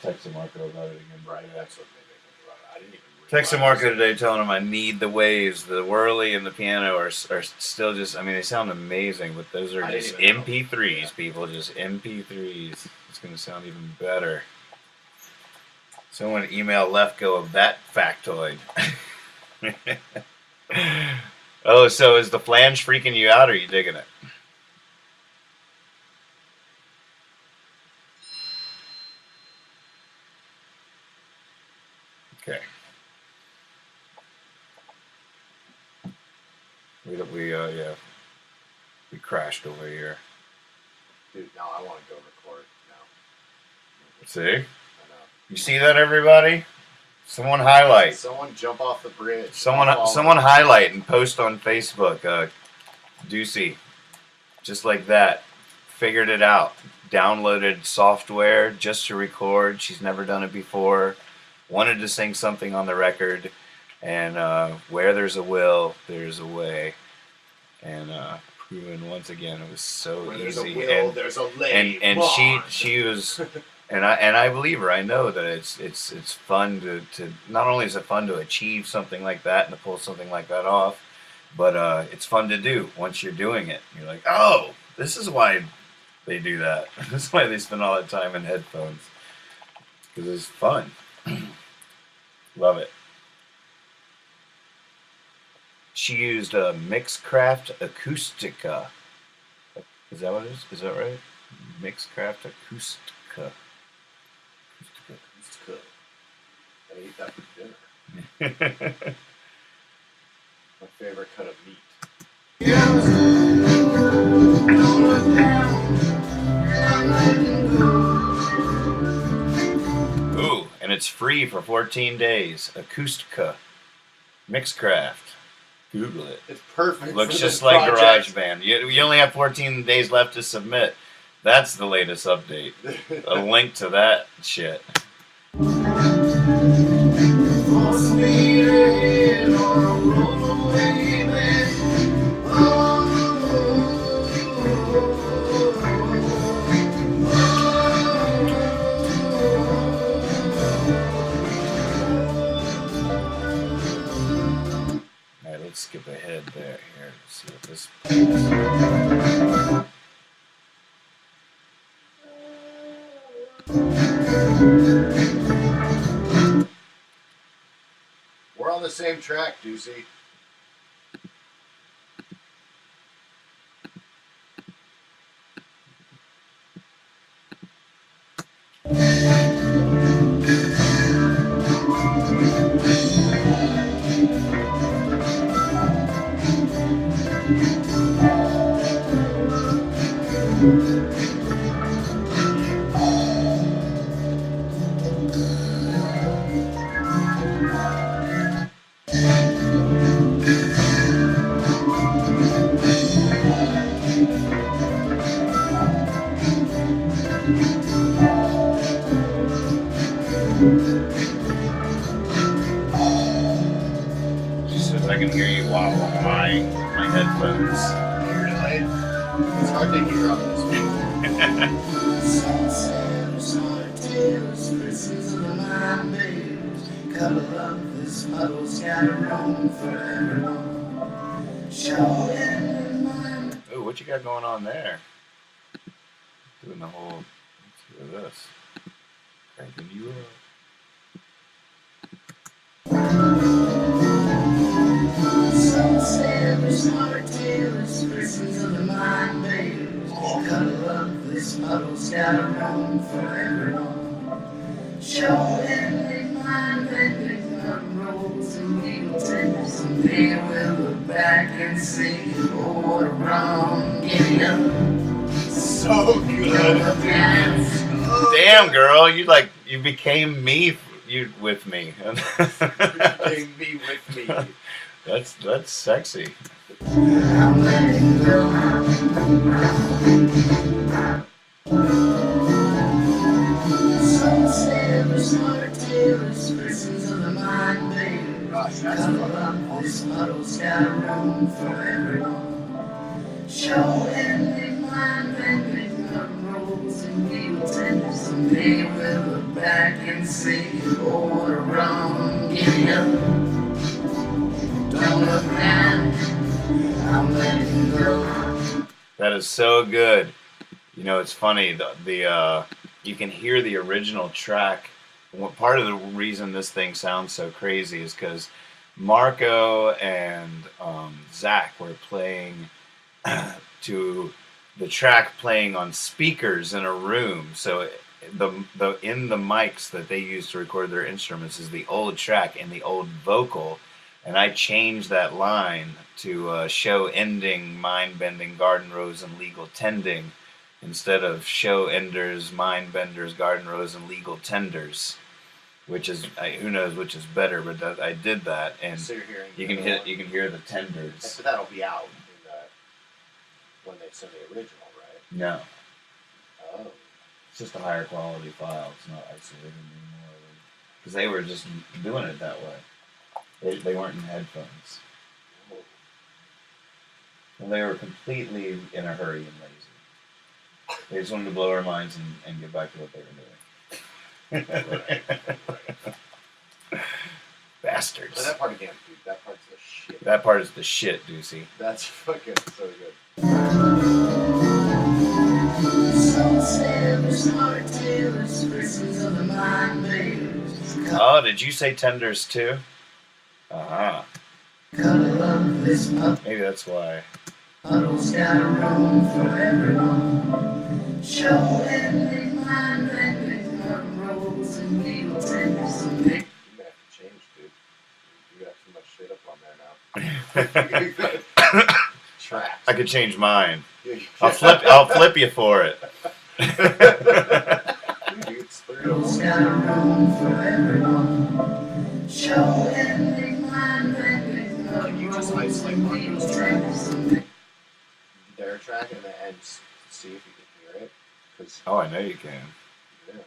texted Marco about it again. Right, that's what made me think about it. I didn't even Texted Marco today telling him I need the waves. The whirly and the piano are still just, I mean, they sound amazing, but those are just MP3s, people. Just MP3s. It's going to sound even better. Someone email Lefko of that factoid. Oh, so is the flange freaking you out, or are you digging it? Okay. We crashed over here. Dude, now I want to go record now. See? I know. You see that, everybody? Someone highlight. Someone jump off the bridge. Someone highlight and post on Facebook. kducey, just like that, figured it out. Downloaded software just to record. She's never done it before. Wanted to sing something on the record. And where there's a will, there's a way. And proven once again, it was so where easy. There's a lane. And she was, and I believe her. I know that it's fun to not only is it fun to achieve something like that and to pull something like that off, but it's fun to do once you're doing it. You're like, oh, this is why they do that. This is why they spend all that time in headphones, because it's fun. Love it. She used a Mixcraft Acoustica. Is that what it is? Is that right? Mixcraft Acoustica. Acoustica. I eat that for dinner. My favorite cut of meat. Ooh, and it's free for 14 days. Acoustica. Mixcraft. Google it. It's perfect. Looks just like GarageBand. You only have 14 days left to submit. That's the latest update. A link to that shit. Let's skip ahead there. Here, let's see what this is. We're on the same track, kducey. Just so I can hear you while I'm buying my headphones. Really? It's hard to hear on this one. Ooh, what you got going on there? Doing the whole, let's hear this. Cranking you up. Some say there's not a tale, it's prisons of the mind, babe. Color up, this muddle's got a room for everyone. Show and mind bending roads and legal tenders. Someday we'll look back and say, oh, what a wrong, giddy up. So good. Damn, girl, you became me. You with me. Became me with me. That's sexy. I'm letting go. Some say there's not a tale, it's prisons of the mind, babe. Color up, this muddle's got a room for everyone. Show and mind bending up roads and legal tenders. Someday we'll look back and say, oh, what a wrong, giddy up. Don't look down, I'm letting go. That is so good. You know, it's funny. The you can hear the original track. Part of the reason this thing sounds so crazy is because Marco and Zach were playing to the track playing on speakers in a room. So the in the mics that they use to record their instruments is the old track and the old vocal. And I changed that line to show ending, mind bending, garden rose, and legal tending, instead of show enders, mind benders, garden rose, and legal tenders, which is who knows which is better, but I did that, and So you're hearing you can hear the tenders. So that'll be out in when they send the original, right? No, Oh. it's just a higher quality file. It's not isolated anymore because they were just doing it that way. They weren't in headphones. And they were completely in a hurry and lazy. They just wanted to blow our minds and get back to what they were doing. Right. Bastards. But that part again, dude, that part's the shit. That part is the shit, Deucey. That's fucking so good. Some sailors, smart tailors, prisons of the mind bears. Oh, did you say tenders too? Uh-huh. Color of this pup. Maybe that's why. Puddle's got a room for everyone. Show ending, mind bending, garden rolls and legal tenders and big. You have to change, dude. You got too much shit up on there now. Tracks. I could change mine. Yeah, you I'll flip you for it. Dude, it's Puddle's got a room for everyone. Show ending, mind bending, Can you just isolate and one legal of those tenders and big. their track and see if you can hear it. Cause, Oh, I know you can. yeah.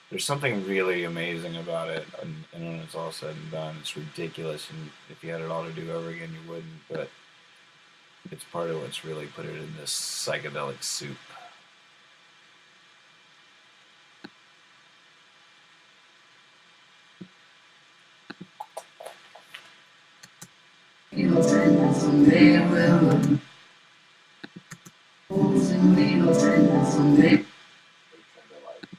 There's something really amazing about it, and when it's all said and done, it's ridiculous. And if you had it all to do over again, you wouldn't. But it's part of what's really put it in this psychedelic soup. Legal tenders and they will. Rolls and legal tenders and they. They kind of like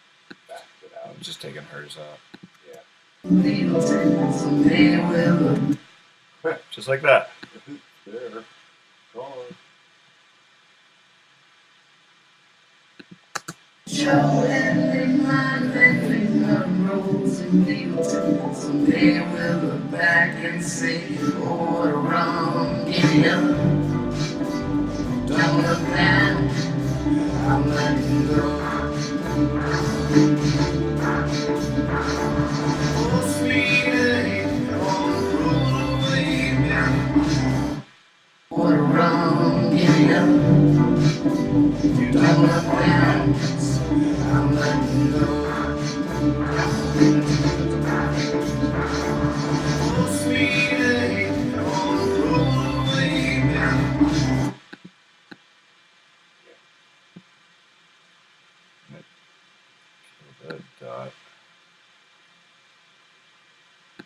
backed it out. I'm just taking hers out, Yeah. Legal tenders and they will. just like that. There. Go on. Show ending, mind bending, garden rolls and legal tenders and they will look back and say, oh, what a wrong, giddy up. Don't look down, I'm letting go. Oh, sweet lady, don't roll away, baby. What a wrong, giddy up. Don't look down, I'm letting go. Oh, sweet lady, don't roll away, baby. That dot.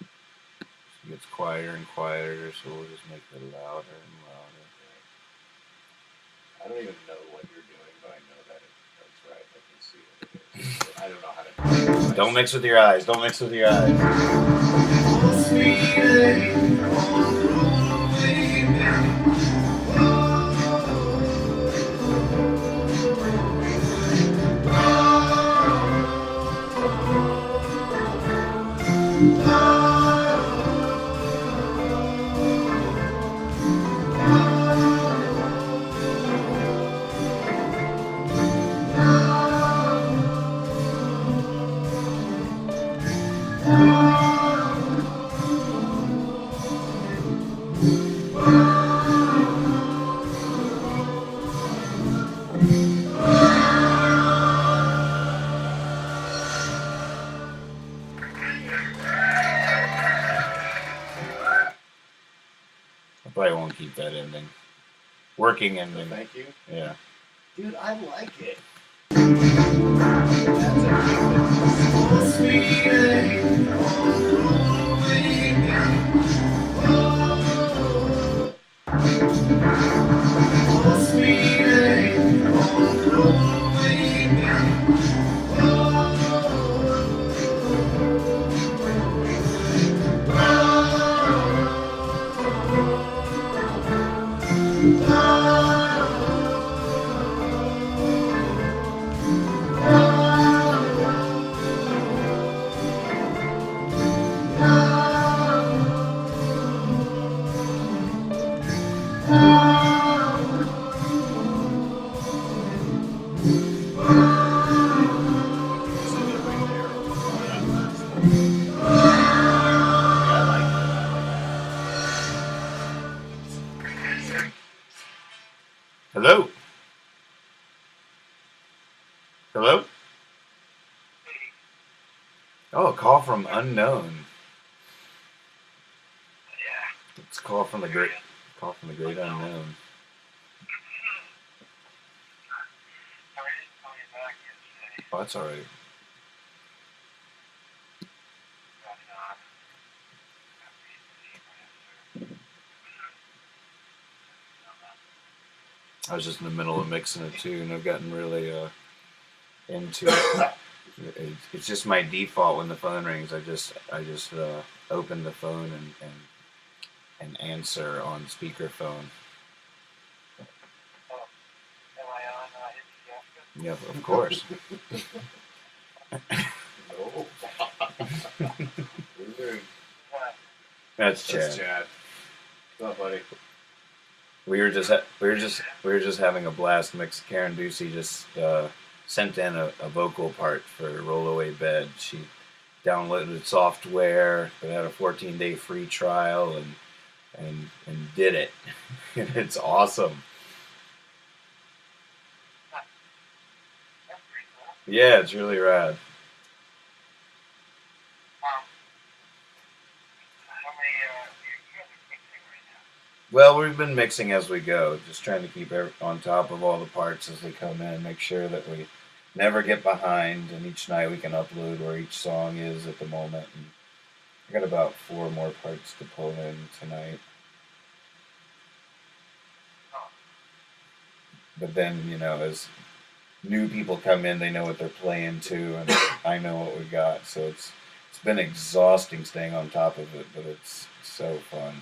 She gets quieter and quieter, so we'll just make it louder and louder. I don't even know what you're doing, but I know that that's right. I can see what it is. I don't know how to do it. Don't mix with your eyes. Don't mix with your eyes. Oh, sweet lady, don't roll away, baby. I probably won't keep that ending. Working So ending. thank you. Yeah. Dude, I like it. Oh, a call from unknown. Yeah. It's a call from the great unknown. Sorry I didn't call you back yesterday. Oh, that's all right. But, I was just in the middle of mixing it too, and I've gotten really into it. It's just my default when the phone rings. I just open the phone and answer on speakerphone. oh, am I on Hit Yeah, of course. No. That's That's Chad. Chad. What's up, buddy? We were just having a blast. Karen Ducey just sent in a vocal part for Rollaway Bed. She downloaded software that had a 14-day free trial and did it. It's awesome. That's pretty cool. Yeah, it's really rad. How many, you guys are mixing right now? Well, we've been mixing as we go, just trying to keep on top of all the parts as they come in, make sure that we never get behind, and each night we can upload where each song is at the moment. And I got about 4 more parts to pull in tonight. Oh, But then, as new people come in, they know what they're playing to, and I know what we got. So it's been exhausting staying on top of it, but it's so fun.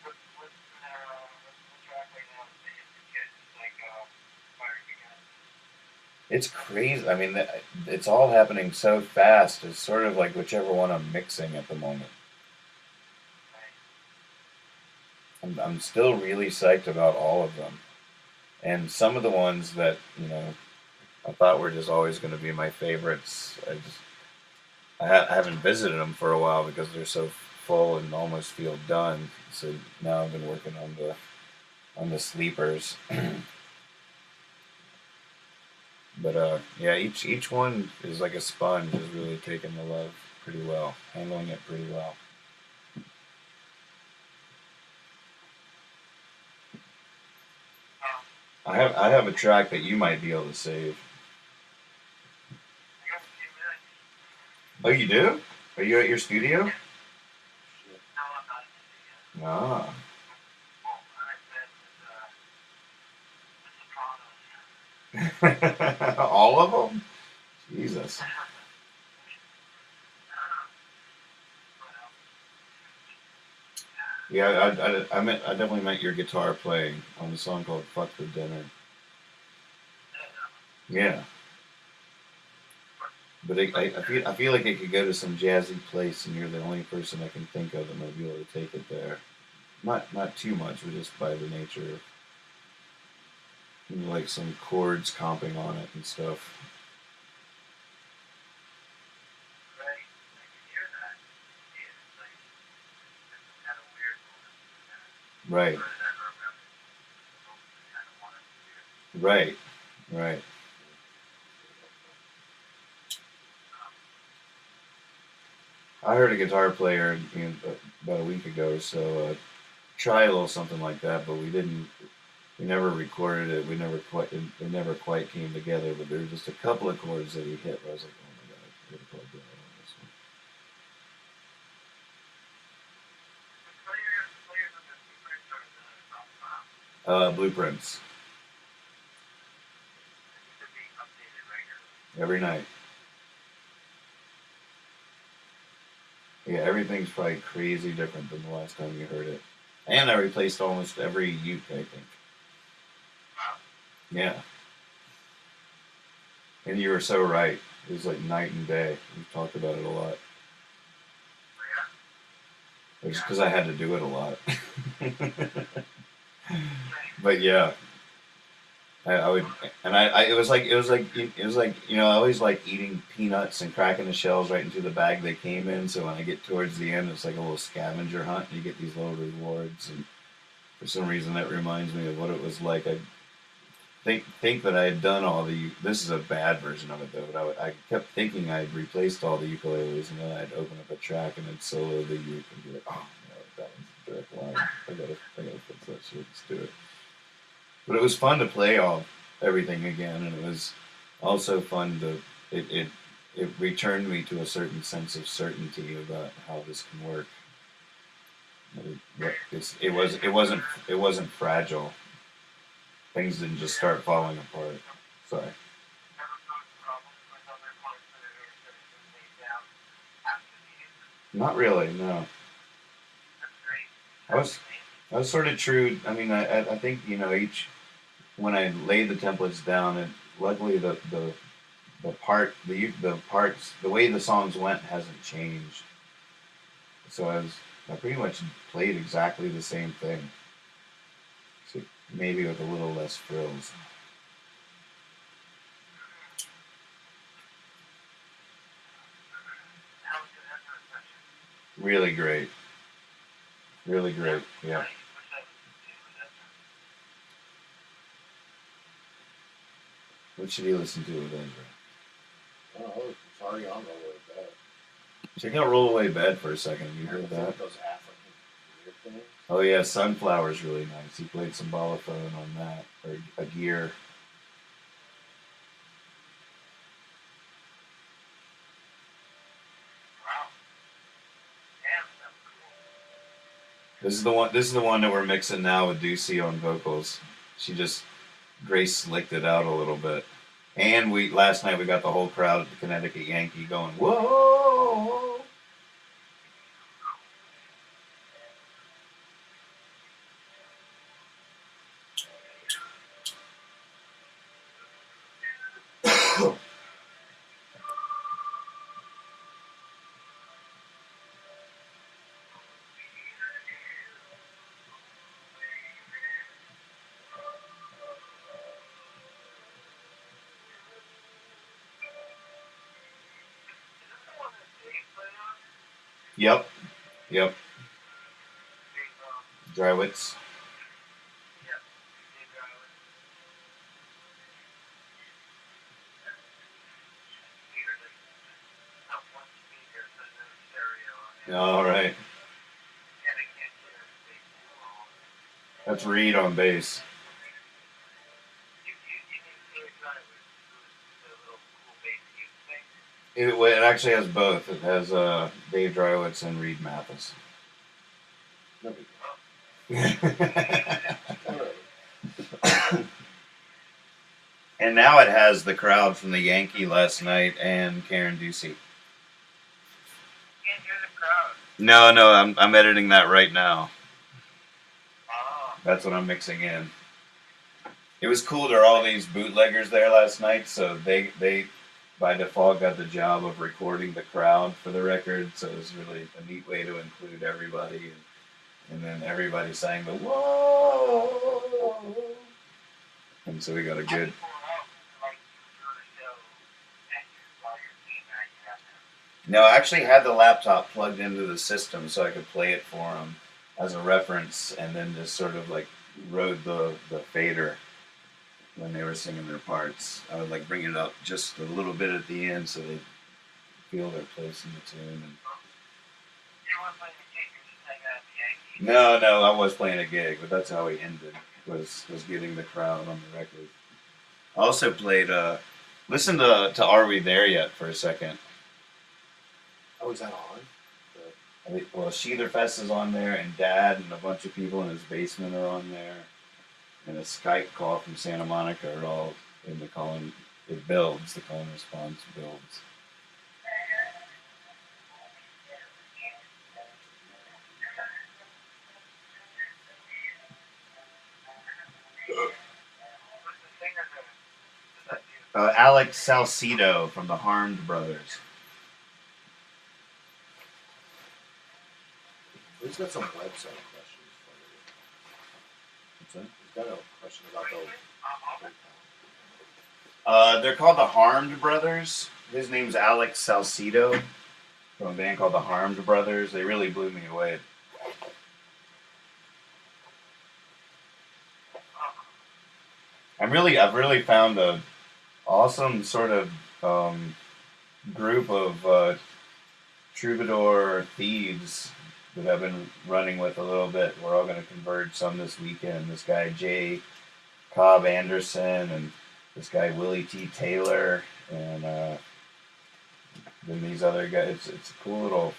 what's the track right now that you get? It's like, firing again. It's crazy. I mean, it's all happening so fast. It's sort of like whichever one I'm mixing at the moment. Right. I'm still really psyched about all of them. And some of the ones that, I thought were just always going to be my favorites, I haven't visited them for a while because they're so full and almost feel done. So now I've been working on the sleepers. But yeah, each one is like a sponge, is really taking the love pretty well, handling it pretty well. Um, I have a track that you might be able to save. I got a few minutes. Oh, you do? Are you at your studio? Shit. No, I'm not in it yet. Ah. Well, I said the Sopranos. All of them? Jesus. Yeah, I definitely meant your guitar playing on the song called "Fuck the Dinner." Yeah, but I feel like it could go to some jazzy place, and you're the only person I can think of that might be able to take it there. Not too much, but just by the nature of like some chords comping on it and stuff. Right, I can hear that. It's like, it's kind of weird Right, moment. I remember kind of wanted to hear. right, right. I heard a guitar player about a week ago or so try a little something like that, but we didn't. We never recorded it. It never quite came together. But there were just a couple of chords that he hit where I was like, oh my god, I could have played that on this Players of the Blueprints or the top. Blueprints They're being updated regularly. every night. Yeah, everything's probably crazy different than the last time you heard it. And I replaced almost every uke, I think. Wow. Yeah. And you were so right. It was like night and day. We've talked about it a lot. Yeah. It's because I had to do it a lot. But yeah, I would, and it was like I always like eating peanuts and cracking the shells right into the bag they came in. So when I get towards the end, it's like a little scavenger hunt. And you get these little rewards, and for some reason that reminds me of what it was like. think that I had done all the. This is a bad version of it though, but I kept thinking I'd replaced all the ukuleles, and then I'd open up a track and I'd solo the uke and be like, oh no, that one's a direct line. I gotta fix that shit. Let's do it. But it was fun to play all everything again, and it was also fun to it it, it returned me to a certain sense of certainty about how this can work. It wasn't fragile. Things didn't just start falling apart. Sorry. Not really, no. I was I was sort of true. I mean, I think each when I laid the templates down, and luckily the parts the way the songs went hasn't changed. So I pretty much played exactly the same thing, so maybe with a little less frills. Really great, really great. Yeah. What should you listen to with Ezra? Oh, it's already on the way back. Check out "Roll Away Bed" for a second. You heard that? Those African weird things. Oh yeah, "Sunflower's" really nice. He played some balafone on that, or a gear. This is the one. This is the one that we're mixing now with kducey on vocals. She just Grace slicked it out a little bit. And we last night we got the whole crowd at the Connecticut Yankee going, whoa! Yep, yep. Drywitz. All right. That's Reed on bass. It actually has both. It has Dave Drywitz and Reed Mathis. No big And now it has the crowd from the Yankee last night and Karen Ducey. No, no, I'm editing that right now. That's what I'm mixing in. It was cool. There were all these bootleggers there last night, so they by default got the job of recording the crowd for the record. So it was really a neat way to include everybody, and then everybody sang the whoa, and so we got a good. No, I actually had the laptop plugged into the system so I could play it for them as a reference, and then just sort of like rode the fader when they were singing their parts. I would like bring it up just a little bit at the end so they feel their place in the tune. No, no, I was playing a gig, but that's how we ended. Was getting the crowd on the record. I also played. Listen to "Are We There Yet" for a second. Oh, is that on? Well, Sheetherfest is on there, and Dad and a bunch of people in his basement are on there, and a Skype call from Santa Monica are all in the calling. It builds. The call and response builds. Alex Salcido from the Harmed Brothers. He's got some website questions for you. What's that? He's got a question about those. They're called the Harmed Brothers. His name's Alex Salcido from a band called the Harmed Brothers. They really blew me away. I've really found a awesome sort of group of troubadour thieves that I've been running with a little bit. We're all going to converge some this weekend. This guy Jay Cobb Anderson and this guy Willie T. Taylor and then these other guys. It's a cool little.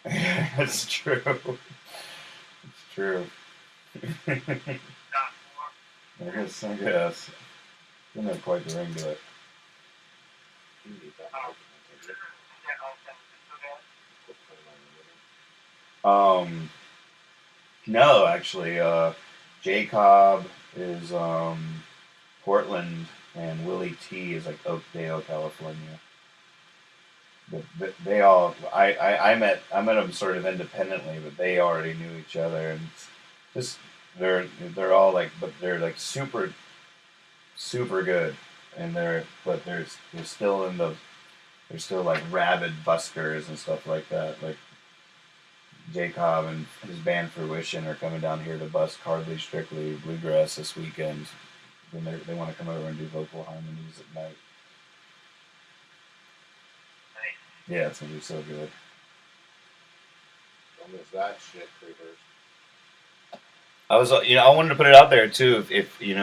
It's true. It's true. I guess. Didn't have quite the ring to it. No, actually, J Cobb is Portland, and Willie T is like Oakdale, California. But they all, I met them sort of independently, but they already knew each other, and just they're all like, but they're like super good, and they're still they're still like rabid buskers and stuff like that. Like J Cobb and his band Fruition are coming down here to busk Hardly Strictly Bluegrass this weekend. Then they want to come over and do vocal harmonies at night. Yeah, it's gonna be so good. Don't miss that shit, creepers. I was, I wanted to put it out there too. If you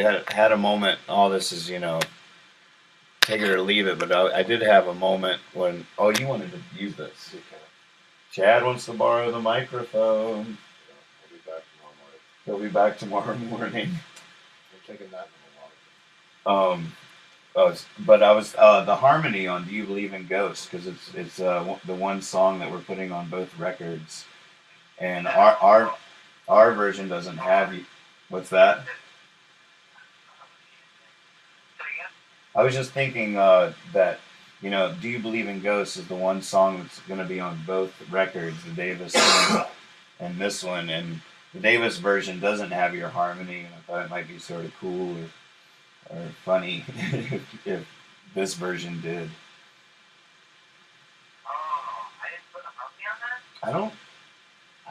had a moment, all this is, take it or leave it. But I did have a moment when, you wanted to use this. You can. Chad wants to borrow the microphone. Yeah, I'll be back tomorrow morning. He'll be back tomorrow morning. We're taking that in a while. But I was the harmony on "Do You Believe in Ghosts" because it's the one song that we're putting on both records, and our version doesn't have you. What's that? I was just thinking that "Do You Believe in Ghosts" is the one song that's going to be on both records, the Davis one and this one, and the Davis version doesn't have your harmony, and I thought it might be sort of cool or funny if this version did. I didn't put a harmony on that?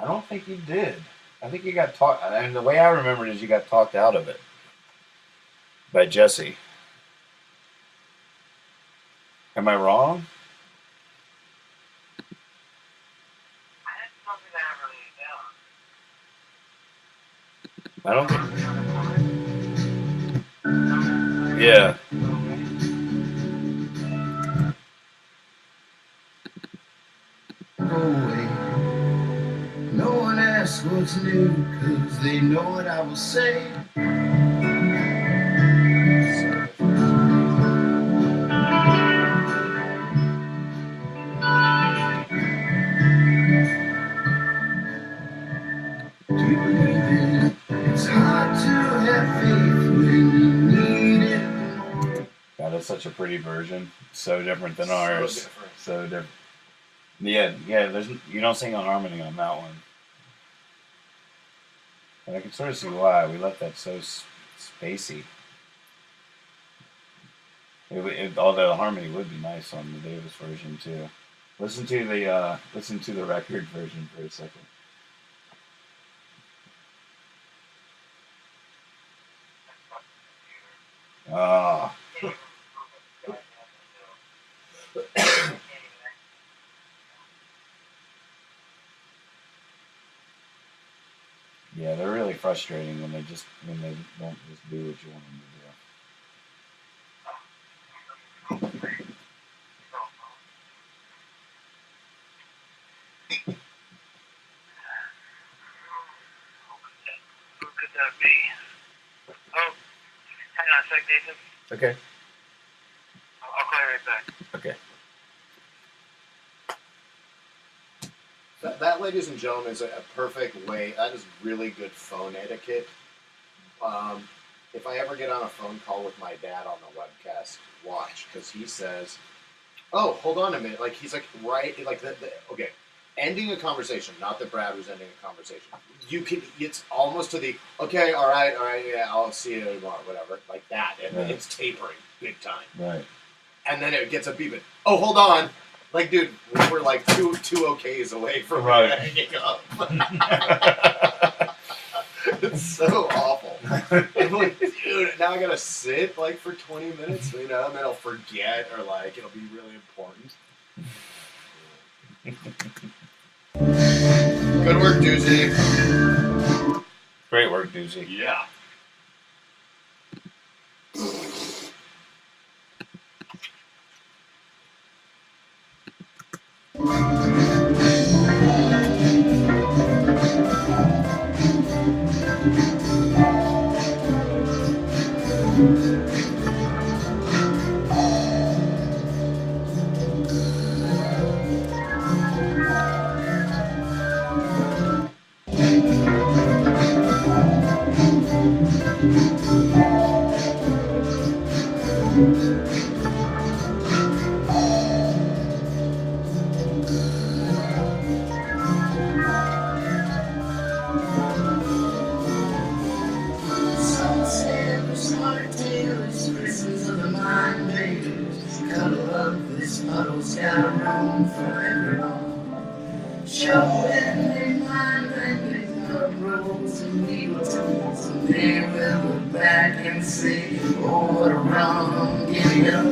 I don't think you did. I think you got talked. And the way I remember it is you got talked out of it by Jesse. Am I wrong? I didn't something that I really down. Yeah. Go away. No one asks what's new, cause they know what I will say. Do you believe it? It's hard to have faith when you need it more. God, that's such a pretty version. So different than So ours. different. So different. Yeah. You don't sing a harmony on that one. And I can sort of see why we left that so spacey. Although the harmony would be nice on the Davis version too. Listen to the record version for a second. Ah. Yeah, they're really frustrating when they don't just do what you want them to do. Who could that be? Oh, hang on a sec, Nathan. Okay. I'll call you right back. Okay. That, ladies and gentlemen, is a perfect way. That is really good phone etiquette. If I ever get on a phone call with my dad on the webcast, watch, because he says, "Oh, hold on a minute." Like he's like okay, ending a conversation. Not that Brad was ending a conversation. You can. It's almost to the okay. All right. Yeah, I'll see you tomorrow. Whatever, like that, and Right. It's tapering big time. Right. And then it gets a beep. Oh, hold on. Like, dude, we're like two okays away from Right. hanging up. So awful. I'm like, dude, now I gotta sit like for 20 minutes, you know, and then I'll forget or like it'll be really important. Good work, Doozy. Great work, Doozy. Yeah. Some sailors, hard tailors, prisons of the mind baiters. Cuddle up, this puddle's got room for everyone. Showing their mind bending up roads and needle tools, and they will look back and say, oh, what a wrong, give it up.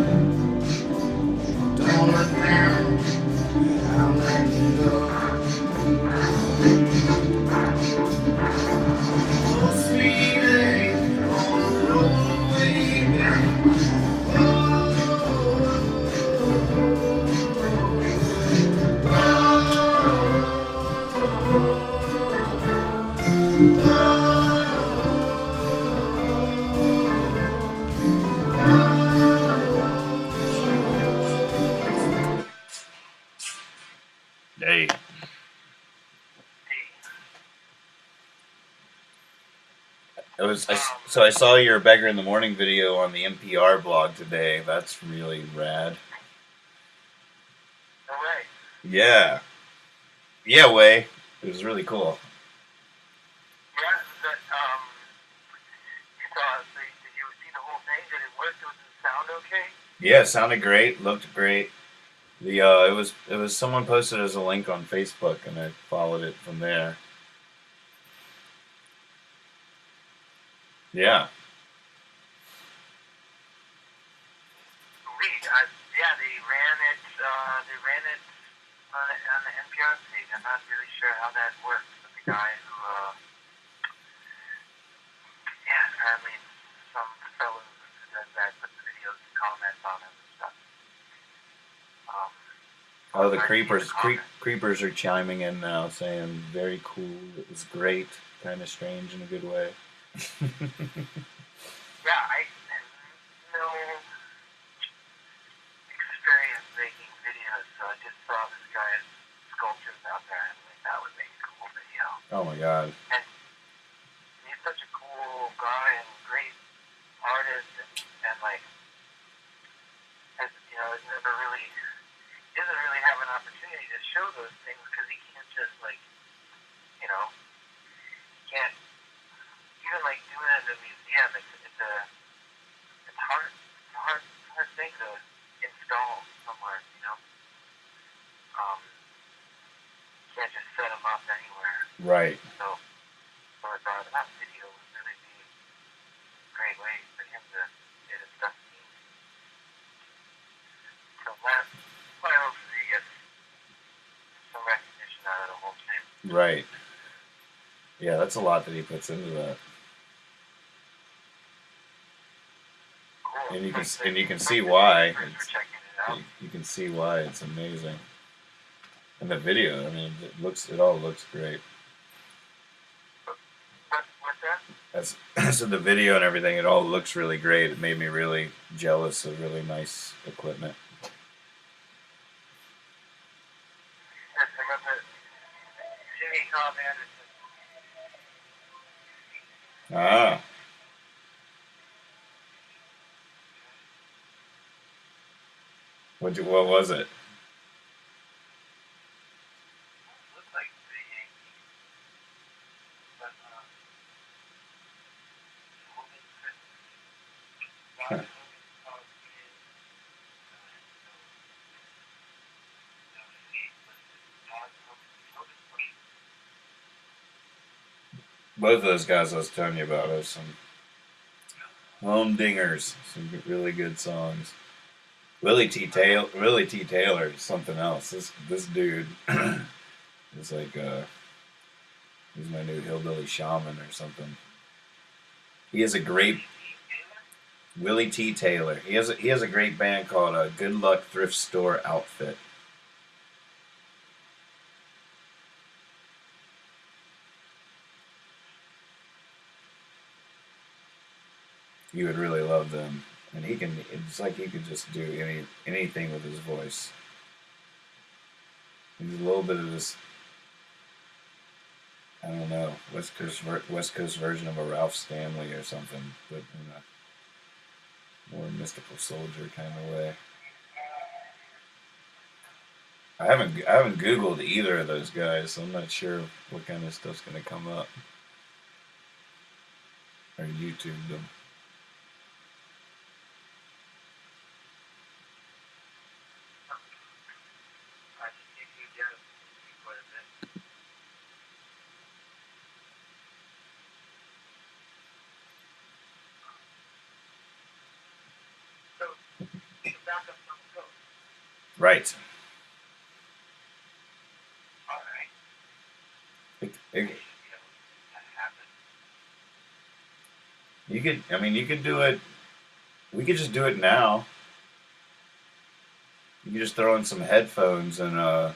Don't look down, I'll let you go. Oh, sweet lady, on the road, baby. Hey. So I saw your Beggar in the Morning video on the NPR blog today. That's really rad. No way. Yeah. Yeah, Way. It was really cool. Yeah, that, you saw, did you see the whole thing? Did it work? Did it sound okay? Yeah, it sounded great. Looked great. The it was someone posted as a link on Facebook, and I followed it from there. Yeah. Sweet. Yeah, they ran it on the NPR page. I'm not really sure how that works, but the guy who, yeah, apparently some fellow who does that puts the videos and comments on it and stuff. Oh, the creepers are chiming in now, saying very cool. It was great, kind of strange in a good way. Yeah, I have no experience making videos, so I just saw this guy's sculptures out there, and like, that would make a cool video. Oh my god. And he's such a cool guy and great artist, and like, has, you know, never really doesn't really have an opportunity to show those things because he can't just like, you know, can't even like do it at a museum. It's hard thing to install somewhere, you know. Can't just set them up anywhere. Right. So I thought that video would really be a great way for him to get his stuff seen. So I hope he gets some recognition out of the whole thing. Right. Yeah, that's a lot that he puts into that. Cool. And you can see why. You can see why it's amazing. And the video, I mean, it all looks great. What's So that? the video and everything, it all looks really great. It made me really jealous of really nice equipment. Yes, I got the Jimmy Cobb Anderson. Ah. What was it? Looks like the Yankees. But, Both of those guys I was telling you about have some home dingers, some really good songs. Willie T. Taylor is something else. This dude is like he's my new hillbilly shaman or something. He has a great Willie T. Taylor. He has a great band called Good Luck Thrift Store Outfit. You would really love them, and he can. It's like he could just do anything with his voice. He's a little bit of this. I don't know, West Coast version of a Ralph Stanley or something, but in a more mystical soldier kind of way. I haven't Googled either of those guys, so I'm not sure what kind of stuff's gonna come up or YouTube them. Right. You could. I mean, you could do it. We could just do it now. You could just throw in some headphones and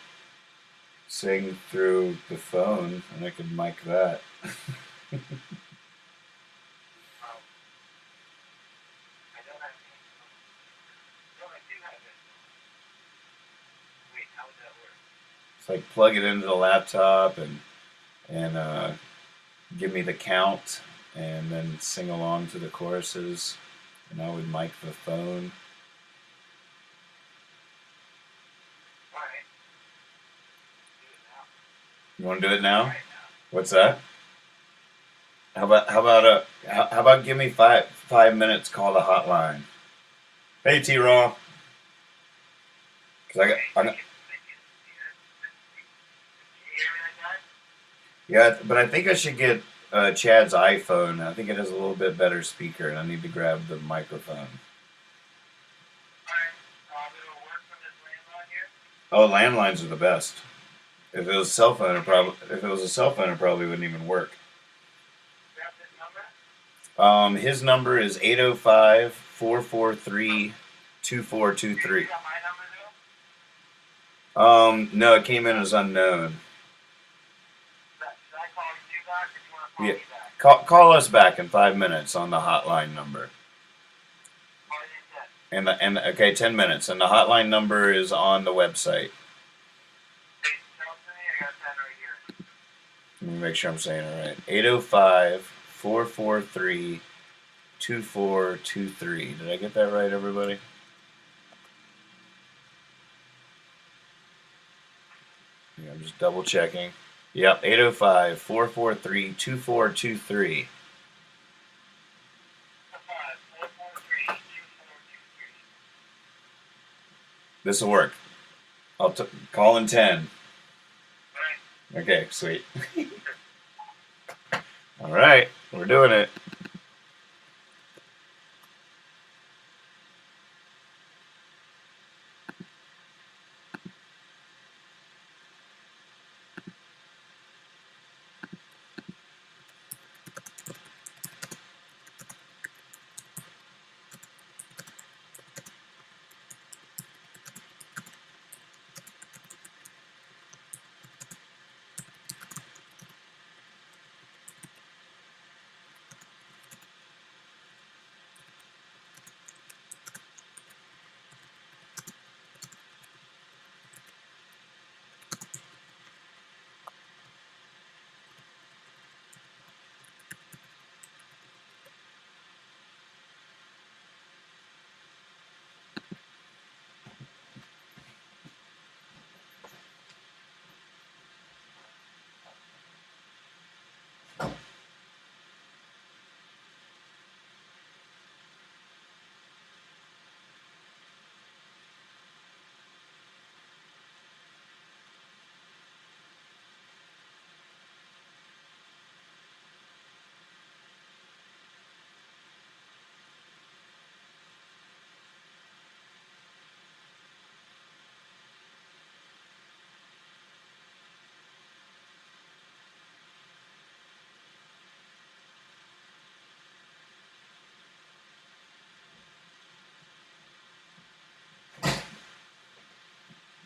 sing through the phone, and I could mic that. It's like plug it into the laptop and give me the count, and then sing along to the choruses, and I would mic the phone. You want to do it now? What's that? How about give me 5 minutes? Call the hotline. Hey T Raw. Cause I got yeah, but I think I should get Chad's iPhone. I think it has a little bit better speaker, and I need to grab the microphone. Oh, landlines are the best. If it was a cell phone, it probably wouldn't even work. His number is 805-443-2423. No, it came in as unknown. Yeah, call us back in 5 minutes on the hotline number. And okay, 10 minutes, and the hotline number is on the website. Let me make sure I'm saying it right. 805-443-2423. Did I get that right, everybody? Yeah, I'm just double checking. Yep, 805-443-2423. This will work. I'll call in 10. Okay, sweet. All right, we're doing it.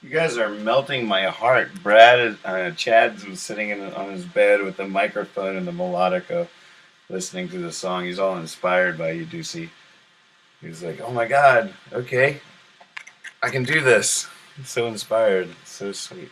You guys are melting my heart. Chad's sitting on his bed with the microphone and the melodica, listening to the song. He's all inspired by you, Ducey. He's like, "Oh my God, okay, I can do this." He's so inspired. It's so sweet.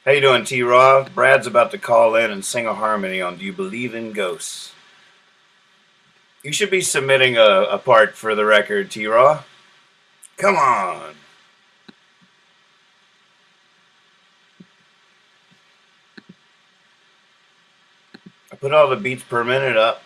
How you doing, T-Raw? Brad's about to call in and sing a harmony on "Do You Believe in Ghosts?" You should be submitting a part for the record, T-Raw. Come on. I put all the beats per minute up.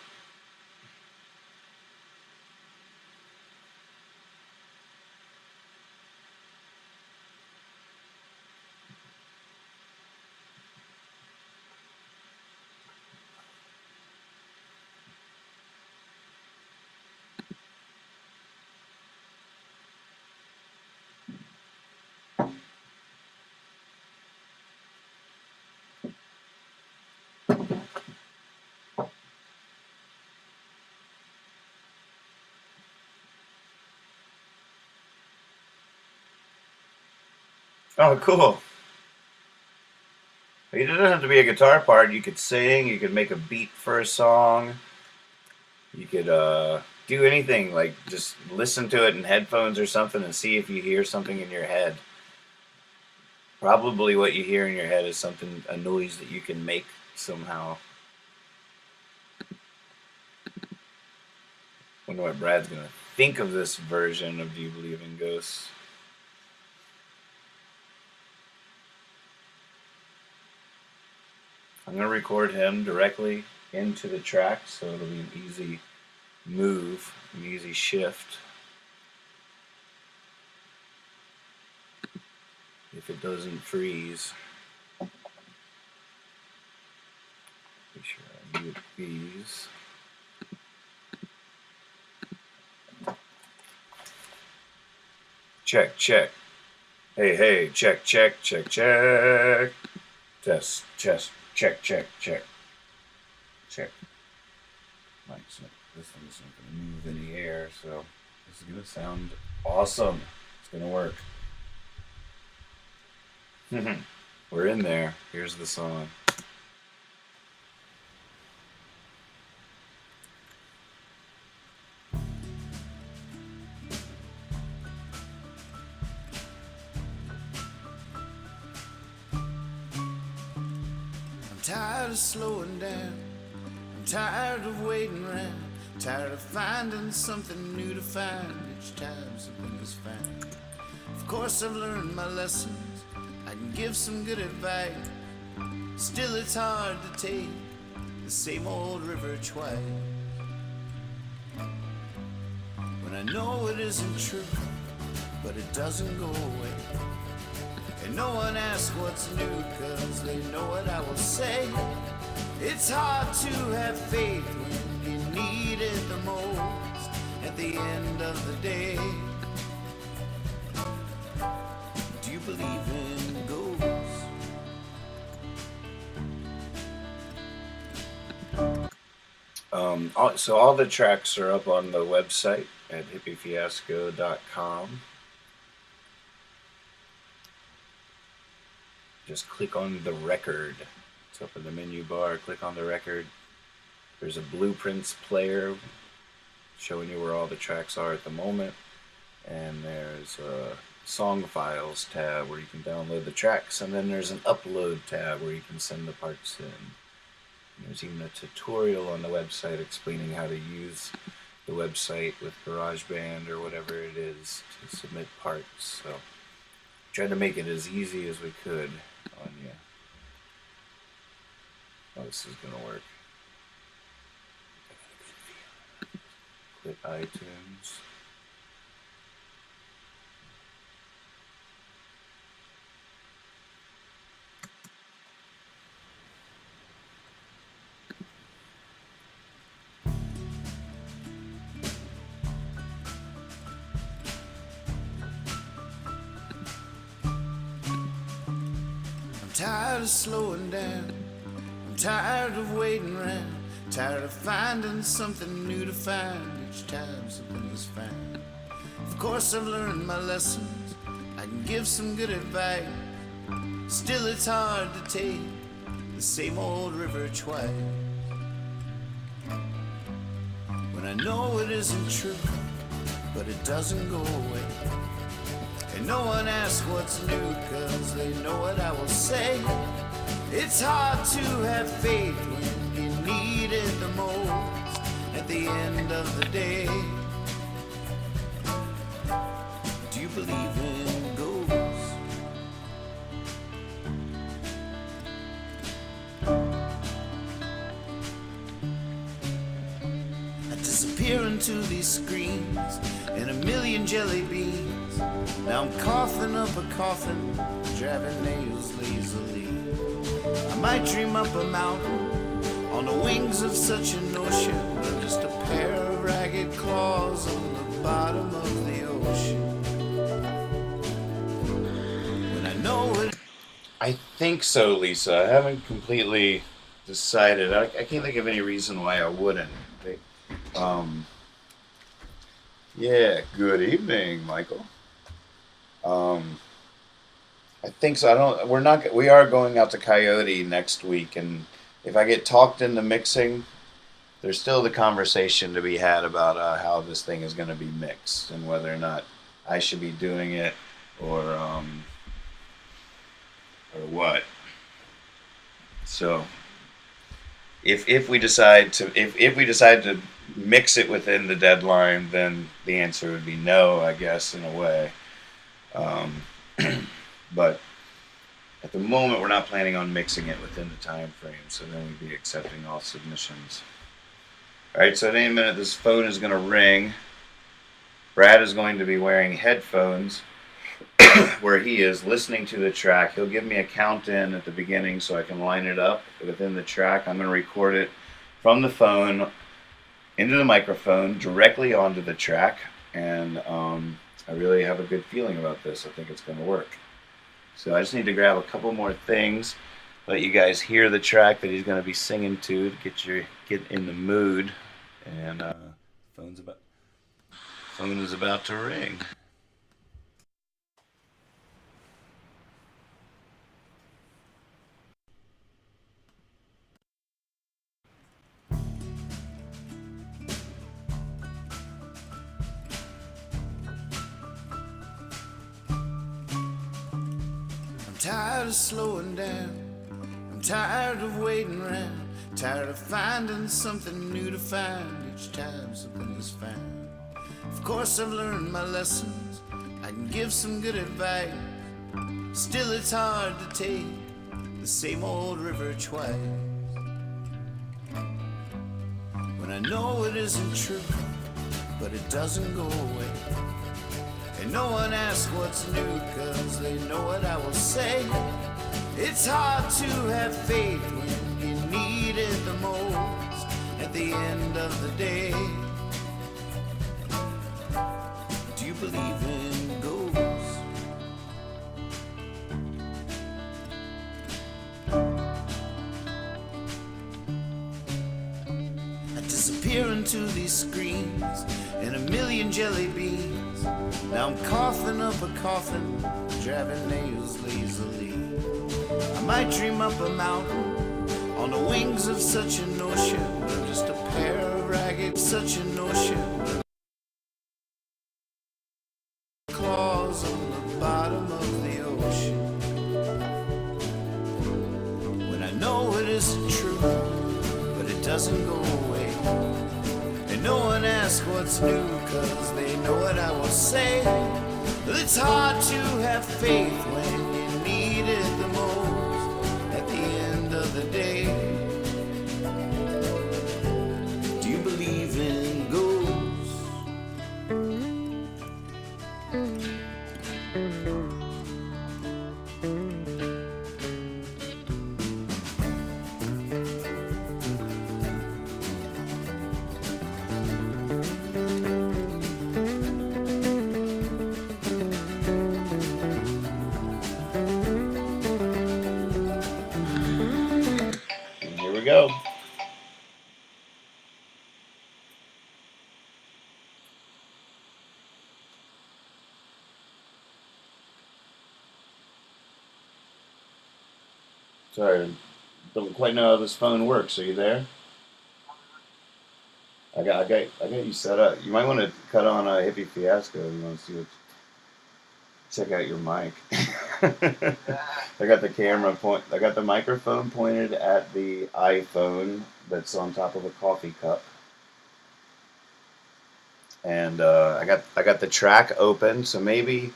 Oh, cool. It doesn't have to be a guitar part. You could sing. You could make a beat for a song. You could do anything. Like just listen to it in headphones or something and see if you hear something in your head. Probably what you hear in your head is a noise that you can make somehow. Wonder what Brad's gonna think of this version of "Do You Believe in Ghosts?" I'm going to record him directly into the track, so it'll be an easy move, an easy shift. If it doesn't freeze. Make sure I mute these. Check, check. Hey, hey, check, check, check, check. Test, test. Check, check, check. Check. This thing's not going to move in the air, so this is going to sound awesome. It's going to work. We're in there. Here's the song. Tired of slowing down, I'm tired of waiting around, tired of finding something new to find each time something is found. Of course I've learned my lessons, I can give some good advice, still it's hard to take the same old river twice. When I know it isn't true, but it doesn't go away. And no one asks what's new, cause they know what I will say. It's hard to have faith when you need it the most at the end of the day. Do you believe in ghosts? So all the tracks are up on the website at hippiefiasco.com. Just click on the record. It's up in the menu bar. Click on the record. There's a blueprints player showing you where all the tracks are at the moment. And there's a song files tab where you can download the tracks. And then there's an upload tab where you can send the parts in. And there's even a tutorial on the website explaining how to use the website with GarageBand or whatever it is to submit parts. So tried to make it as easy as we could on you. Oh, this is gonna work. Quit iTunes. tired of slowing down. I'm tired of waiting around. Tired of finding something new to find each time something is found. Of course I've learned my lessons. I can give some good advice. Still it's hard to take the same old river twice. When I know it isn't true, but it doesn't go away. And no one asks what's new, cause they know what I will say. It's hard to have faith when you need it the most at the end of the day. Do you believe in ghosts? I disappear into these screens and a million jelly beans. Now I'm coughing up a coffin, driving nails lazily. I might dream up a mountain on the wings of such a notion, or just a pair of ragged claws on the bottom of the ocean. When I know it. I think so, Lisa. I haven't completely decided. I can't think of any reason why I wouldn't. Yeah, good evening, Michael. I think so. We are going out to Coyote next week, and if I get talked into mixing, there's still the conversation to be had about how this thing is going to be mixed and whether or not I should be doing it or what. So if we decide to mix it within the deadline, then the answer would be no, I guess, in a way. But at the moment, we're not planning on mixing it within the time frame, so then we'd be accepting all submissions. All right, so at any minute, this phone is going to ring. Brad is going to be wearing headphones where he is listening to the track. He'll give me a count in at the beginning so I can line it up within the track. I'm going to record it from the phone into the microphone directly onto the track, and I really have a good feeling about this. I think it's going to work. So I just need to grab a couple more things, let you guys hear the track that he's going to be singing to get in the mood. And phone is about to ring. I'm tired of slowing down. I'm tired of waiting around. Tired of finding something new to find each time something is found. Of course I've learned my lessons. I can give some good advice. Still it's hard to take the same old river twice. When I know it isn't true, but it doesn't go away. And no one asks what's new, cause they know what I will say. It's hard to have faith when you need it the most at the end of the day. Do you believe in ghosts? I disappear into these screens and a million jelly beans. Now I'm coughing up a coffin, driving nails lazily. I might dream up a mountain on the wings of such a notion, or just a pair of ragged, such a notion. Claws on the bottom of the ocean. When I know it isn't true, but it doesn't go away. And no one asks what's new, cause they know what I will say. It's hard to have faith when you need it the most at the end of the day. Do you believe in ghosts? go. Sorry, don't quite know how this phone works. Are you there? I got you set up. You might want to cut on a hippie fiasco. You want to see what? Check out your mic. I got the camera point. I got the microphone pointed at the iPhone that's on top of a coffee cup, and I got the track open. So maybe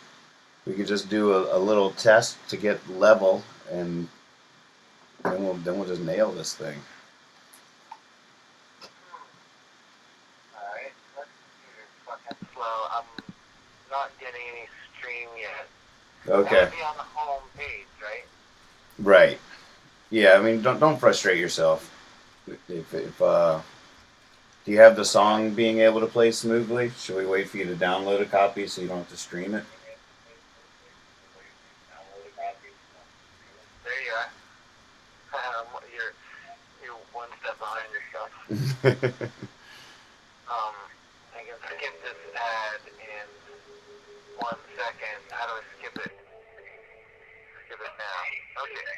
we could just do a little test to get level, and then we'll just nail this thing. Alright, let's do fucking slow. I'm not getting any stream yet. Okay. That would be on the home page, right? Right. Yeah. I mean, don't frustrate yourself. If do you have the song being able to play smoothly? Should we wait for you to download a copy so you don't have to stream it? There you are. You're one step behind yourself. I can skip this ad in 1 second. How do I skip it? Skip it now. Okay.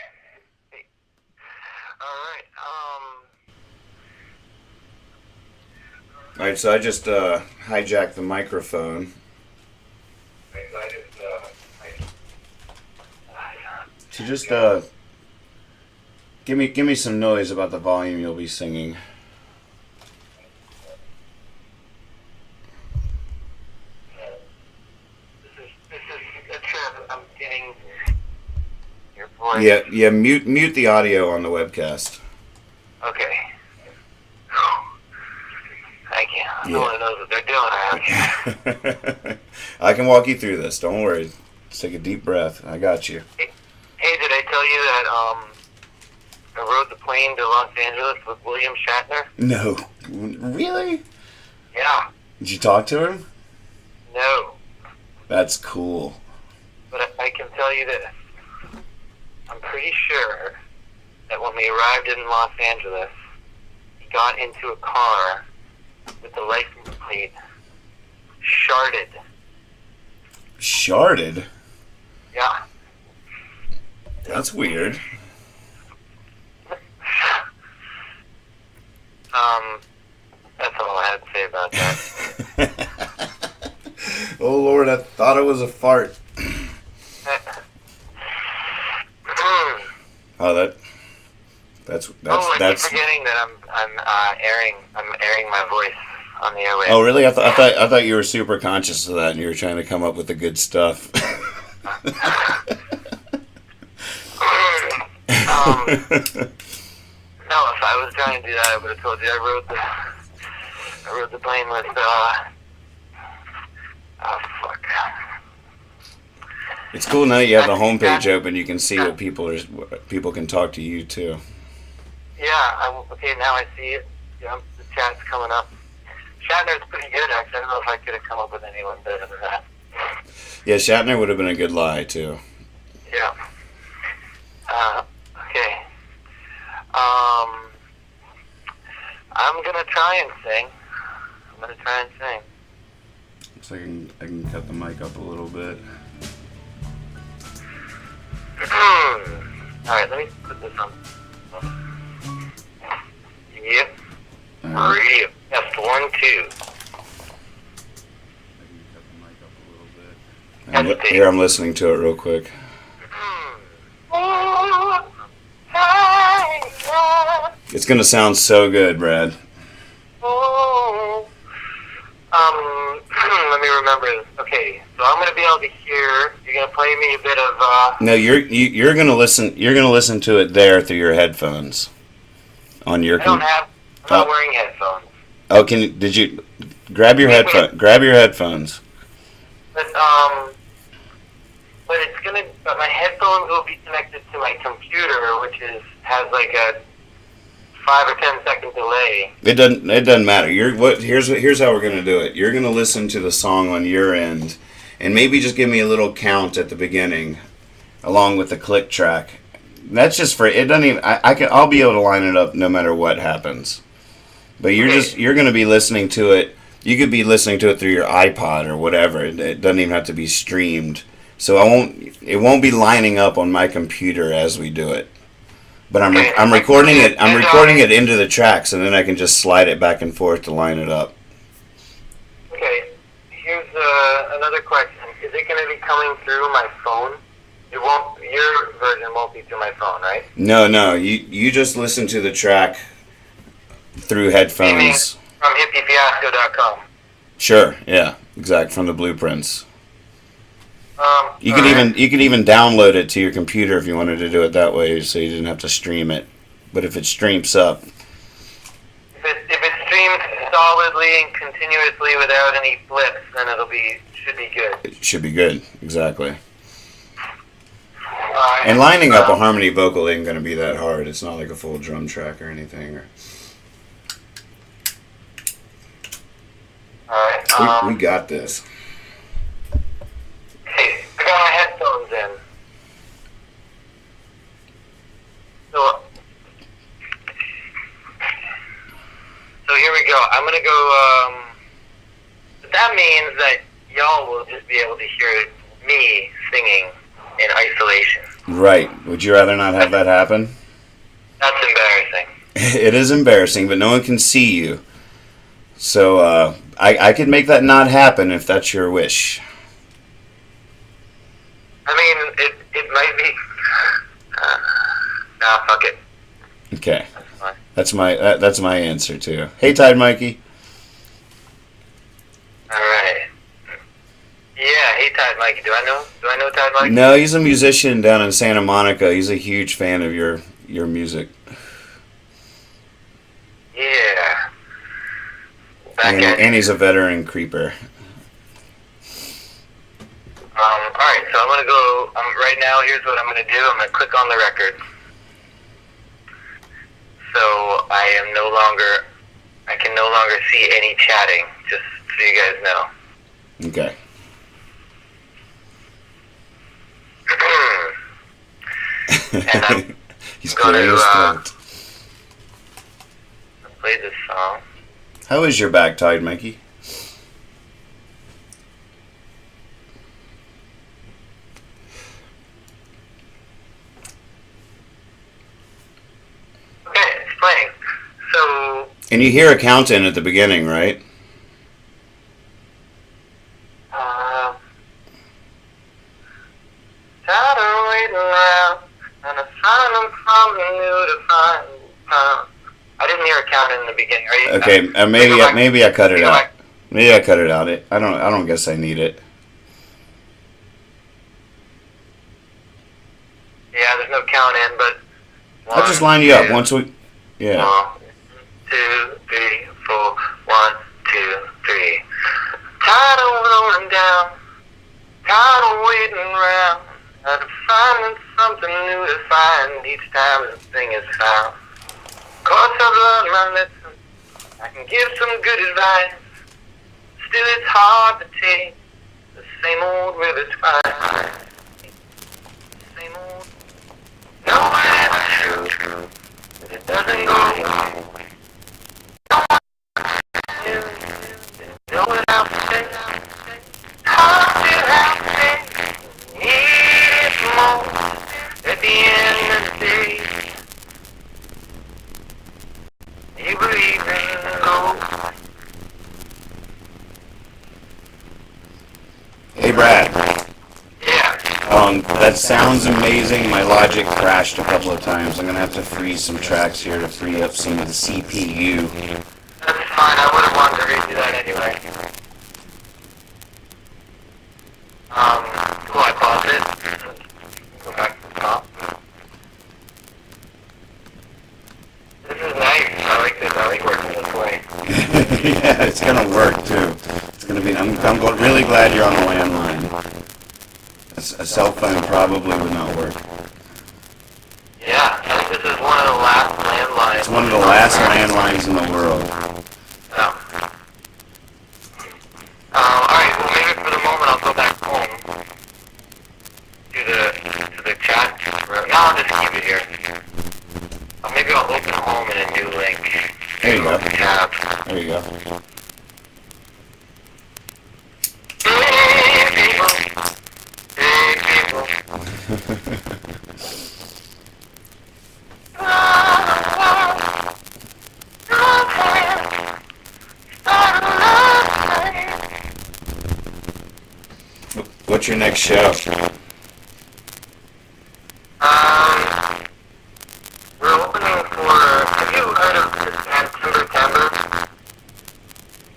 Hey. Alright, All right. So I just hijacked the microphone. So just give me some noise about the volume you'll be singing. this is a trip. I'm getting your voice. Yeah. Mute the audio on the webcast. Okay. Thank you. Yeah. No one knows what they're doing around here. I can walk you through this. Don't worry. Just take a deep breath. I got you. Hey, did I tell you that I rode the plane to Los Angeles with William Shatner? No. Really? Yeah. Did you talk to him? No. That's cool. But I can tell you this. I'm pretty sure that when we arrived in Los Angeles, he got into a car with the license plate sharded. Sharded? Yeah. That's weird. That's all I had to say about that. Oh Lord, I thought it was a fart. Oh, that's I keep forgetting that I'm airing my voice on the airwaves. Oh really? I thought you were super conscious of that and you were trying to come up with the good stuff. No, if I was trying to do that, I would have told you I rode the plane with oh fuck. It's cool now that you have the homepage open. You can see what people can talk to you too. Yeah. Okay. Now I see it. Yeah, the chat's coming up. Shatner's pretty good, actually. I don't know if I could have come up with anyone better than that. Yeah, Shatner would have been a good lie too. Yeah. Okay. I'm gonna try and sing. So I can cut the mic up a little bit. Alright, let me put this on. Yep. Radio. Test 1, 2. Here, I'm listening to it real quick. It's gonna sound so good, Brad. Let me remember this. Okay, so I'm gonna be able to hear. You're gonna play me a bit of. No, you're gonna listen. You're gonna listen to it there through your headphones. On your. I'm not wearing headphones. Oh, did you grab your headphone? Grab your headphones. But my headphones will be connected to my computer, which has like a 5 or 10 second delay. It doesn't matter. Here's how we're gonna do it. You're gonna listen to the song on your end, and maybe just give me a little count at the beginning, along with the click track. That's just for it. Doesn't even. I'll be able to line it up no matter what happens. But you're going to be listening to it. You could be listening to it through your iPod or whatever. It doesn't even have to be streamed. So it won't be lining up on my computer as we do it. But I'm recording it. I'm recording it into the tracks, and then I can just slide it back and forth to line it up. Okay. Here's another question. Is it going to be coming through my phone? It won't. Your version won't be through my phone, right? No. You just listen to the track through headphones. From hippiefiasco.com. Sure. Yeah. Exact. From the blueprints. You could even download it to your computer if you wanted to do it that way, so you didn't have to stream it. But if it streams up, if it streams solidly and continuously without any blips, then should be good. it should be good. Exactly. And lining up a harmony vocal ain't gonna be that hard. It's not like a full drum track or anything. Alright. We got this. Okay, I got my headphones in. So here we go. I'm gonna go. That means that y'all will just be able to hear me singing in isolation. Right. Would you rather not have that happen? That's embarrassing. It is embarrassing, but no one can see you. So I could make that not happen if that's your wish. I mean, it might be. Nah, fuck it. Okay. That's fine. That's my answer too. Hey, Tide Mikey. All right. Yeah. Hey, Tide Mikey. Do I know Tide Mikey? No, he's a musician down in Santa Monica. He's a huge fan of your music. Yeah. And he's a veteran creeper. Alright, so I'm going to go, right now, here's what I'm going to do. I'm going to click on the record. So I can no longer see any chatting, just so you guys know. Okay. And I'm he's going clearing his to throat. play this song. How is your back, Tide Mikey? Okay, it's playing. So, And you hear a count in at the beginning, right? tired of waiting around, and I find something new to find. I didn't hear a count in the beginning. Are you, Okay, maybe I cut it out. Maybe I cut it out. I don't guess I need it. Yeah, there's no count in, but I'll just line you up once we. Yeah. 1, 2, 3, 4. 1, 2, 3. Tired of rolling down, tired of waiting around. Tired of finding something new to find each time the thing is found. Of course I've learned my lesson. I can give some good advice. Still it's hard to take the same old river's fine. Same old. No, it ain't true. It doesn't go away. Know what I'm saying? How did I say? Need more at the end of the day. You believe in gold. Hey, Brad. Yeah. That sounds amazing. My Logic crashed a couple of times. I'm gonna have to freeze some tracks here to free up some of the CPU. That's fine. I would have wanted to redo that anyway. Will I pause it? Go back to the top. This is nice. I like this. I like working this way. Yeah, it's gonna work too. It's gonna be. I'm really glad you're on the landline. A cell phone probably would not work. Yeah, I think this is one of the last landlines. It's one of the last landlines in the world. Oh. Alright, well maybe for the moment I'll go back home to the chat room. No, I'll just keep it here. open home in a new link. There you go. Tab. There you go. Big people. What's your next show? We're opening for. Have you heard of this band Timber?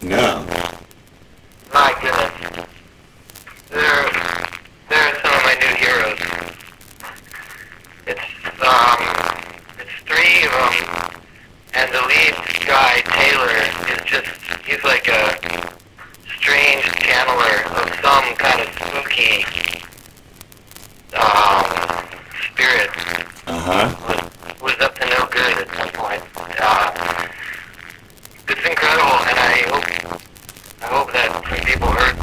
No. My goodness. They're some of my new heroes. It's three of them, and the lead guy Taylor is he's like a strange channeler of some kind of spooky spirit. Was up to no good at some point. It's incredible, and I hope that some people heard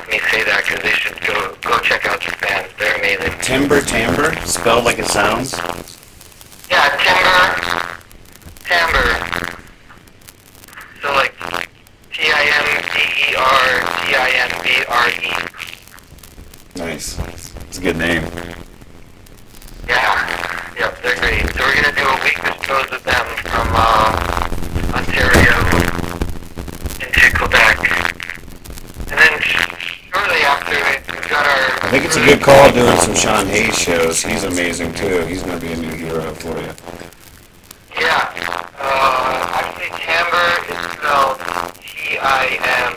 me say that, because they should go check out these bands. They're amazing. Timber Timbre? Spelled like it sounds? Yeah, Timber. So like TIMBER. Nice. It's a good name. Yeah. Yep, they're great. So we're gonna do a week of shows with them from Ontario into Quebec. And then shortly after we got our... I think it's a good call doing some Sean Hayes shows. He's amazing too. He's going to be a new hero for you. Yeah. Actually, timbre is spelled T-I-M.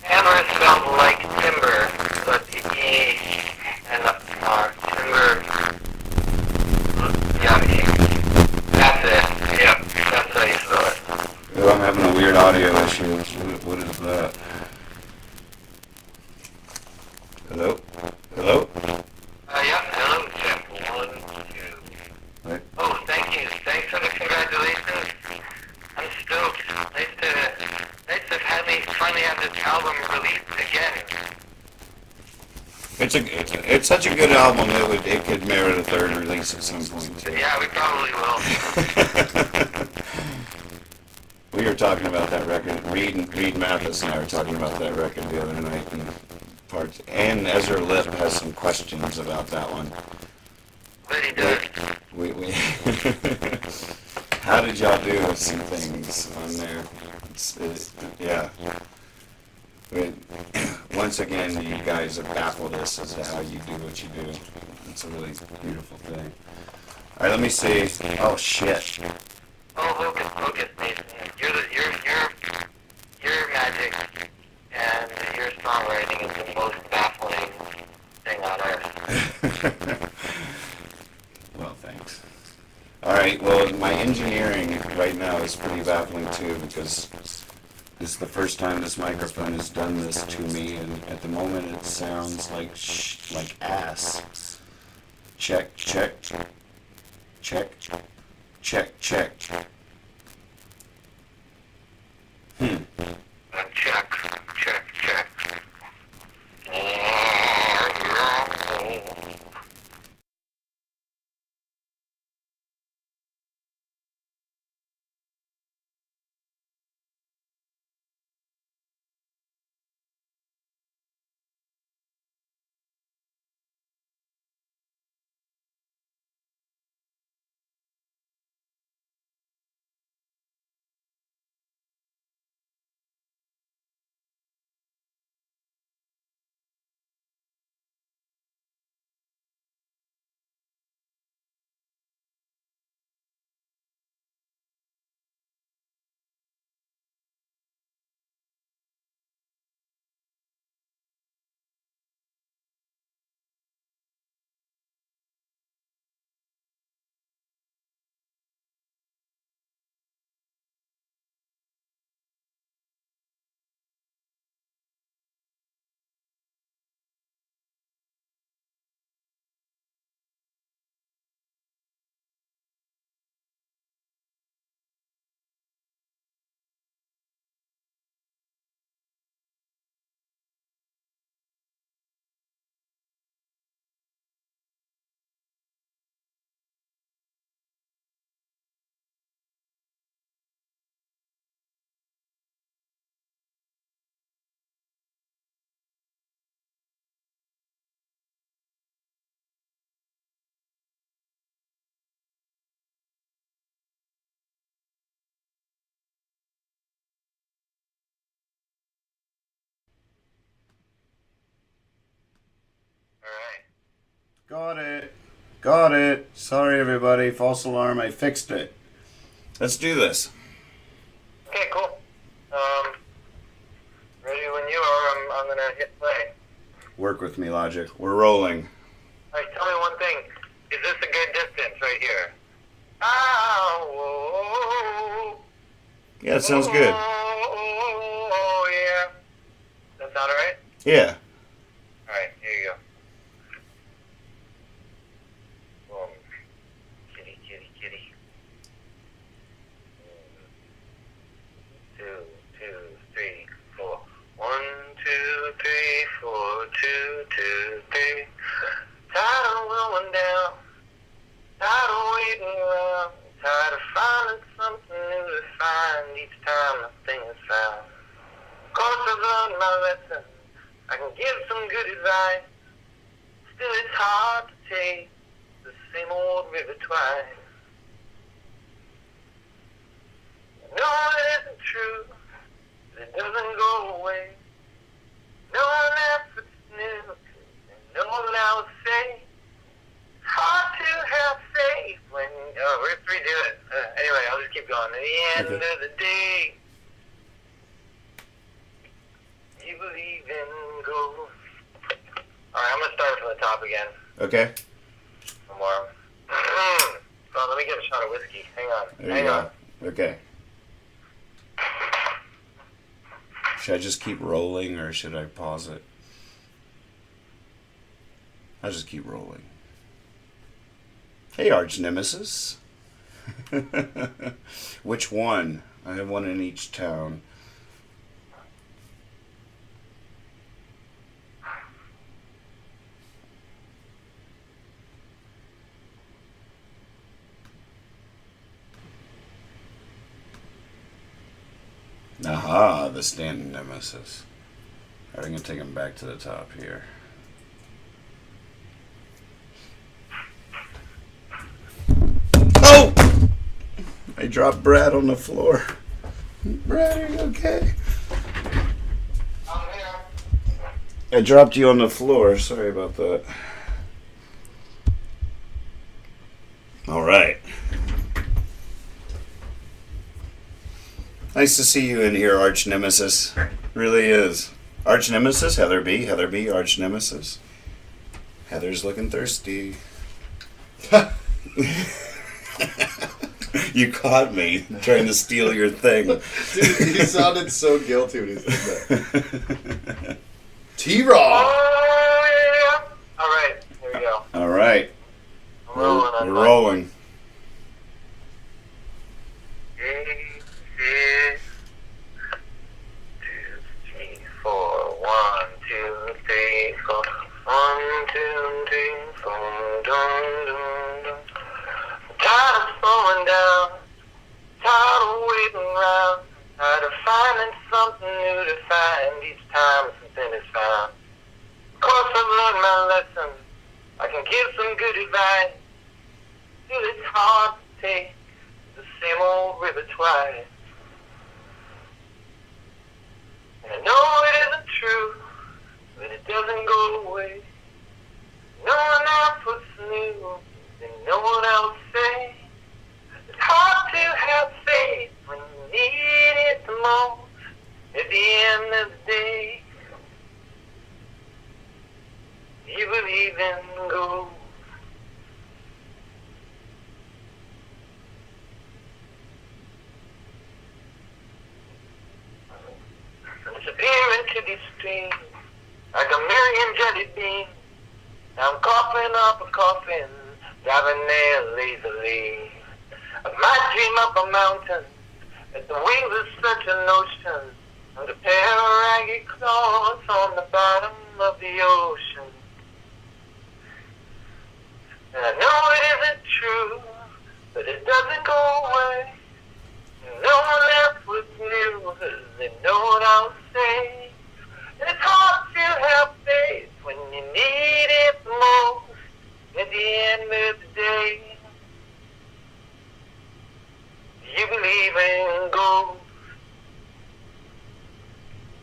Timbre is spelled like timber, but the E and the timber. Yeah, that's it. Yep, that's how you spell it. Oh, I'm having a weird audio issue. What is that? Hello? Hello? Yeah, hello, check. 1, 2. Right. Oh, thank you. Thanks for the congratulations. I'm stoked. Nice to finally have this album released again. It's such a good album. It could merit a third release at some point. Yeah, we probably will. We were talking about that record. Reed Mathis and I were talking about that record the other night. And Ezra Lip has some questions about that one. But he does. How did y'all do some things on there? Yeah. Once again, you guys have baffled us as to how you do what you do. It's a really beautiful thing. All right, let me see. Oh shit. Oh, Hocus, Nathan. Your magic and your songwriting is the most baffling thing on earth. Well, thanks. All right. Well, my engineering right now is pretty baffling too, because this is the first time this microphone has done this to me, and at the moment it sounds like ass. Check, check, check, check, check. Alright. Got it. Got it. Sorry, everybody. False alarm. I fixed it. Let's do this. Okay, cool. Ready when you are. I'm gonna hit play. Work with me, Logic. We're rolling. Alright, tell me one thing. Is this a good distance right here? Oh, Yeah, it sounds good. oh, yeah. That sound alright? Yeah. Alright, here you go. Boom. Kitty, kitty, kitty. 1, 2, 3, 4. 1, 2, 3, 4. 2, 2, 3. Tired of rolling down. Tired of waiting around. Tired of finding something new to find each time a thing is found. Of course I've learned my lesson. I can give some good advice. Still it's hard to take the same old river twice. No, it isn't true. It doesn't go away. No one effort's new. And no one else say. It's hard to have faith when. Oh, let's redo it. Anyway, I'll just keep going. At the end of the day, you believe in gold. Alright, I'm gonna start from the top again. Okay. One more. So let me get a shot of whiskey. Hang on. There you Hang go. on. Okay. Should I just keep rolling or should I pause it? I'll just keep rolling. Hey, arch nemesis. Which one? I have one in each town. Aha, the standing nemesis. Alright, I'm going to take him back to the top here. Oh! I dropped Brad on the floor. Brad, are you okay? I'm here. I dropped you on the floor. Sorry about that. Alright. Nice to see you in here, arch nemesis. Really is. Arch nemesis, Heather B. Heather B, arch nemesis. Heather's looking thirsty. You caught me trying to steal your thing. Dude, he sounded so guilty when he said that. T-Raw! Oh, yeah. Alright, here we go. All right. I'm rolling on We're mine. rolling. 8, 6, 2, 3, 4. 1, 2, 3, 4. 1, 2, 3, 4. Dum, dum, dum. Tired of slowing down. Tired of waiting around. Tired of finding something new to find each time something is found. Of course I've learned my lesson. I can give some good advice. Still it's hard to take the same old river twice. And I know it isn't true, but it doesn't go away. No one else was new, and no one else say. It's hard to have faith when you need it the most. At the end of the day, you believe in gold. Disappear into the stream like a million jelly beans. I'm coughing up a coffin, driving there lazily. I might dream up a mountain at the wings of such an ocean, and a pair of ragged claws on the bottom of the ocean. And I know it isn't true, but it doesn't go away. No one else was new, and no one else say. And it's hard to have faith when you need it the most. At the end of the day, you believe in gold.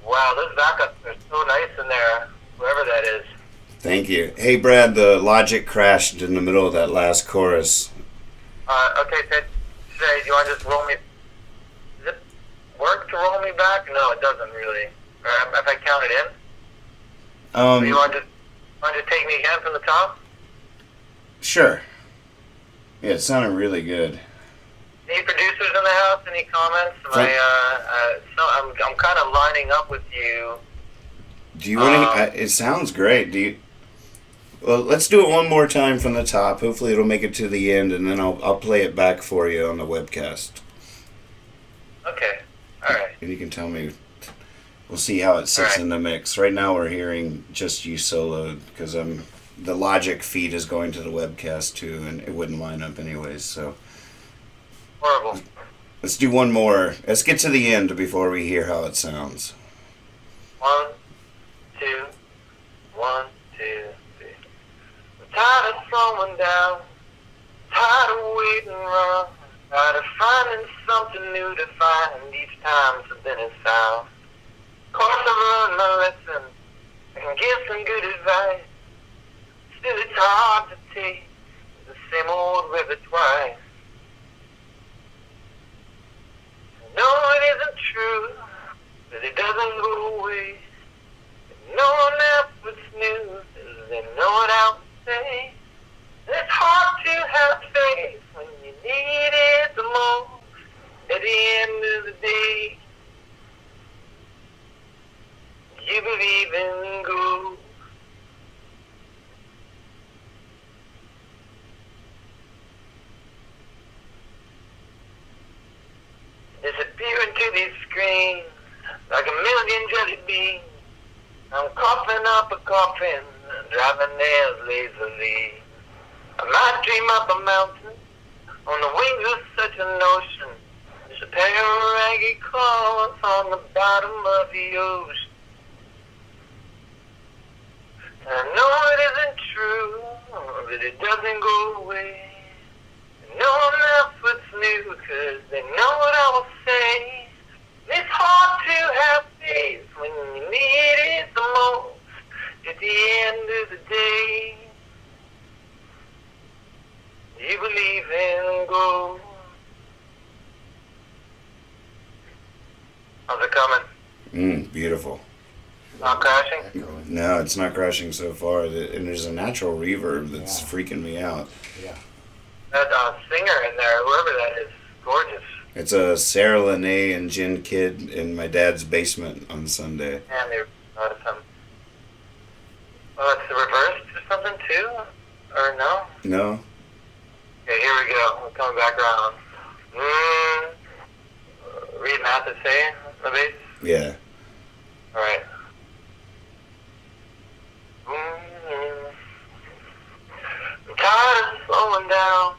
Wow, those backups are so nice in there, whoever that is. Thank you. Hey, Brad, the logic crashed in the middle of that last chorus. Okay, so say, do you want to just roll me? Does it work to roll me back? No, it doesn't really. Or if I count it in? Do you want to take me again from the top? Sure. Yeah, it sounded really good. Any producers in the house? Any comments? I'm kind of lining up with you. Do you want to? It sounds great. Do you? Well, let's do it one more time from the top. Hopefully, it'll make it to the end, and then I'll play it back for you on the webcast. Okay. All right. And you can tell me. We'll see how it sits in the mix. Right now, we're hearing just you soloed because the Logic feed is going to the webcast too, and it wouldn't line up anyways. So. Horrible. Let's do one more. Let's get to the end before we hear how it sounds. 1, 2, 1, 2, 3. I'm tired of slowing down, tired of waiting around, tired of finding something new to find each time something is found. Of course I've learned my lesson, I can give some good advice. Still it's hard to take the same old river twice. No, it isn't true, but it doesn't go away. If no one else was new, they know what I would say. It's hard to have faith when you need it the most. At the end of the day, you believe in God. Disappear into these screens like a million jelly beans. I'm coughing up a coffin, driving nails lazily. I might dream up a mountain on the wings of such an ocean. There's a pair of ragged claws on the bottom of the ocean. I know it isn't true, but it doesn't go away. No one else was new, cause they know what I will say. It's hard to have faith when you need it the most. At the end of the day, you believe in God. How's it coming? Beautiful. Not crashing? No, it's not crashing so far, and there's a natural reverb that's freaking me out. Yeah. That singer in there, whoever that is, gorgeous. It's a Sarah Lene and Jen Kidd in my dad's basement on Sunday. And they're out of some. Oh, it's the reversed or something too? Or no? No? Okay, here we go. We're coming back around. Read math to say the bass? Yeah. Alright. I'm tired of slowing down,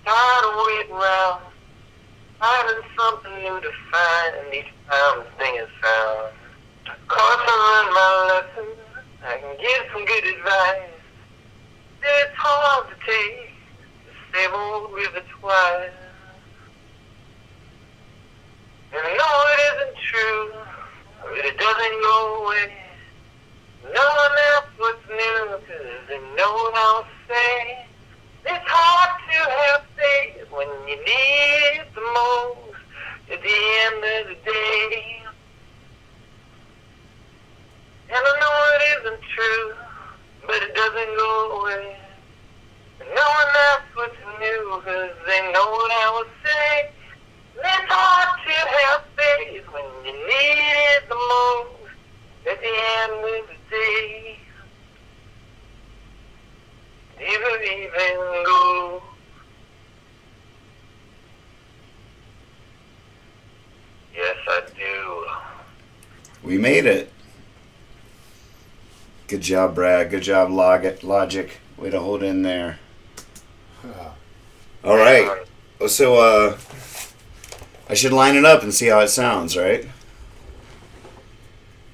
tired of waiting around, finding something new to find, and each time this thing is found. Of course I learned my lesson, I can give some good advice. It's hard to take the same old river twice. And I know it isn't true, but it doesn't go away. No one else was new, cause they know what I'll say. It's hard to have faith when you need it the most. At the end of the day, and I know it isn't true, but it doesn't go away. And no one else was new, cause they know what I will say. It's hard to have faith when you need it the most. At the end of the day, do you believe in God? Yes, I do. We made it. Good job, Brad. Good job, Logic. Way to hold in there. All right. So, I should line it up and see how it sounds, right?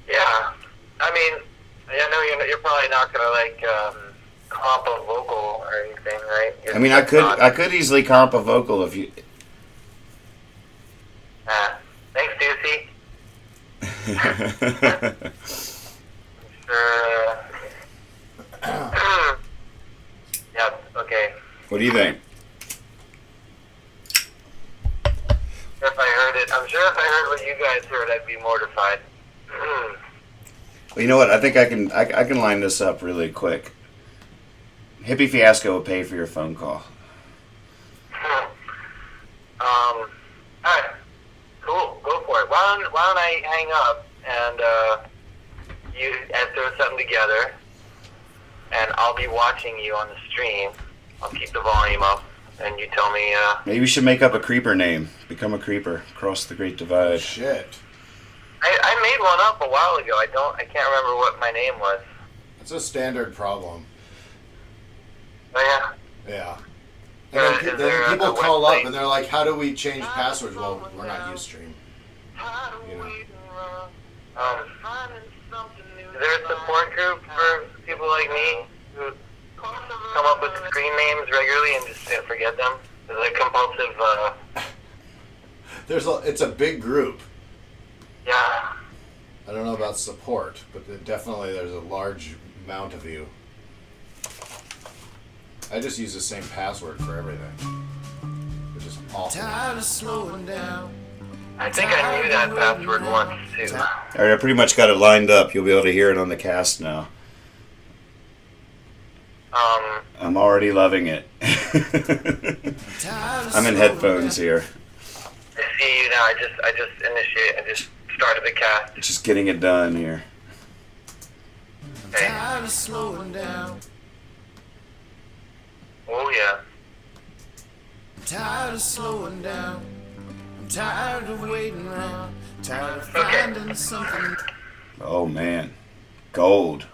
Yeah. I mean, I know you're probably not gonna comp a vocal or anything, right? I mean, I could easily comp a vocal if you. Thanks, Ducey. Sure. What do you think? If I heard it, I'm sure if I heard what you guys heard, I'd be mortified. Well, you know what? I think I can line this up really quick. Hippie Fiasco will pay for your phone call. Alright. Cool. Go for it. Why don't I hang up and you throw something together, and I'll be watching you on the stream. I'll keep the volume up, and you tell me. Maybe you should make up a creeper name. Become a creeper. Cross the Great Divide. Shit. I made one up a while ago. I can't remember what my name was. That's a standard problem. Oh yeah. Yeah. Is And then there people a call up website? and they're like, how do we change passwords? Well, we're not Ustream. You know. Is there a support group for people like me who come up with screen names regularly and just forget them? Is it a compulsive? It's a big group. Yeah. I don't know about support, but definitely there's a large amount of you. I just use the same password for everything, which is awful. Tired of slowing down. I think I knew that password once too. All right, I pretty much got it lined up. You'll be able to hear it on the cast now. I'm already loving it. I'm in headphones here. I see you now. I just started the cast. Just getting it done here. Okay. Tired of slowing down. Oh yeah. I'm tired of slowing down. I'm tired of waiting around. Tired of finding something. Oh man, gold.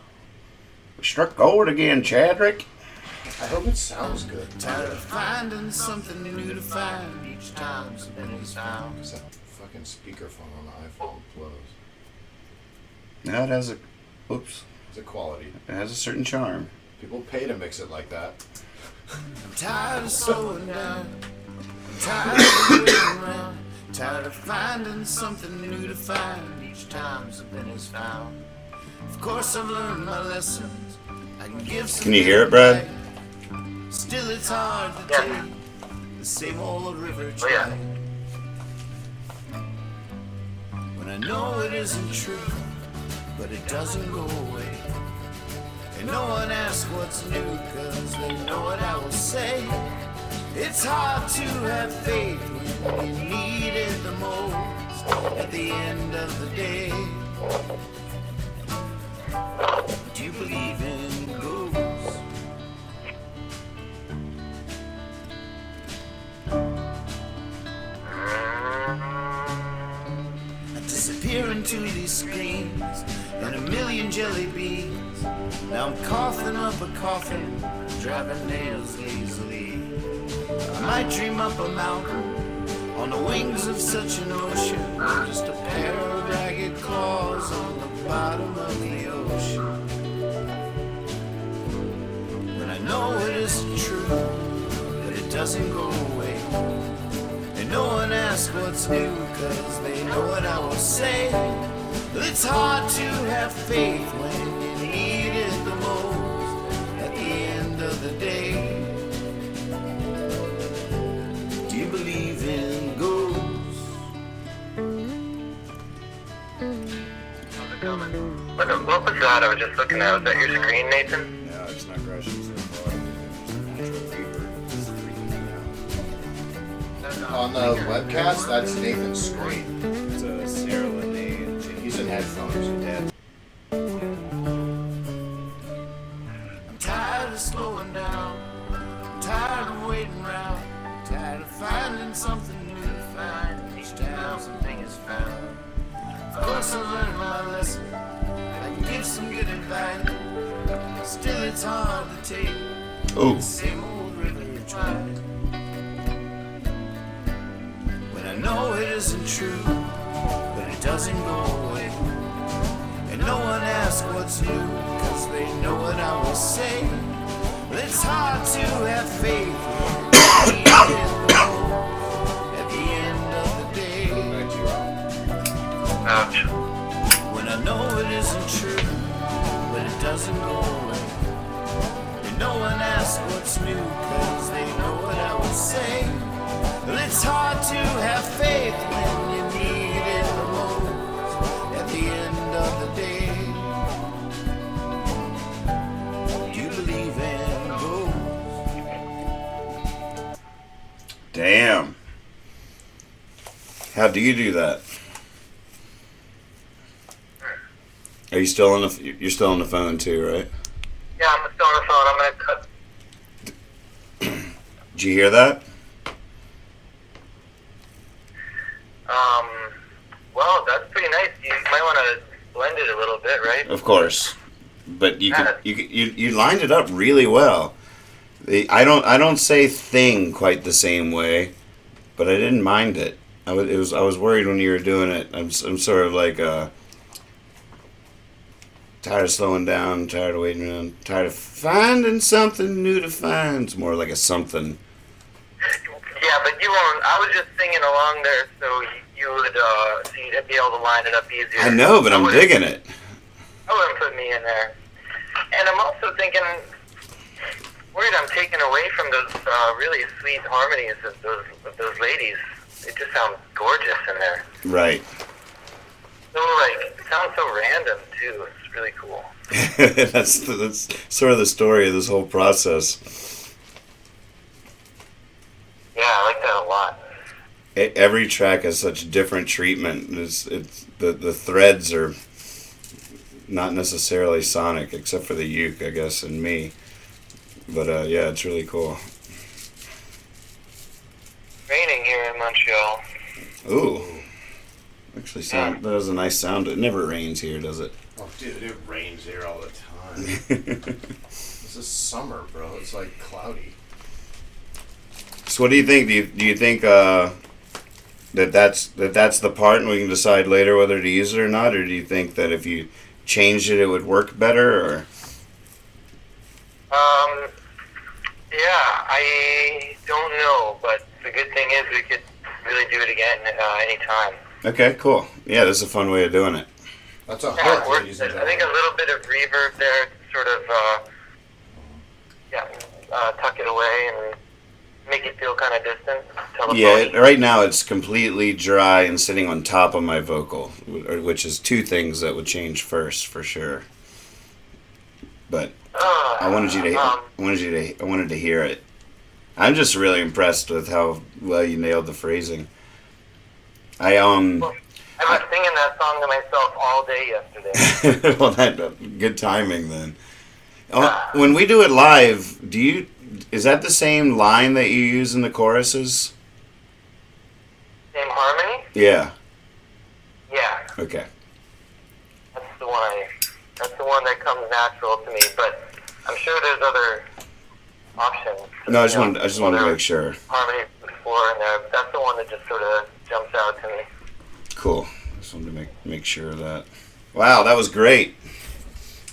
We struck gold again, Chadrick. I hope it sounds good. Tired of finding something new to find each time something's found. Because that fucking speakerphone on the iPhone blows. Now it has a, oops, It's a quality. it has a certain charm. People pay to mix it like that. I'm tired of slowing down. I'm tired of waiting around. Tired of finding something new to find each time something is found. Of course I've learned my lessons. I can give some. Can you hear it, Brad? advice. Still it's hard to Yeah. take the same old river Oh, yeah. track. When I know it isn't true, but it doesn't go away. And no one asks what's new, cause they know what I will say. It's hard to have faith when you need it the most at the end of the day. Do you believe in ghosts? I disappear into these screens and a million jelly beans. Now I'm coughing up a coffin, driving nails lazily. I might dream up a mountain on the wings of such an ocean, or just a pair of ragged claws on the bottom of the ocean. When I know it isn't true, but it doesn't go away. And no one asks what's new, cause they know what I will say. It's hard to have faith when you need it the most at the end of the day. Do you believe in ghosts? How's it going? What was that? I was just looking at. Was that your screen, Nathan? No, it's not Russian so far. Natural fever. It's freaking me out. On the webcast, that's Nathan's screen. It's a Sarah Lene. He's in headphones. Yeah. I'm tired of slowing down. I'm tired of waiting around. I'm tired of finding something new to find each time something is found. Of course I learned my lesson. I can give some good advice. Still it's hard to take Oh, the same old river dry. When I know it isn't true, but it doesn't go away. And no one asks what's new, cause they know what I will say. But it's hard to have faith when you need it the most at the end of the day. Ouch. When I know it isn't true, but it doesn't go away. And no one asks what's new, cause they faith when you need it the most. At the end of the day, do you believe in ghosts? Damn. How do you do that? Are you still on the? You're still on the phone too, right? Yeah, I'm still on the phone. I'm gonna cut. Did you hear that? Well, that's pretty nice. You might want to blend it a little bit, right? Of course, but you lined it up really well. I don't say thing quite the same way, but I didn't mind it. I was worried when you were doing it. I'm sort of like tired of slowing down, tired of waiting around, tired of finding something new to find. It's more like a something. Yeah, but you won't. I was just singing along there, so you would so you'd be able to line it up easier. I know, but I'm digging it. I wouldn't put me in there. And I'm also thinking, worried I'm taking away from those really sweet harmonies of those ladies. It just sounds gorgeous in there. Right. So it sounds so random too. It's really cool. that's sort of the story of this whole process. Yeah, I like that a lot. Every track has such different treatment. The threads are not necessarily sonic, except for the uke, I guess, and me. But yeah, it's really cool. Raining here in Montreal. Ooh, actually, that was a nice sound. It never rains here, does it? Oh, dude, it rains here all the time. This is summer, bro. It's like cloudy. So, what do you think? Do you think that's the part, and we can decide later whether to use it or not, or do you think that if you changed it, it would work better? Or yeah, I don't know, but the good thing is we could really do it again anytime. Okay, cool. Yeah, this is a fun way of doing it. That's a Yeah, hook, ladies and I think gentlemen. a little bit of reverb there to sort of tuck it away and make it feel kind of distant. Yeah, right now it's completely dry and sitting on top of my vocal, which is two things that would change first for sure. But I wanted to hear it. I'm just really impressed with how well you nailed the phrasing. I was singing that song to myself all day yesterday. Well, that good timing then. When we do it live, is that the same line that you use in the choruses? Same harmony? Yeah. Yeah. Okay. That's the one that comes natural to me, but I'm sure there's other options. No, I just wanted to make sure. Harmony before in there, but that's the one that just sort of jumps out to me. Cool. Just wanted to make sure of that. Wow, that was great.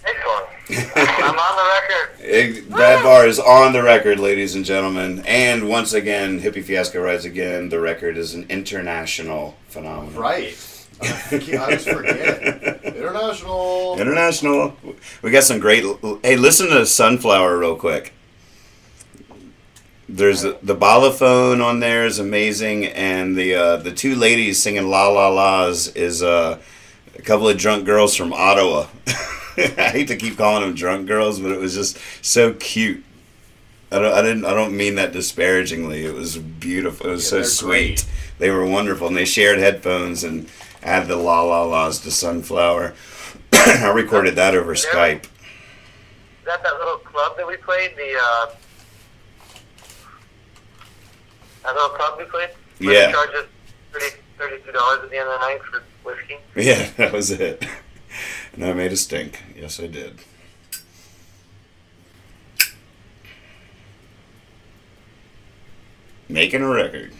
Excellent. I'm on the record. Bad Barr is on the record, ladies and gentlemen. And once again, Hippie Fiasco Rides Again. The record is an international phenomenon. Right. I always forget. International. International. We got some great... Hey, listen to Sunflower real quick. There's the balophone on there is amazing, and the two ladies singing La La La's is a couple of drunk girls from Ottawa. I hate to keep calling them drunk girls, but it was just so cute. I don't mean that disparagingly. It was beautiful. It was so sweet. Great. They were wonderful, and they shared headphones and added the La La La's to Sunflower. I recorded that over Skype. Is that little club that we played? That little club we played? Where Yeah. they charge us $32 at the end of the night for whiskey? Yeah, that was it. And I made a stink. Yes, I did. Making a record.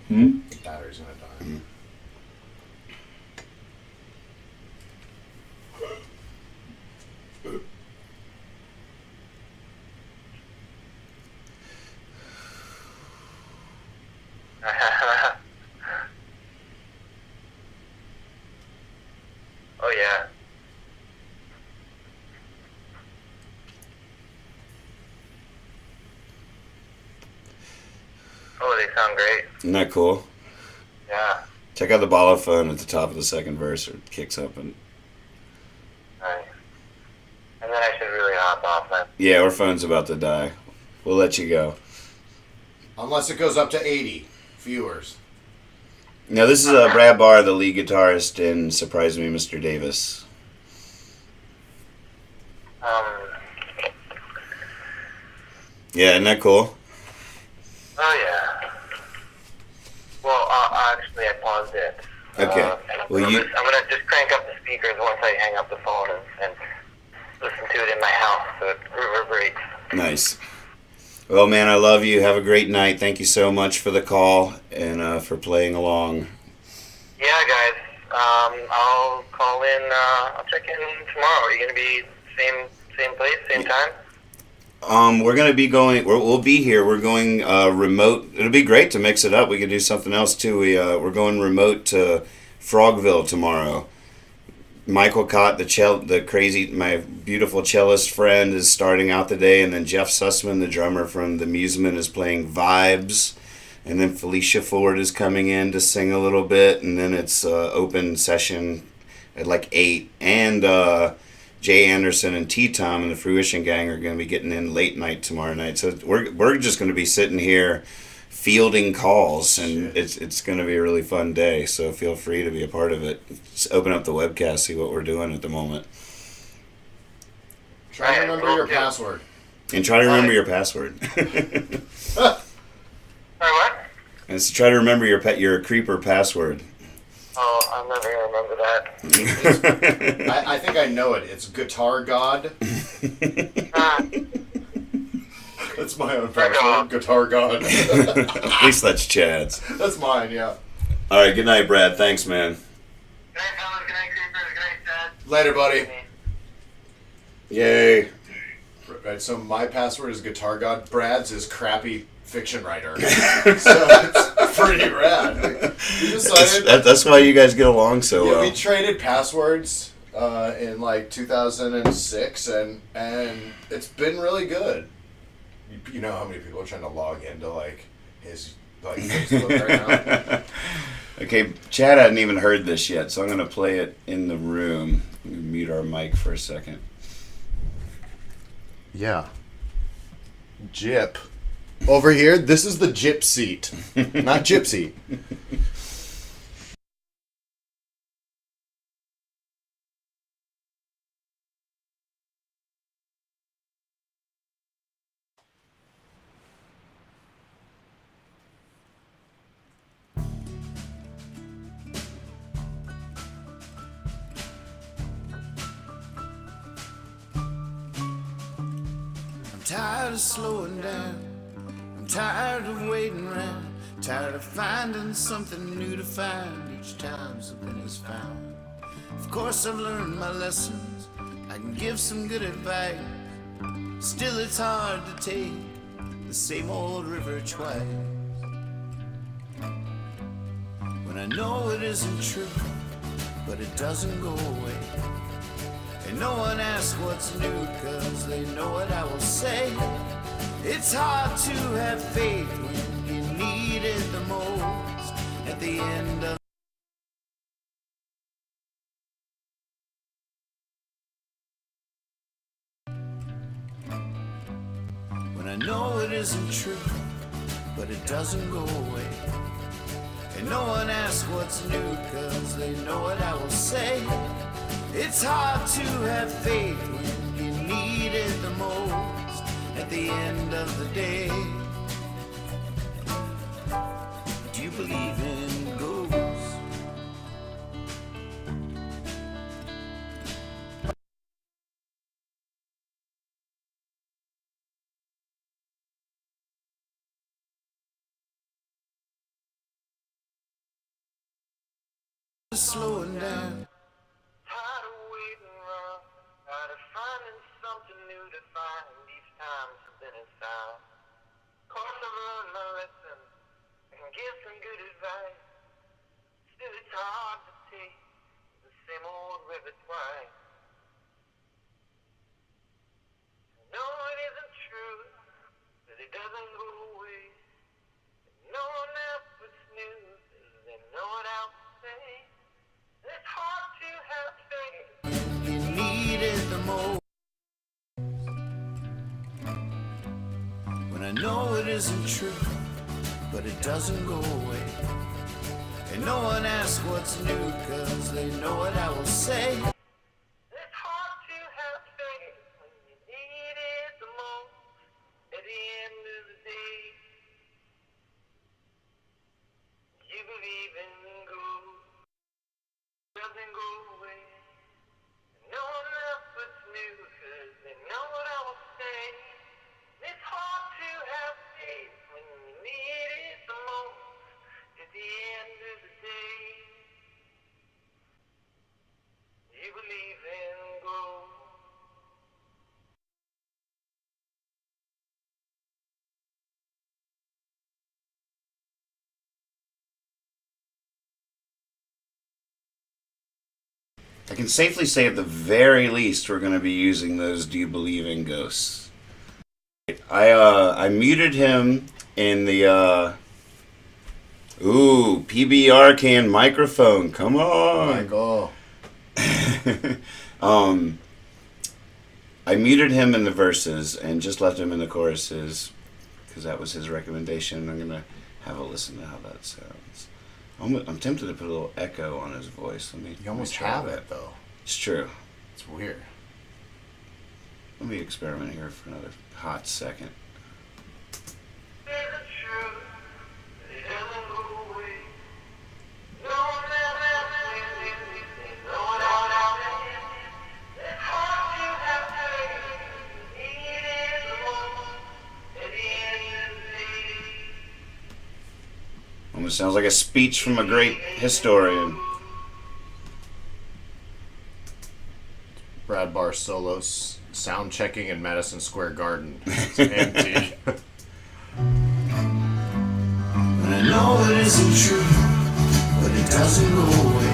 Hmm? The battery's gonna die. They sound great. Isn't that cool? Yeah. Check out the ballophone at the top of the second verse. It kicks up and. Nice. And then I should really hop off then. Yeah, our phone's about to die. We'll let you go. Unless it goes up to 80 viewers. Now, this is Brad Barr, the lead guitarist in Surprise Me, Mr. Davis. Yeah, isn't that cool? Oh, yeah. Well, actually, I paused it. Okay. I'm going to just crank up the speakers once I hang up the phone and listen to it in my house so it reverberates. Nice. Well, man, I love you. Have a great night. Thank you so much for the call and for playing along. Yeah, guys. I'll call in. I'll check in tomorrow. Are you going to be same place, same time? We're gonna be going. We'll be here. We're going remote. It'll be great to mix it up. We could do something else too. We're going remote to Frogville tomorrow. Michael Cott, my beautiful cellist friend, is starting out the day, and then Jeff Sussman, the drummer from the Musement, is playing vibes, and then Felicia Ford is coming in to sing a little bit, and then it's open session at like 8, and Jay Anderson and T-Tom and the Fruition Gang are going to be getting in late night tomorrow night. So we're just going to be sitting here fielding calls, and it's going to be a really fun day. So feel free to be a part of it. Just open up the webcast, see what we're doing at the moment. Try to remember your password. And try to remember your password. Sorry, what? And so try to remember your creeper password. Oh, I'm never going to remember that. I think I know it. It's Guitar God. That's my own password. Guitar God. At least that's Chad's. That's mine, yeah. All right, good night, Brad. Thanks, man. Good night, fellas. Good night, creepers. Good night, Dad. Later, buddy. Yay. Right, so my password is Guitar God. Brad's is crappy fiction writer. So it's pretty rad. We decided That's why you guys get along so well. we traded passwords in like 2006, and it's been really good. You know how many people are trying to log into like his Facebook right now? Okay, Chad hadn't even heard this yet, so I'm going to play it in the room. Let me mute our mic for a second. Yeah. Jip. Over here, this is the Jip seat, not Gypsy. I'm tired of slowing down. I'm tired of waiting around. Tired of finding something new to find each time something is found. Of course I've learned my lessons. I can give some good advice. Still it's hard to take the same old river twice. When I know it isn't true, but it doesn't go away. And no one asks what's new, cause they know what I will say. It's hard to have faith when you need it the most. At the end of when I know it isn't true, but it doesn't go away. And no one asks what's new, cause they know what I will say. It's hard to have faith when you need it the most. At the end of the day, do you believe in ghosts? Slowing down. Tired of waiting around, tired of finding something new to find each time something is found. Of course I've learned my lesson, I can give some good advice. Still it's hard to take the same old river twice. No, it isn't true, that it doesn't go away. no one else but snooze, they know what I'll say. It's hard to have faith. You need it the most. When I know it isn't true, but it doesn't go away. And no one asks what's new, cause they know what I will say. It's hard to have faith when you need it the most. At the end of the day, you believe in ghosts, doesn't go away. No one else but new, cause they know what I will say. It's hard to have faith when you need it the most. At the end of the day, you believe in ghosts. I can safely say at the very least we're going to be using those "Do You Believe in Ghosts?" I muted him in the PBR can microphone. Come on. Michael. I muted him in the verses and just left him in the choruses because that was his recommendation. I'm gonna have a listen to how that sounds. I'm tempted to put a little echo on his voice. You almost have it, though. It's true. It's weird. Let me experiment here for another hot second. Almost sounds like a speech from a great historian. Brad Barr solos, sound checking in Madison Square Garden. It's empty. And I know it isn't true, but it doesn't go away.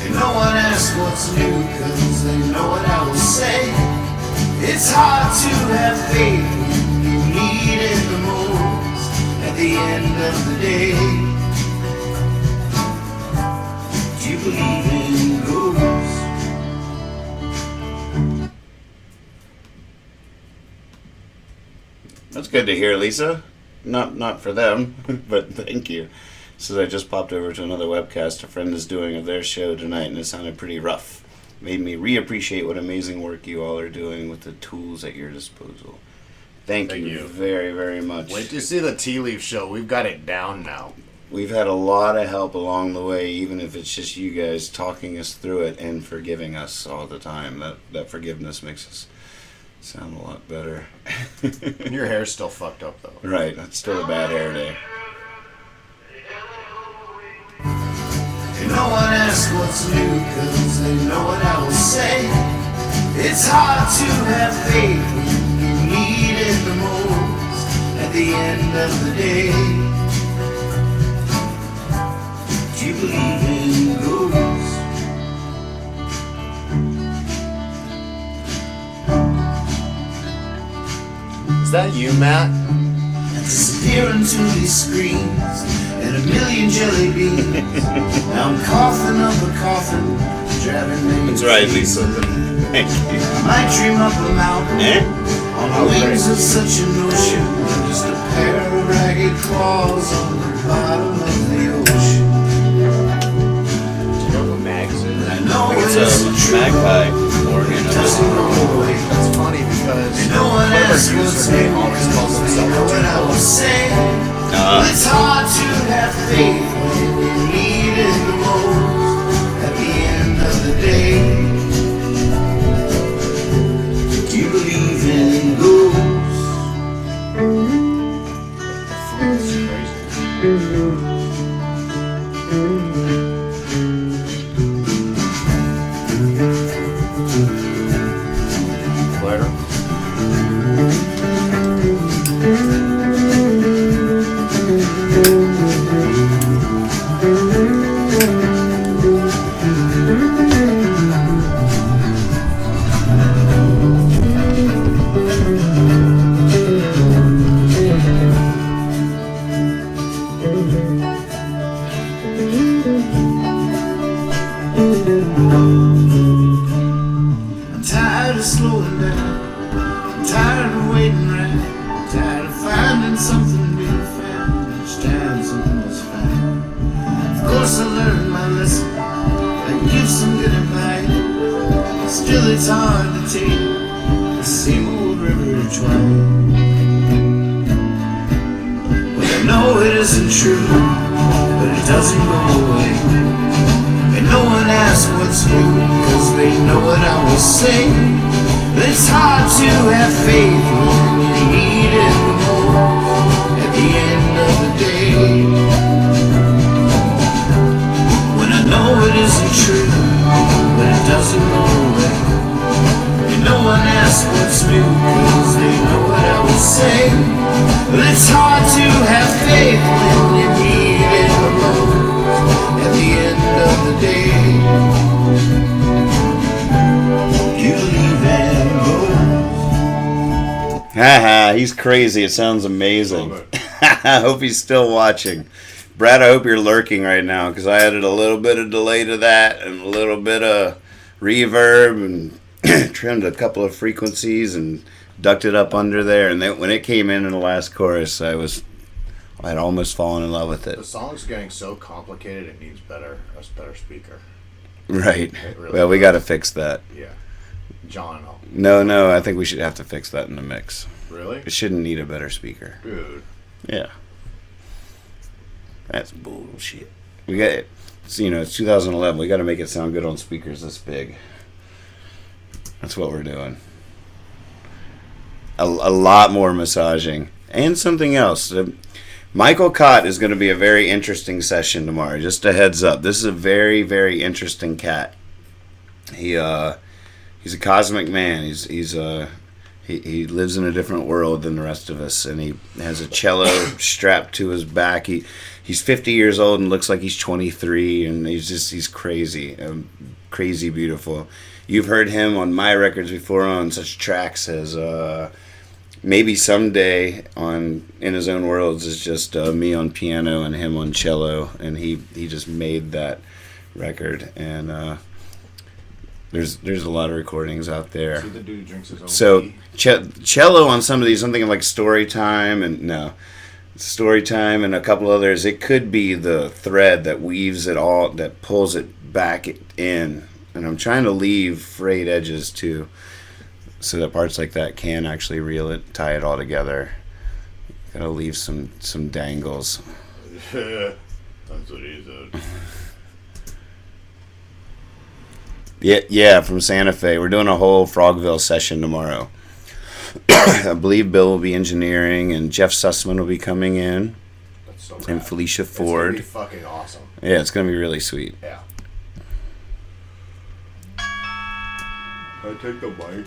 And no one asks what's new, cause they know what I will say. It's hard to have faith when you need it the most. At the end of the day, do you believe in ghosts? That's good to hear, Lisa. Not for them, but thank you. So I just popped over to another webcast a friend is doing of their show tonight, and it sounded pretty rough. Made me reappreciate what amazing work you all are doing with the tools at your disposal. Thank you very, very much. Wait till you see the Tea Leaf show. We've got it down now. We've had a lot of help along the way, even if it's just you guys talking us through it and forgiving us all the time. That forgiveness makes us sound a lot better. And your hair's still fucked up, though. Right, that's still a bad hair day. And no one asks what's new, cause they know what I will say. It's hard to have faith when you need it the most. At the end of the day, do you believe in ghosts? Is that you, Matt? Disappear into these screens and a million jelly beans. Now I'm coughing up a coffin, driving me. That's right, Lisa. Thank you. I might dream up a mountain on the wings of such an ocean. Just a pair of ragged claws on the bottom of the ocean. Do you know what Mags is? I know it It's isn't a true. magpie organ. It doesn't go away. That's funny because No one whoever asks what's username new, always calls they himself know what I a will say. Well, it's hard to have faith when you need it the most. At the end of the day, do you believe in ghosts? That's crazy. Later. it's hard to take the same old river twine. Well, I know it isn't true, but it doesn't go away. And no one asks what's new, cause they know what I will say. But it's hard to have faith when you need it the most at the end of the day. When I know it isn't true, but it doesn't go away. And no one asks what's new, cause they know what I will say. But it's hard to have faith when you need it the most at the end of the day. You believe in ghosts. Haha, he's crazy. It sounds amazing. I hope he's still watching. Brad, I hope you're lurking right now, because I added a little bit of delay to that and a little bit of reverb and trimmed a couple of frequencies and ducked it up under there. And then when it came in the last chorus, I had almost fallen in love with it. The song's getting so complicated, it needs a better speaker. Right. Really Well, we got to fix that. Yeah. John. No, I think we should have to fix that in the mix. Really? It shouldn't need a better speaker. Dude. Yeah. That's bullshit. We got it. It's 2011. We got to make it sound good on speakers this big. That's what we're doing. A lot more massaging and something else. Michael Cott is going to be a very interesting session tomorrow. Just a heads up. This is a very, very interesting cat. He's a cosmic man. He lives in a different world than the rest of us, and he has a cello strapped to his back. He's 50 years old and looks like he's 23, and he's crazy, crazy beautiful. You've heard him on my records before on such tracks as Maybe Someday on In His Own Worlds is just me on piano and him on cello, and he just made that record, and there's a lot of recordings out there. See the dude who drinks his own So tea? cello on some of these, something like Storytime and a couple others, it could be the thread that weaves it all, that pulls it back in. And I'm trying to leave frayed edges too, so that parts like that can actually tie it all together. Gotta leave some dangles. That's what he said. Yeah, from Santa Fe. We're doing a whole Frogville session tomorrow. I believe Bill will be engineering, and Jeff Sussman will be coming in, That's so and rad. Felicia It's gonna Ford. be fucking awesome. Yeah, it's gonna be really sweet. Yeah. I take the mic.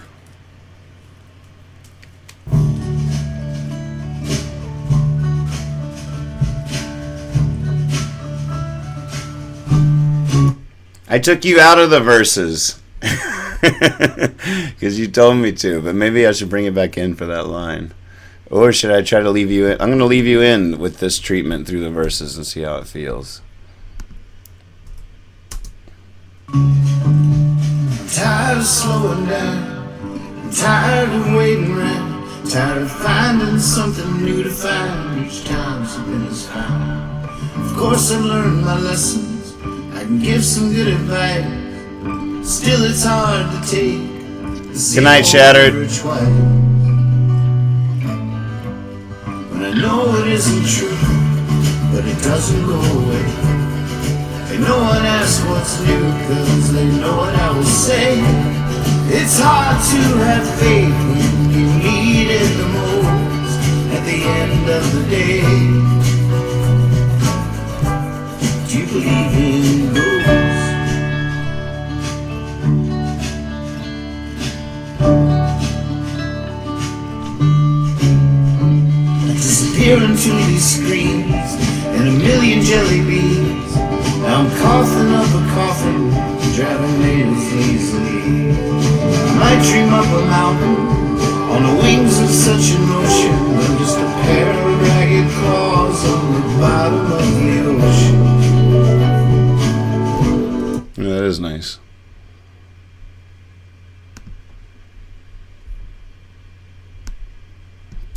I took you out of the verses because you told me to, but maybe I should bring it back in for that line. Or should I try to leave you in? I'm going to leave you in with this treatment through the verses and see how it feels. I'm tired of slowing down. I'm tired of waiting around. Tired of finding something new to find each time something is found. Of course I've learned my lessons. I can give some good advice. Still it's hard to take. Good night, Shattered. When I know it isn't true, but it doesn't go away. And no one asks what's new, cause they know what I will say. It's hard to have faith when you need it the most at the end of the day. Do you believe in ghosts? I disappear into these screens and a million jelly beans. Now I'm coughing up a coffin, driving nails lazily. I might dream up a mountain on the wings of such emotion. I'm just a pair of ragged claws on the bottom of the ocean. Yeah, that is nice.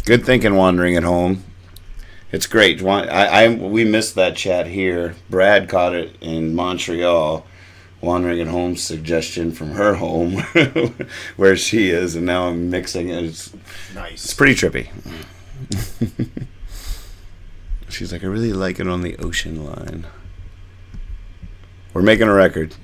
Good thinking, wandering at home. It's great. We missed that chat here. Brad caught it in Montreal Wandering at Home suggestion from her home where she is, and now I'm mixing it. It's Nice. pretty trippy. She's like, I really like it on the ocean line. We're making a record.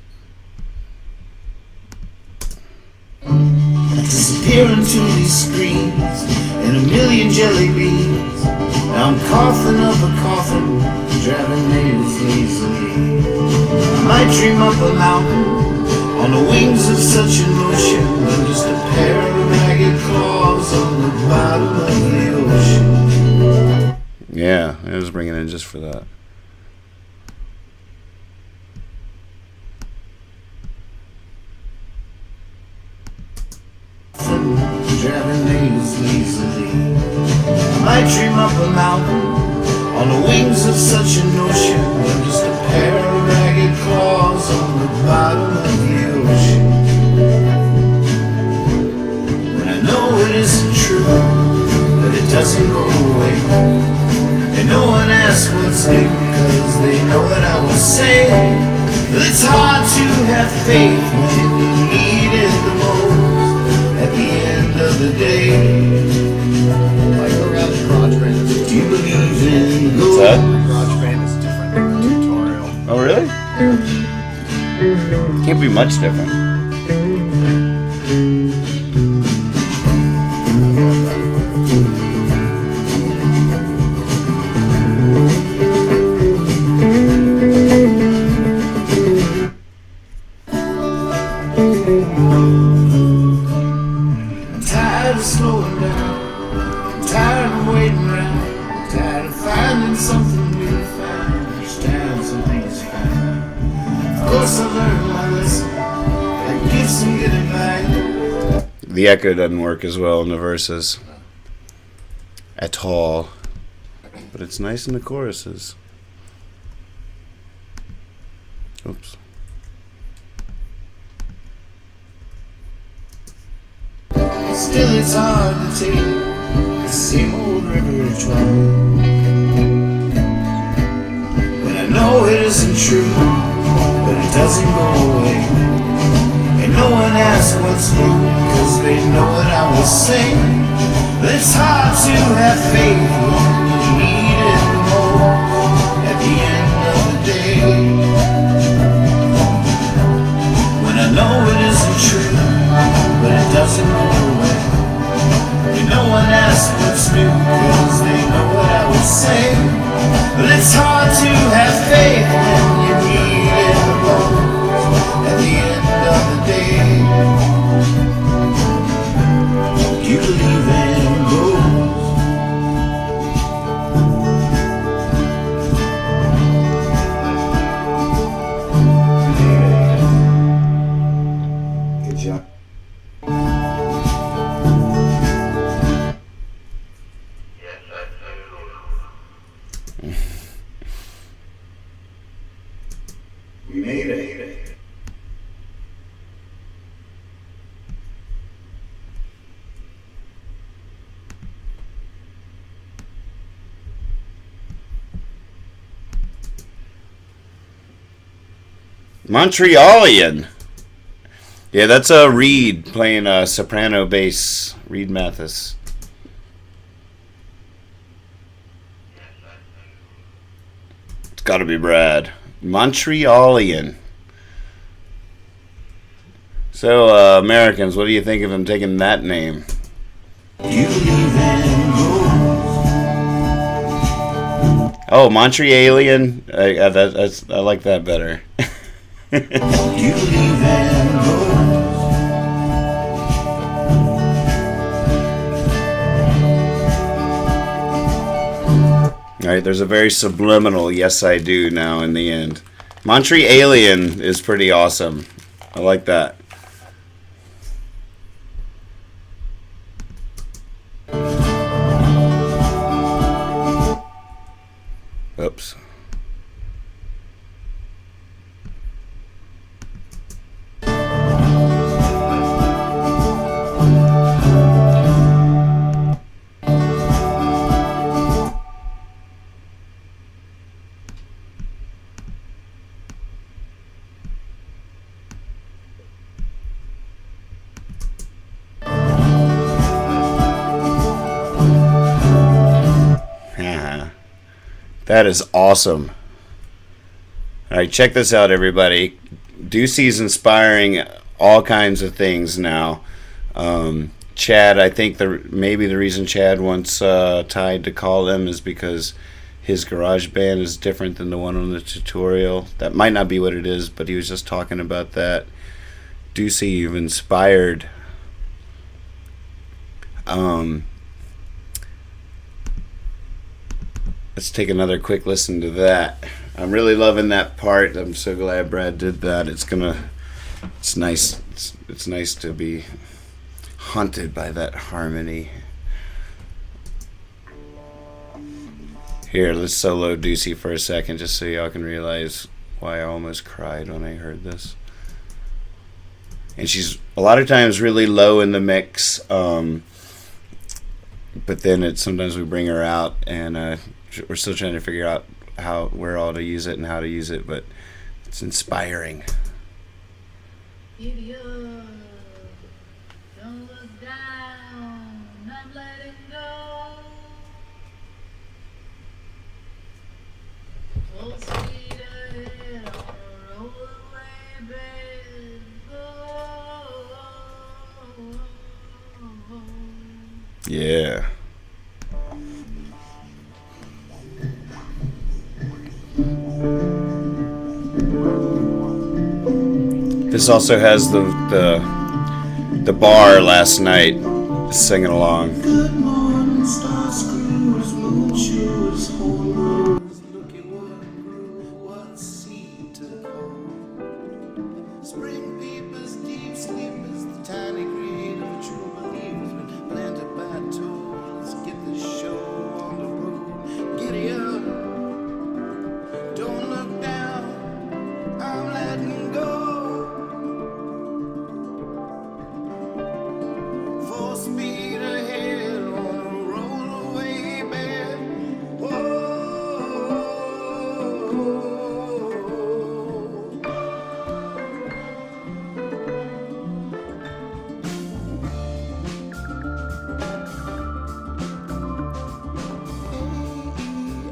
Disappear into these screens and a million jelly beans. Now I'm coughing up a coffin, driving nails lazily. I might dream up a mountain on the wings of such emotion, and just a pair of ragged claws on the bottom of the ocean. Yeah, I was bringing it in just for that. Driving nails lazily. I might dream up a mountain on the wings of such an ocean, and just a pair of ragged claws on the bottom of the ocean. When I know it isn't true, but it doesn't go away, and no one asks what's new, cause they know what I will say. But it's hard to have faith when you need it the most. At the end of the day, Like Garage Band is do you believe in What's gold? that? Garage Band is different than the tutorial. Oh, really? Can't be much different. I'm tired of slowing down. I'm tired of waiting around. I'm tired of finding something new to find. Each time something's found. Of course I learned my lesson. Like gifts and get it back. The echo doesn't work as well in the verses. At all. But it's nice in the choruses. Oops. Still it's hard to take the same old river trough. When I know it isn't true, but it doesn't go away. And no one asks what's new, cause they know what I will say. But it's hard to have faith when you need it the most. At the end of the day, when I know it isn't true, but it doesn't go away. And no one asks what's new, cause they know what I will say. But it's hard to have faith when you need it the most. At the end of the day, you believe in ghosts. Good job. We made it. Montrealian. Yeah, that's a Reed playing soprano bass. Reed Mathis. It's got to be Brad. Montrealian. So, Americans, what do you think of him taking that name? You believe in ghosts. Oh, Montrealian. I like that better. You believe in ghosts. All right, there's a very subliminal "yes, I do" now in the end. Montrealian is pretty awesome. I like that. Oops. That is awesome. All right, check this out, everybody. Ducey's inspiring all kinds of things now. Chad, I think maybe the reason Chad wants Tide to call him is because his garage band is different than the one on the tutorial. That might not be what it is, but he was just talking about that. Ducey, you've inspired. Let's take another quick listen to that. I'm really loving that part. I'm so glad Brad did that. It's nice. It's nice to be haunted by that harmony. Here, let's solo Ducey for a second, just so y'all can realize why I almost cried when I heard this. And she's a lot of times really low in the mix, but then sometimes we bring her out, and we're still trying to figure out where all to use it and how to use it, but it's inspiring. Idiot, don't look down, I'm letting go. Full speed ahead on a rollaway bed. Yeah. This also has the bar last night singing along. Good morning, star screws, moon shoes, whole rows. Look at what grew, what seed to come. Spring peepers, deep sleepers, the tiny greed of true believers been planted by tools. Get this show on the road. Giddy up, don't look down, I'm letting go. Full speed ahead on a rollaway bed. Whoa.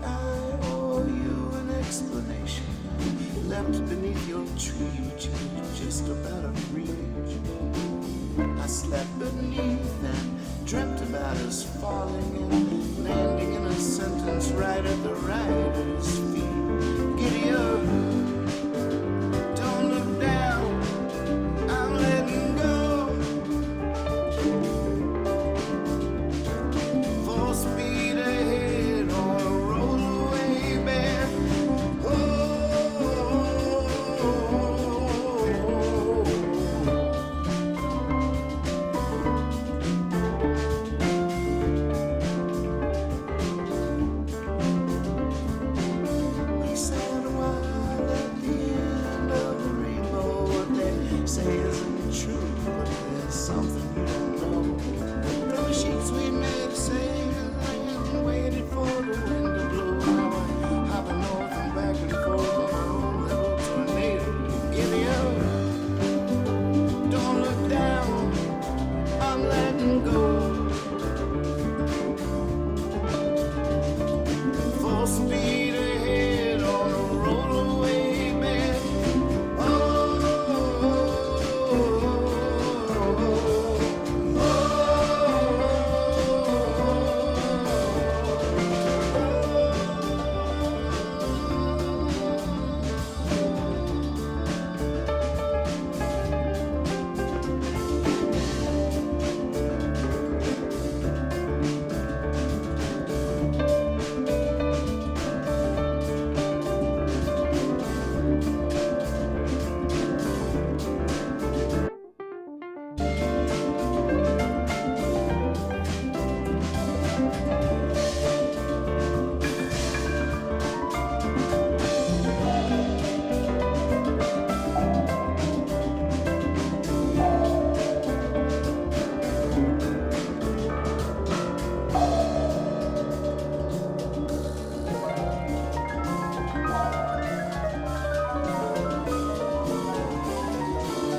I owe you an explanation. I left beneath your tree, which is just about a reach. I slept beneath and dreamt about us falling and landing in a sentence right at the writer's feet. Giddy up, don't look down, I'm letting go. Full speed ahead on a rollaway bed. We sat a while at the end of the rainbow. What they say isn't true, but there's something you don't know. From the sheets we made a sail and waited for the wind to blow. Now I hop north and back and forth on my own little tornado. Giddy up, don't look down, I'm letting go. Full speed ahead on a rollaway bed.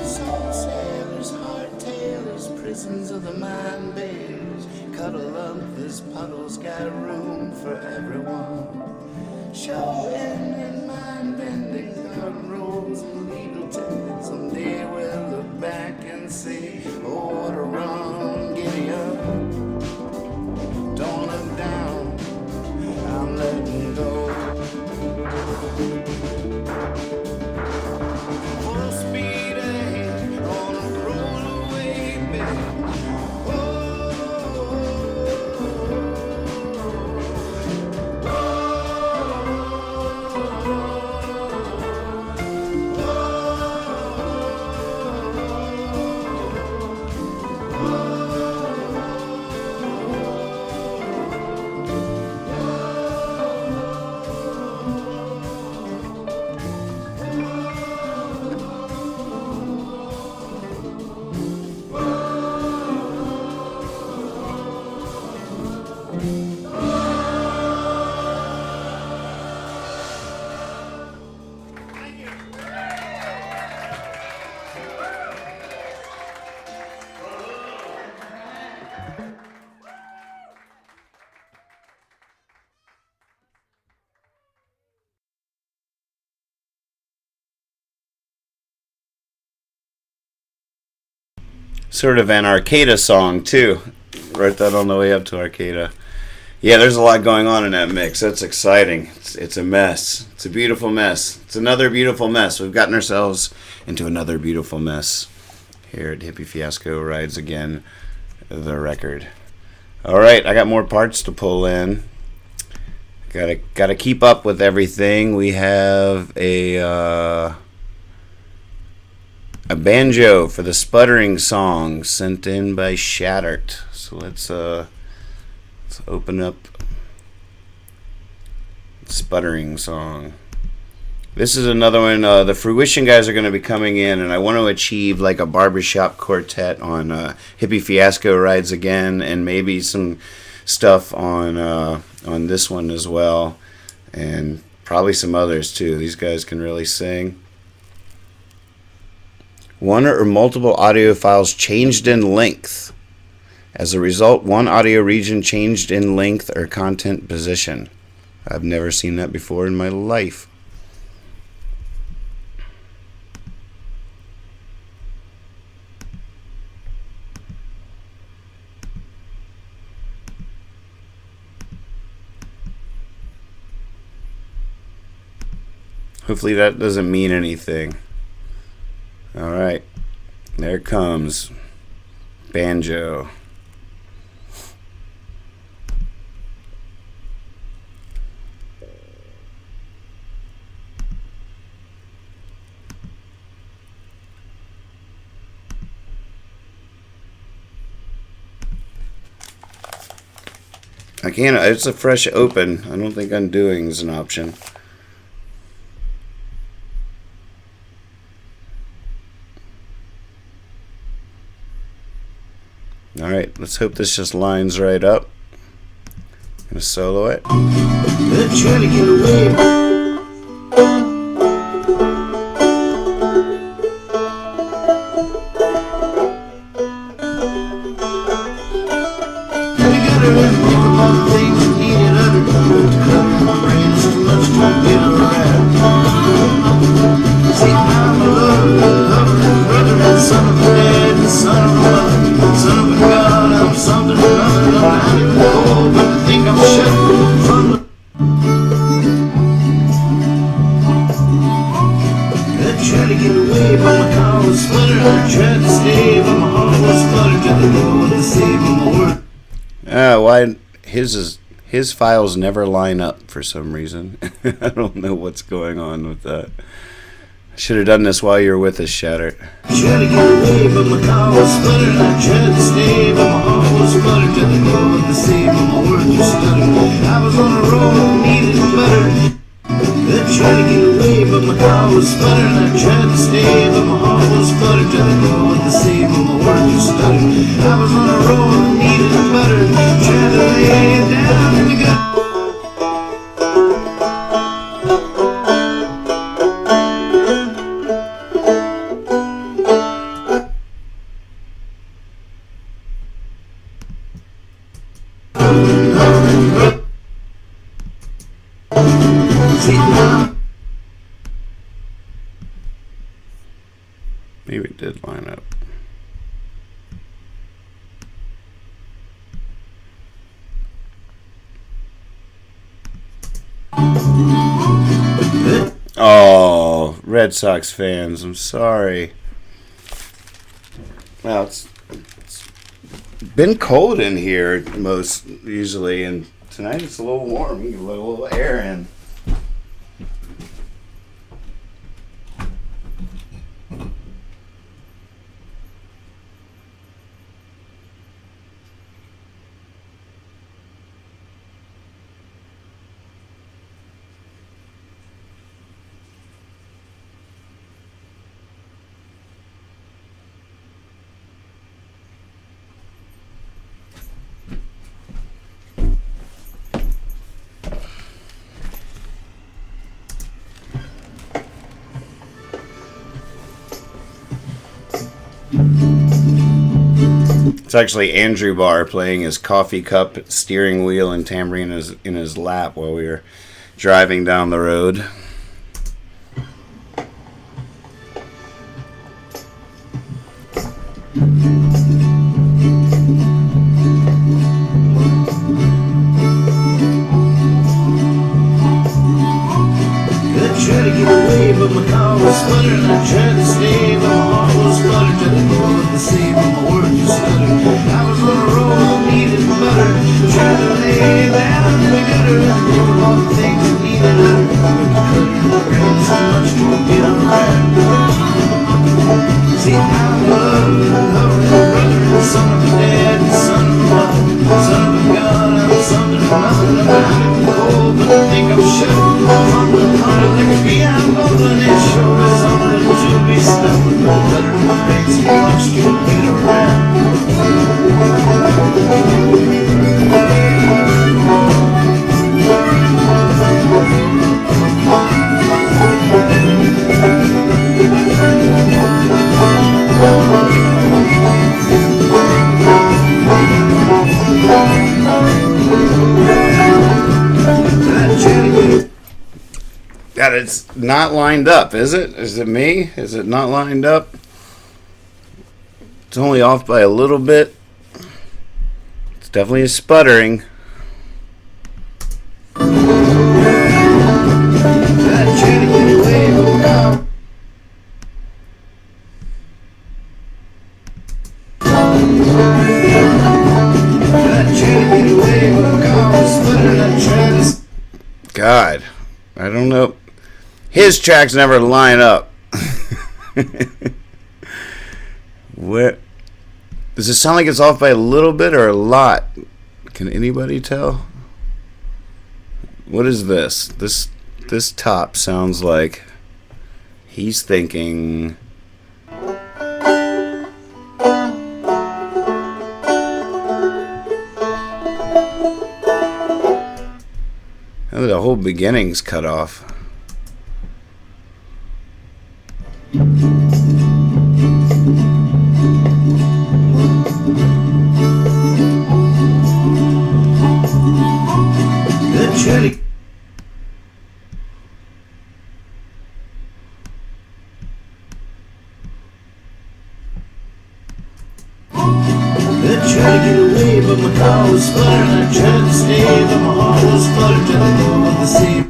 Soul sailors, hardtailers, prisons of the mind bears. Cuddle up, this puddle's got room for everyone. Showing in mind-bending garden rolls and legal tech. Someday we'll look back and say, oh, what a run, giddy up. Don't look down, I'm letting go. Full speed ahead on a rollaway bed. Sort of an Arcada song, too. Wrote that on the way up to Arcada. Yeah, there's a lot going on in that mix. That's exciting. It's a mess. It's a beautiful mess. It's another beautiful mess. We've gotten ourselves into another beautiful mess here at Hippie Fiasco Rides Again, the record. All right, I got more parts to pull in. Gotta keep up with everything. We have a banjo for the sputtering song sent in by Shattered. So let's open up sputtering song. This is another one. The Fruition guys are going to be coming in, and I want to achieve like a barbershop quartet on Hippie Fiasco Rides Again, and maybe some stuff on this one as well, and probably some others too. These guys can really sing. One or multiple audio files changed in length. As a result, one audio region changed in length or content position. I've never seen that before in my life. Hopefully that doesn't mean anything. All right, there it comes. Banjo. I can't, it's a fresh open. I don't think undoing is an option. Alright, let's hope this just lines right up. I'm gonna solo it. They're trying to get away. Why his files never line up for some reason. I don't know what's going on with that. I should have done this while you were with us, Shatter. Tried to get away, but my car was sputtering. I tried to stay, but my heart was sputtering. Till the go with the same, but my words were stuttering. I was on a roll, needed better. They tried to get away, but my car was sputtering. I tried to stay, but my heart was sputtering. Till the go with the same, but my words were stuttering. I was on a roll, needed better. Tried to lay it down in the gut. Red Sox fans. I'm sorry. Well, it's been cold in here most usually, and tonight it's a little warm. You can let a little air in. It's actually Andrew Barr playing his coffee cup, steering wheel, and tambourine in his lap while we were driving down the road. I tried to get away, but my car was sputtering. I tried to stay, but my heart was fluttered. Tried to go with the sea, but my words just stuttered. I was on a roll, needed butter. Tried to lay down the gutter. Wrote all the things that needed utter. Rain so much to get around. See, I'm loved, brother, son of a dad, son of a mother, son of a gun, I'm something or nothing. I'm cold, but I think I'm sure. Like a bee, I'm golden, it sure is something to be stuffed. Better than rain, so much to get around. God, it's not lined up, is it? Is it me? Is it not lined up? It's only off by a little bit. It's definitely a sputtering. God, I don't know. His tracks never line up. Where does it sound like it's off by a little bit or a lot? Can anybody tell? What is this? This top sounds like he's thinking. Oh, the whole beginning's cut off. Good chili. I tried to get away, but my car was sputtering. I tried to stay, but my heart was fluttered. Tried to go with the sea.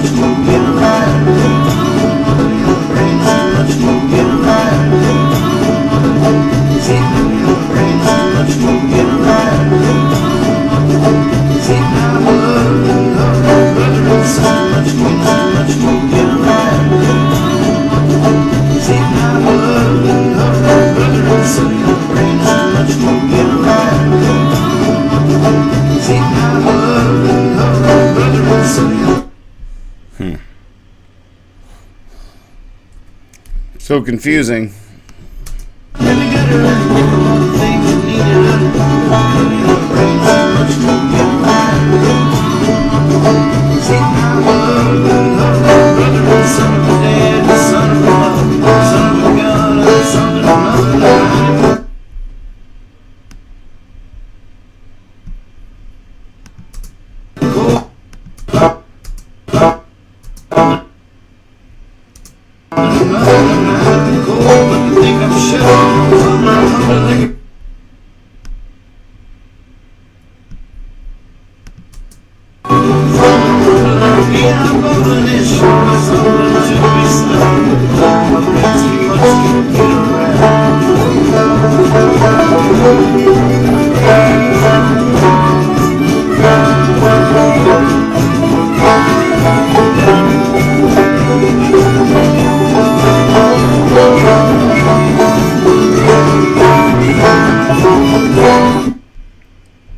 much to get alive. Your brain's too much to get alive. See, your brain's too much to get alive. See, now love, brother and sister, much too much to get alive. See, now love, brother and sister, your brain's too much to get alive. See, now love, brother and sister. So confusing.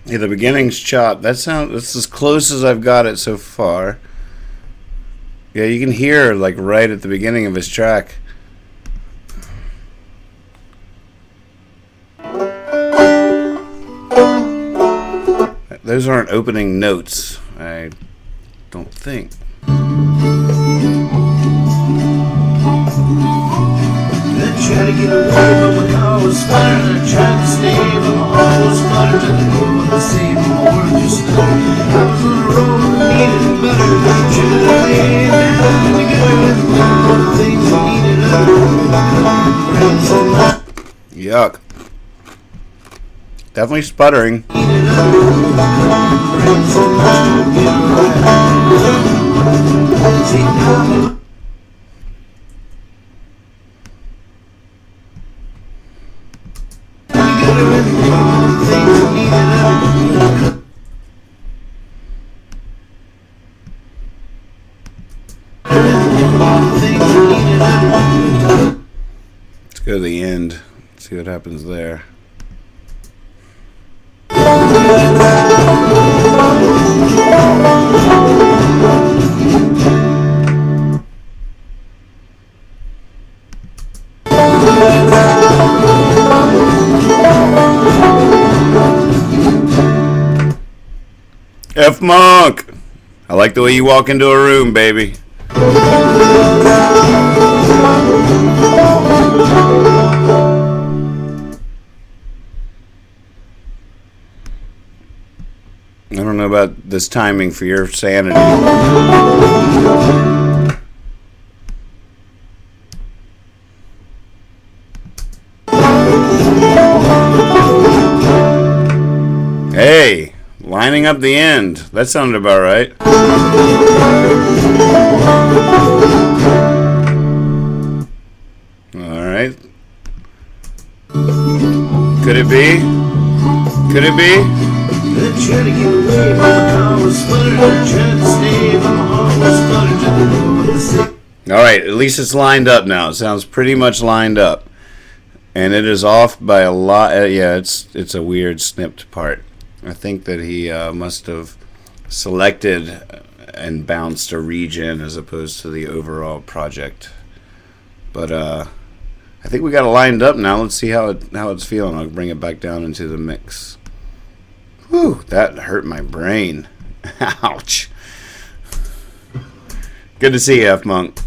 Yeah, the beginning's chopped. That's as close as I've got it so far. Yeah, you can hear like right at the beginning of his track. Those aren't opening notes, I don't think. Tried to get away, but my car was sputtering. I tried to stay, but my heart was fluttering. Tried to go with the same more just stuttering. I was on the road, needed it better. Should have laid down together with all the things I needed. Yuck. Definitely sputtering. Let's go to the end. See what happens there. F Monk! I like the way you walk into a room, baby. I don't know about this timing for your sanity. Hey, lining up the end. That sounded about right. All right. Could it be? Could it be? Tried to get away, but my car was sputtering. Tried to stay, but my heart was fluttering. Tried to go with the same. All right, at least it's lined up now. It sounds pretty much lined up, and it is off by a lot. Yeah, it's a weird snipped part. I think that he must have selected and bounced a region as opposed to the overall project. But I think we got it lined up now. Let's see how it's feeling. I'll bring it back down into the mix. Whew, that hurt my brain. Ouch. Good to see you, F Monk.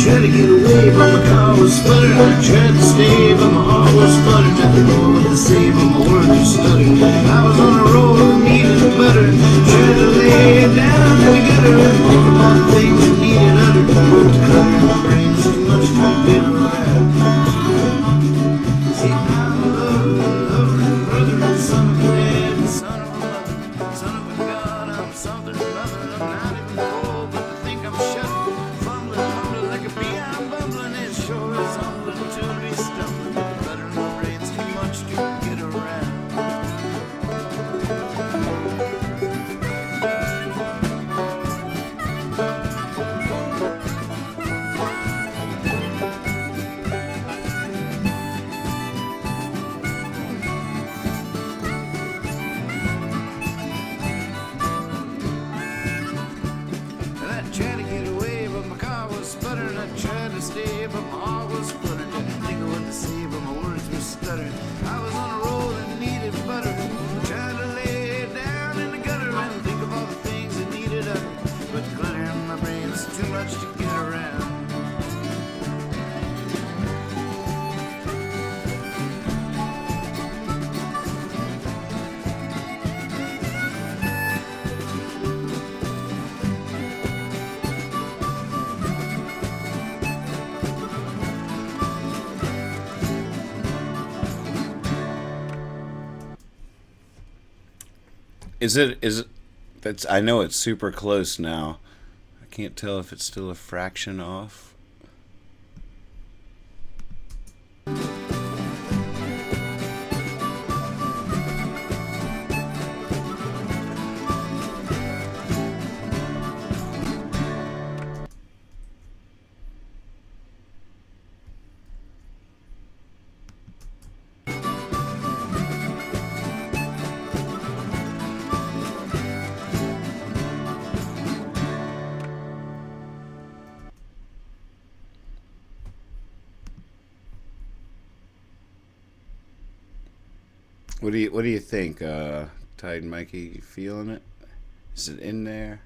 Tried to get away, but my car was sputtering. I tried to stay, but my heart was fluttering. Tried to go with the same, but my words were stuttering. I was on the road and needed it better. Tried to lay it down together and all the things I needed uttered. Is it that's I know it's super close now. I can't tell if it's still a fraction off. What do you think, Tide Mikey? You feeling it? Is it in there?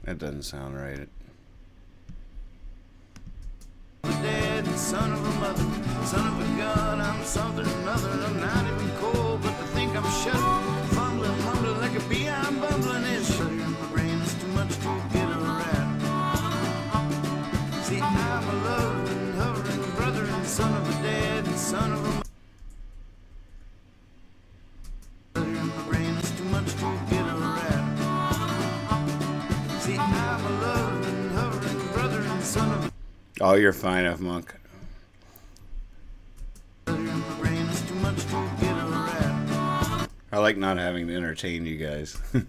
That doesn't sound right. Dead son of a mother, son of a gun, I'm something or another. I'm not even cold, but to think I'm shuddering, fumbling, mumbling like a bee, I'm bumbling. It's shuddering in my brain, it's too much to get around. See, I'm a loving, hovering brother and son of a dead son of a mother. In my brain, it's too much to get around. See, I'm a loving, hovering brother and son of a... Oh, you're fine, F Monk. I like not having to entertain you guys. See,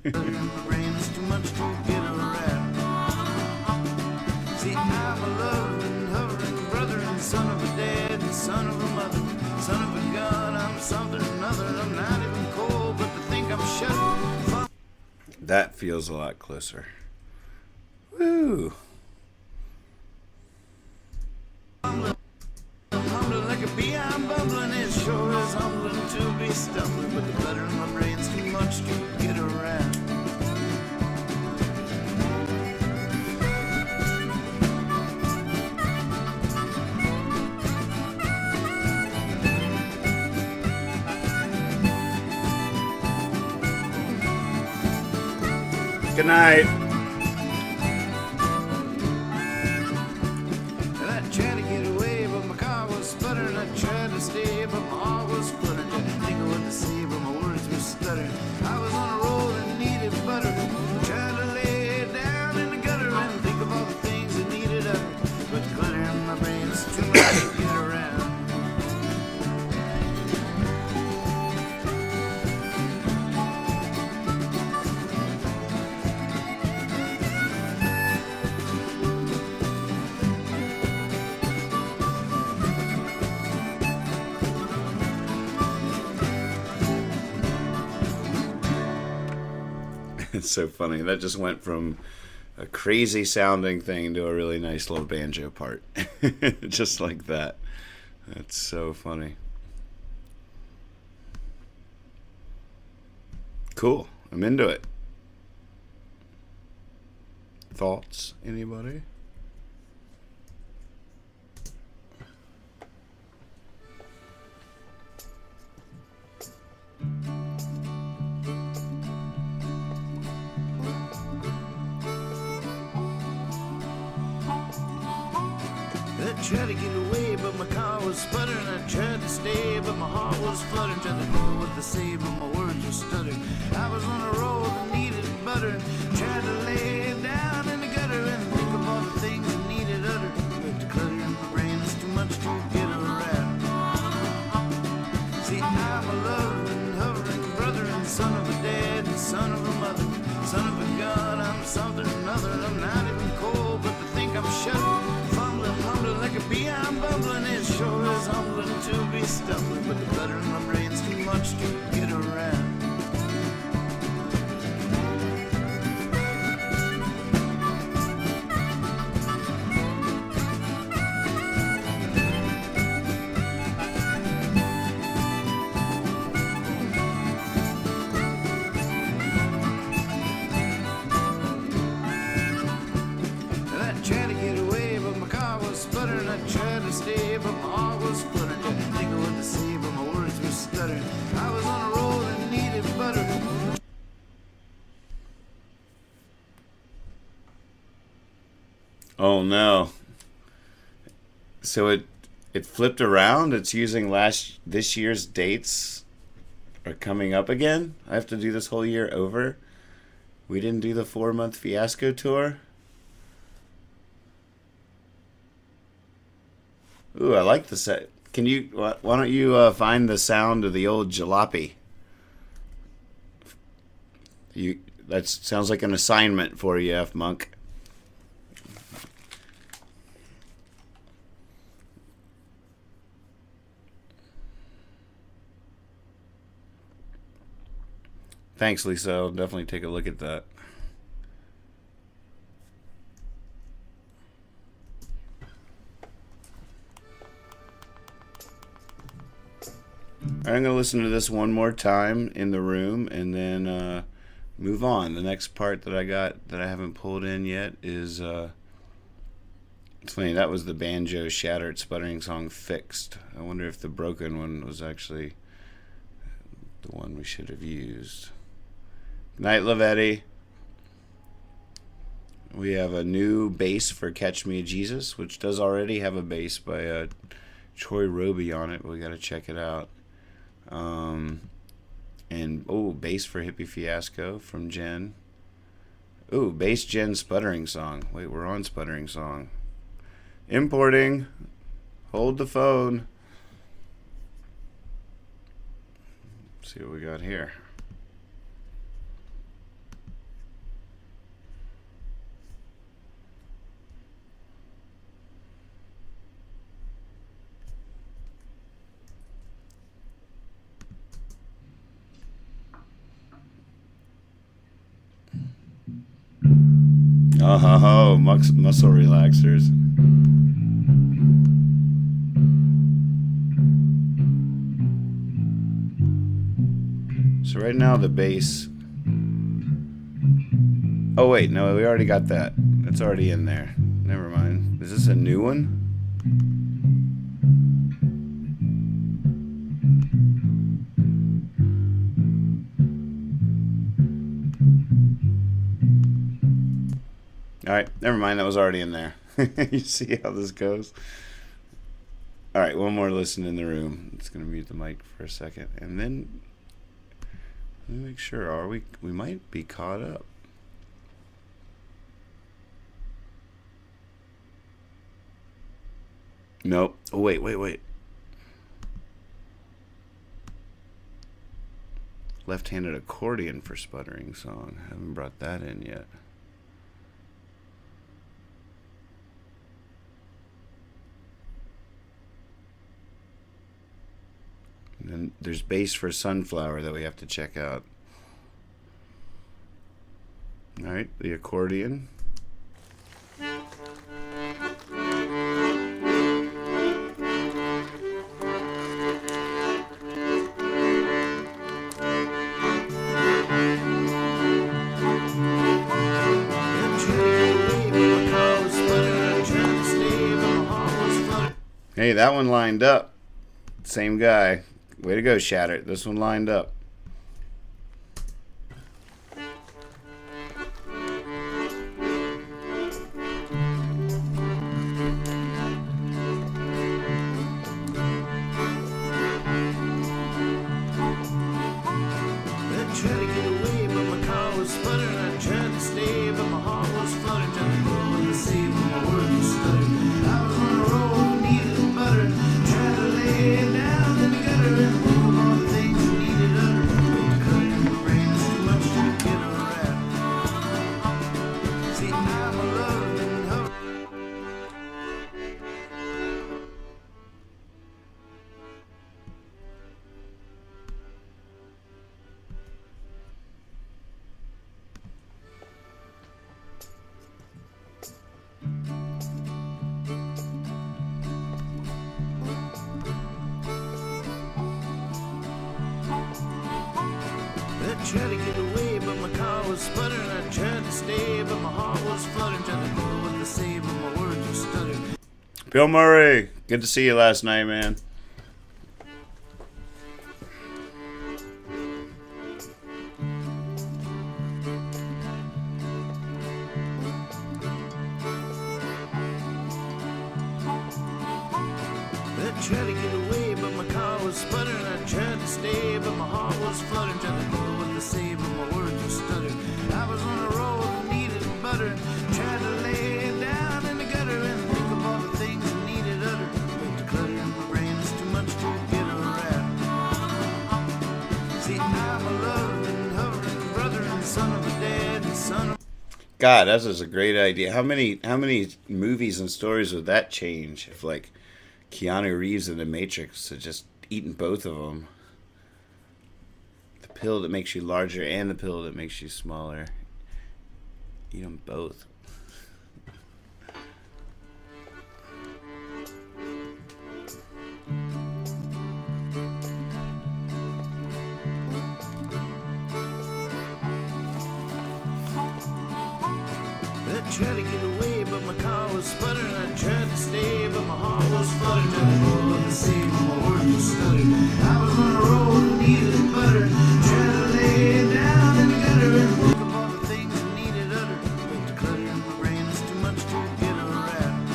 I'm a loving, hovering brother and son of a dead son of a mother, son of a gun, I'm something or another. I'm not even cold, but to think I'm shut. That feels a lot closer. Woo! Humbling like a bee, I'm bumbling. It sure is humbling to be stumbling, but the clutter in my brain's too much to get around. Good night. I was on a roll and needed butter. Tried to lay it down in the gutter and think of all the things that needed utter. But the clutter in my brain is too much to get around. It's so funny. That just went from a crazy sounding thing to a really nice little banjo part. Just like that. That's so funny. Cool. I'm into it. Thoughts? Anybody? I tried to get away, but my car was sputtering. I tried to stay, but my heart was fluttering. Tried to know what to say, but my words were stuttering. I was on a roll that needed butter. Tried to lay it down in the gutter and think of all the things that needed utter. But the clutter in my brain is too much to get around. See, I'm a loving, hovering brother and son of a dead son of a mother, son of a gun, I'm something or another. I'm not even cold, but to think I'm shuddering. Mumbling like a bee, I'm bumbling. It sure is humbling to be stumbling, but the clutter in my brain's too much to get around. Oh no. So it flipped around. It's using this year's dates are coming up again. I have to do this whole year over. We didn't do the 4-month fiasco tour. Ooh, I like the set. Can you? Why don't you find the sound of the old jalopy? That sounds like an assignment for you, F Monk. Thanks, Lisa. I'll definitely take a look at that. I'm going to listen to this one more time in the room and then move on. The next part that I got that I haven't pulled in yet is it's funny, that was the banjo shattered sputtering song Fixed. I wonder if the broken one was actually the one we should have used. Good night, Lavetti. We have a new bass for Catch Me Jesus, which does already have a bass by Troy Roby on it, but we got to check it out. And bass for Hippie Fiasco from Jen. Ooh, bass Jen sputtering song. Wait, we're on sputtering song. Importing. Hold the phone. Let's see what we got here. Oh, muscle relaxers. So right now the bass. Oh wait, no, we already got that. It's already in there. Never mind. Is this a new one? Alright, never mind, that was already in there. You see how this goes? Alright, one more listen in the room. It's going to mute the mic for a second. And then, let me make sure, we might be caught up. Nope. Oh, wait. Left-handed accordion for sputtering song. Haven't brought that in yet. And then there's bass for Sunflower that we have to check out. Alright, the accordion. Hey, that one lined up. Same guy. Way to go, Shatter. This one lined up. Tried to get away, but my car was sputtering. I tried to stay, but my heart was fluttering. Trying to know what to say, but my words were stuttering. Bill Murray, good to see you last night, man. God, that is a great idea. How many movies and stories would that change if like Keanu Reeves in The Matrix had just eaten both of them? The pill that makes you larger and the pill that makes you smaller. Eat them both. I tried to get away, but my car was sputtering. I tried to stay, but my heart was fluttering. Tried to go up the same, but my words were stuttering. I was on a roll and needed butter. Tried to lay down in the gutter and think of all the things that needed utter. But the clutter in my brain is too much to get around.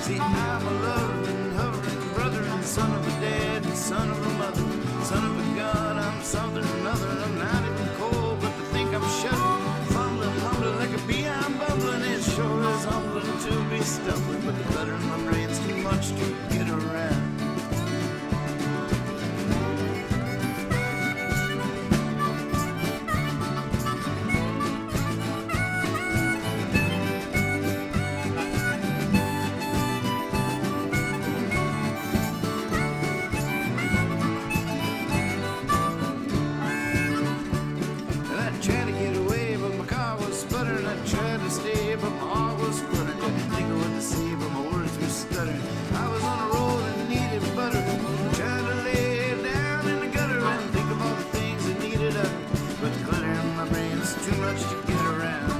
See, I'm a loving, hovering brother and son of a dad and son of a mother, son of a god. I'm something or another. I'm not even cold, but to think I'm shuddering. Humbling like a bee, I'm bubbling. It sure is humbling to be stumbling, but the clutter in my brain's too much to get around. And I tried to get away, but my car was sputtering. I tried to stay, but my heart was fluttering. Didn't think of what to say, but my words were stuttering. I was on a roll and needed butter. Tried to lay down in the gutter and think of all the things that needed utter. But the clutter in my brain is too much to get around.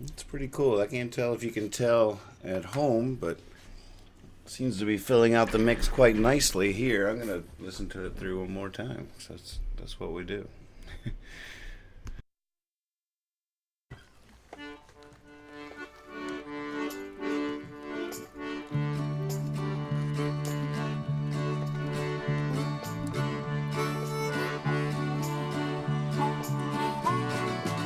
It's pretty cool. I can't tell if you can tell at home, but seems to be filling out the mix quite nicely here. I'm gonna listen to it through one more time. So that's what we do.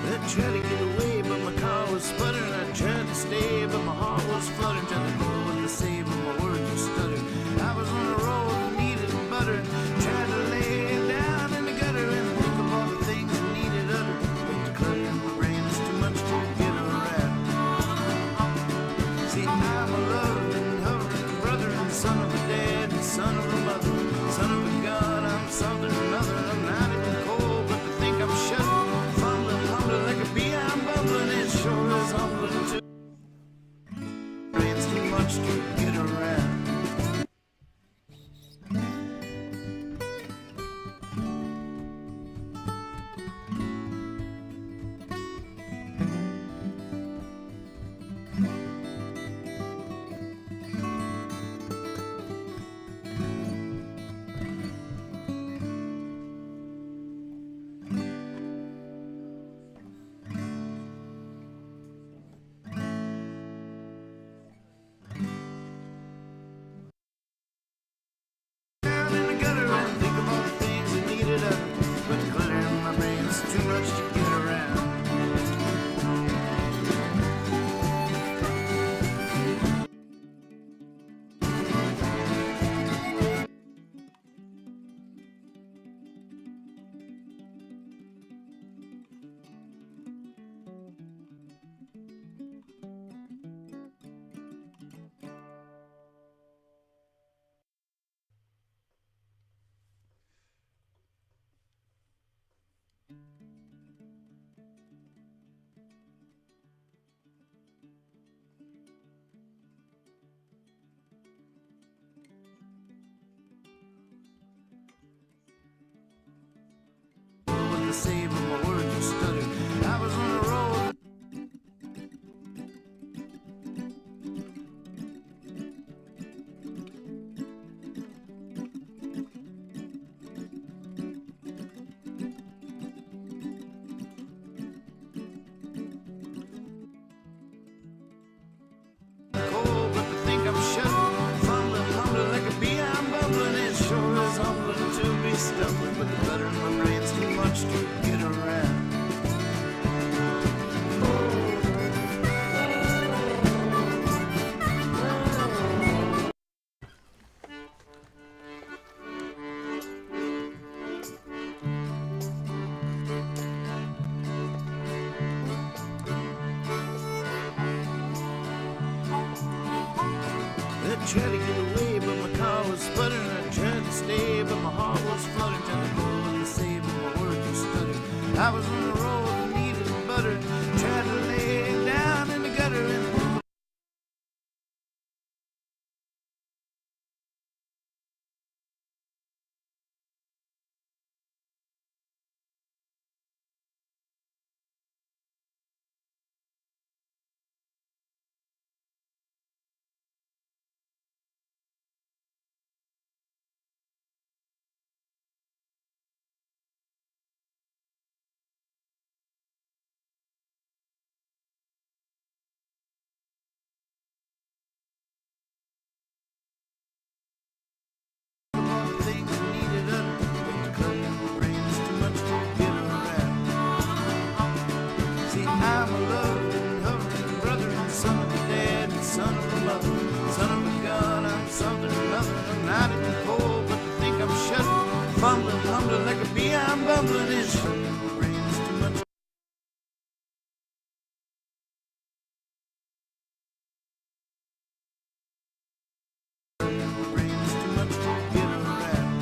I tried to get away, but my car was sputtering. I tried to stay, but my heart was fluttering. Tried to know what to say, but my words were stuttering. I was on a roll and needed butter. Tried to lay down in the gutter and think of all the things that needed utter. But the clutter in my brain is too much to get around. See, I'm a loving, hovering brother and son of a dad and son of a mother, son of a god. I'm something or another. I'm not even cold, but to think I'm shuddering. Humbling like a bee, I'm bubbling. It sure is humbling too. Brain's too much to get around. Down in the gutter and think of all the things that needed up. But the clutter in my brain's too much to get around. What to say, but my words were stuttering. I was on a roll. clutter in my brain's too much to get around. I tried to get away, but my car was sputtering. I tried to stay, but my heart was fluttering. Trying to do what to say, but my words were stuttering. I was on the road and needed butter. Tried to lay down in the gutter and things that needed utter. But the clutter in my brain is too much to get around. See, I'm a loving, hovering brother and son of a dad and son of a mother, son of a gun. I'm something or another. I'm not even cold, but to think I'm shuddering, fumbling, mumbling like a bee. I'm bumbling and shuddering. My brain is too much. My brain is too much to get around.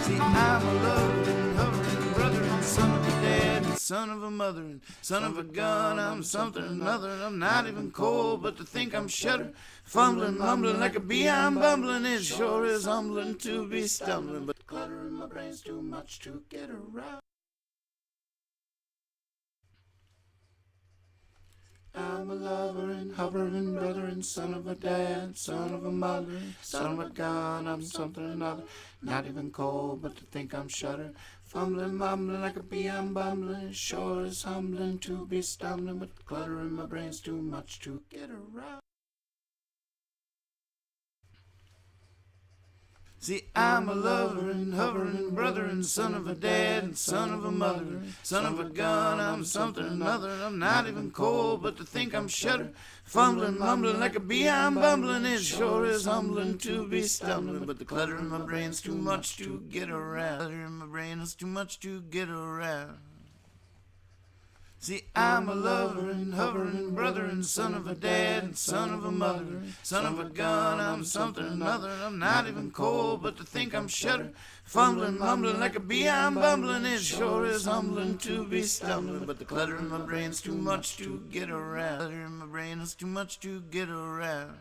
See, I'm a loving, hovering brother and son of a dad and son of a mother and son of a gun. I'm something or another. I'm not even cold, but to think I'm shuddering, fumbling, mumbling like a bee. I'm bumbling. It sure is humbling to be stumbling, but the clutter in my brain's too much to get around. I'm a lover and hovering brother and son of a dad, son of a mother, son of a gun. I'm something or another, not even cold, but to think I'm shuddering, fumbling, mumbling like a bee. I'm bumbling. It sure is humbling to be stumbling, but the clutter in my brain's too much to get around. See, I'm a lover and hovering brother and son of a dad and son of a mother, son of a gun. I'm something or another. I'm not even cold, but to think I'm shuddering, fumbling, mumbling like a bee. I'm bumbling. It sure is humbling to be stumbling, but the clutter in my brain's too much to get around. Clutter in my brain is too much to get around. See, I'm a lover and hovering brother and son of a dad and son of a mother, son of a gun. I'm something or another. I'm not even cold, but to think I'm shuddering, fumbling, mumbling like a bee. I'm bumbling. It sure is humbling to be stumbling, but the clutter in my brain's too much to get around. Clutter in my brain is too much to get around.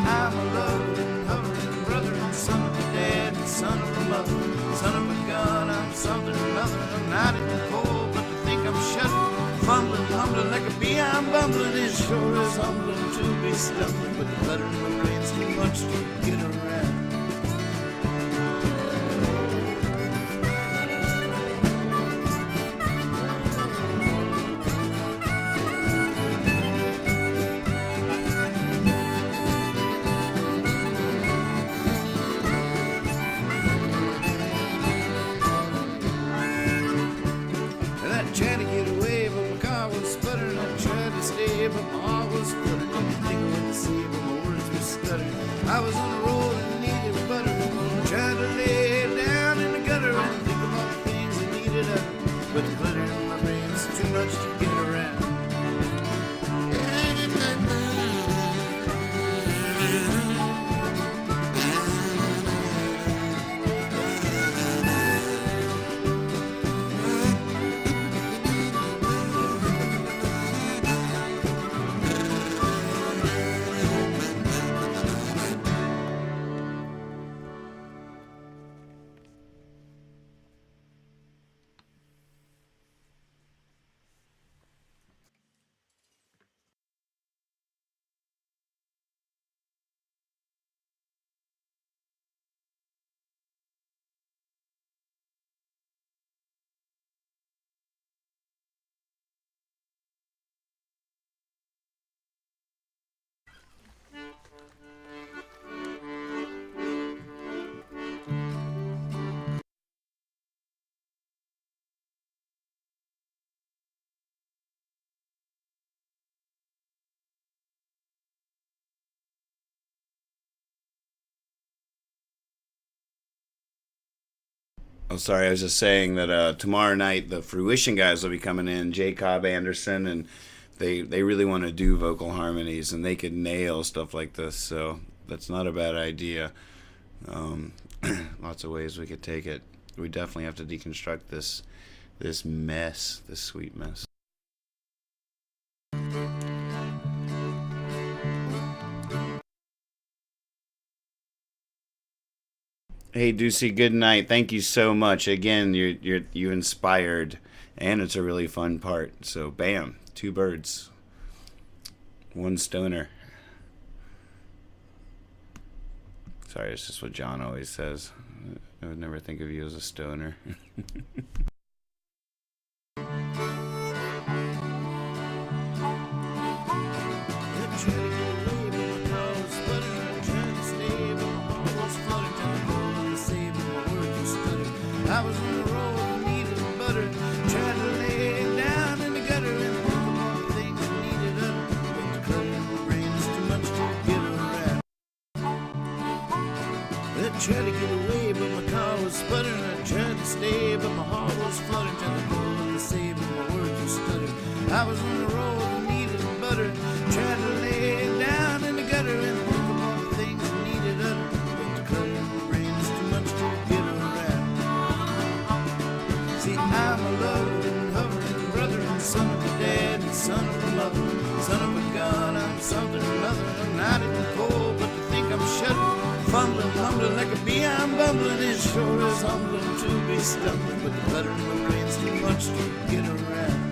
I'm a loving, hovering brother and son of a dad and son of a mother, son of a gun. I'm something or another. I'm not even cold, but to think I'm shuddering, fumbling, mumbling like a bee. I'm bumbling. It sure is humbling to be stumbling, but the clutter in my brain's too much to get around. Tried to get away, but my car was sputtering. I tried to stay, but my heart was fluttering. Didn't think of what to say, but my words were stuttering. I was on the road and needed butter. I tried to lay down in the gutter and think of all the things I needed up. But the clutter in my brain is too much to get around. Oh, sorry. I was just saying that tomorrow night the Fruition guys will be coming in, Jacob Anderson, and they really want to do vocal harmonies, and they could nail stuff like this. So that's not a bad idea. Um, Lots of ways we could take it. We definitely have to deconstruct this mess, this sweet mess. Hey, Ducey, good night. Thank you so much. Again, you inspired, and it's a really fun part. So, bam, two birds, one stoner. Sorry, it's just what John always says. I would never think of you as a stoner. I was on the road and needed butter, tried to lay it down in the gutter and think of all the things I needed up. But the clutter in my brain is too much to get around. I tried to get away, but my car was sputtering. I tried to stay, but my heart was fluttering. Trying to go and save, but my words were stuttering. I was on the road and needed butter, tried to lay it down in the gutter and think of all the things I needed up. But the clutter in my brain is too much to get around. See, I'm a loving, hovering brother and son of a dad and son of a mother, son of a gun. I'm something or another. I'm not even cold, but to think I'm shuddering, fumbling, mumbling like a bee. I'm bumbling. It sure is humbling to be stumbling, but the clutter in my brain's too much to get around.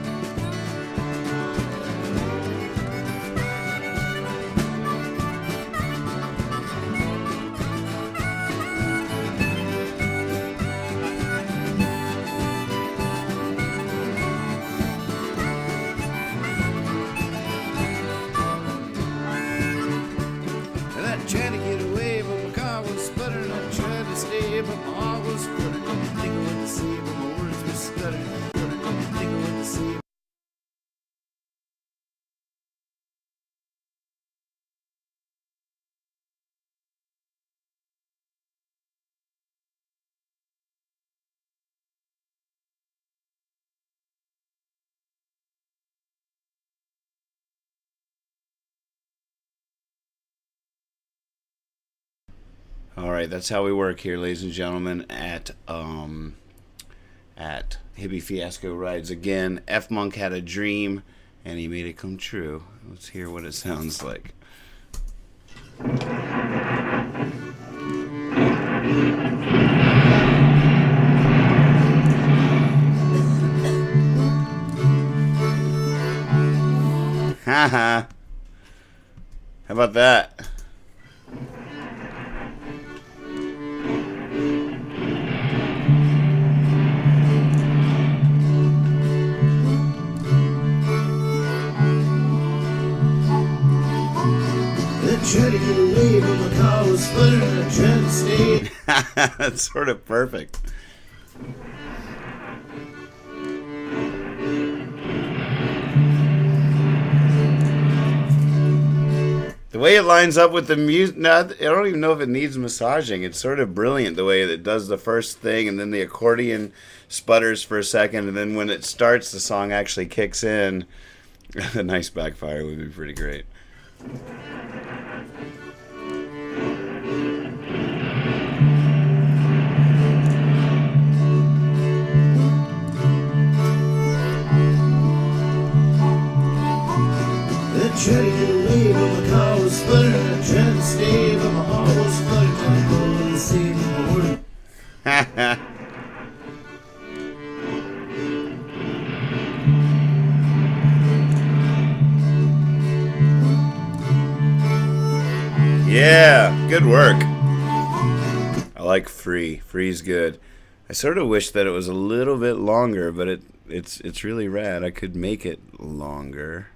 Tried to get away, but my car was sputtering. I tried to stay, but my heart was fluttering. Couldn't think of what to say, but my words were stuttering. Couldn't think of what to say. All right, that's how we work here, ladies and gentlemen, at Hippie Fiasco Rides. Again, F Monk had a dream, and he made it come true. Let's hear what it sounds like. Haha. How about that? Tried to get away, but my car was sputtering. I tried to stay. That's sort of perfect. The way it lines up with the music, no, I don't even know if it needs massaging. It's sort of brilliant the way it does the first thing, and then the accordion sputters for a second, and then when it starts, the song actually kicks in. A nice backfire would be pretty great. I tried to get away, but my car was sputtering. I tried to stay, but my heart was fluttering. Trying to go and save my word. Yeah, good work. I like Free. Free's good. I sort of wish that it was a little bit longer, but it's really rad. I could make it longer.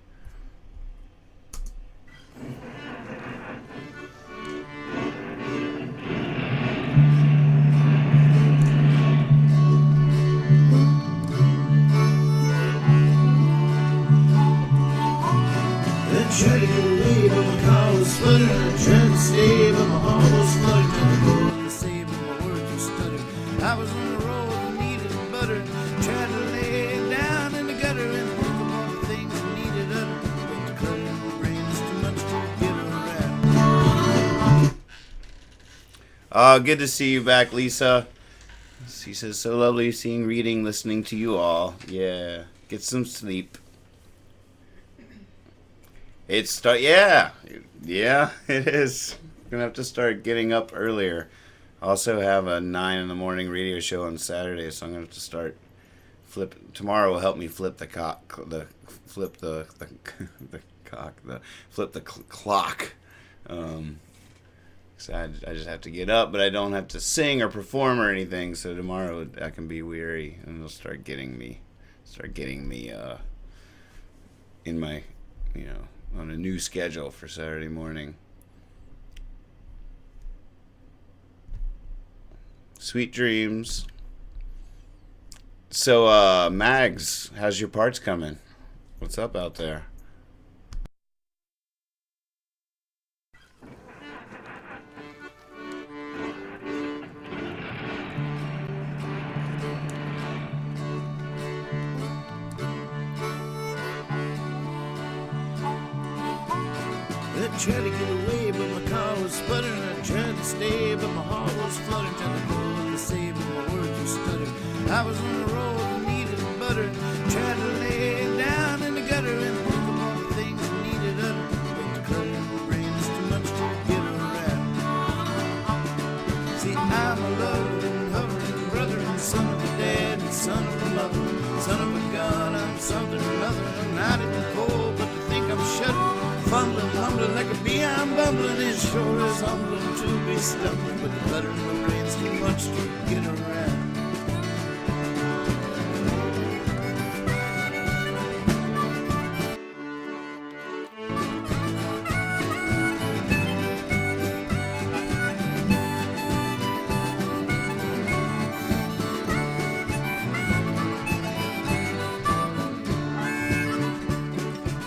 Tried to get away, but my car was sputtering. I tried to stay, but my heart was fluttering. Trying to go and save, but my words were stuttering. I was on the road Good to see you back, Lisa. She says, so lovely seeing, reading, listening to you all. Yeah. Get some sleep. Yeah. Yeah, it is. Gonna have to start getting up earlier. I also have a 9 in the morning radio show on Saturday, so I'm gonna have to start tomorrow will help me flip the clock. So I just have to get up, but I don't have to sing or perform or anything. So tomorrow I can be weary, and it'll start getting me in my, on a new schedule for Saturday morning. Sweet dreams. So, Mags, how's your parts coming? What's up out there? I tried to get away, but my car was sputtering. I tried to stay, but my heart was fluttering. Trying to pull to save, but my words were stuttering. I was on the road and needed butter. Tried to lay down in the gutter and think of all the things I needed uttered. But the clutter in my brain is too much to get around. See, I'm a loving, hovering brother and son of a dad and son of a mother. Son of a gun, I'm something or another. I'm not even cold, but to think I'm shuddering. Fumbling, mumbling like a bee, I'm bumbling. It sure is humbling to be stumbling, but the clutter in my brain's too much to get around.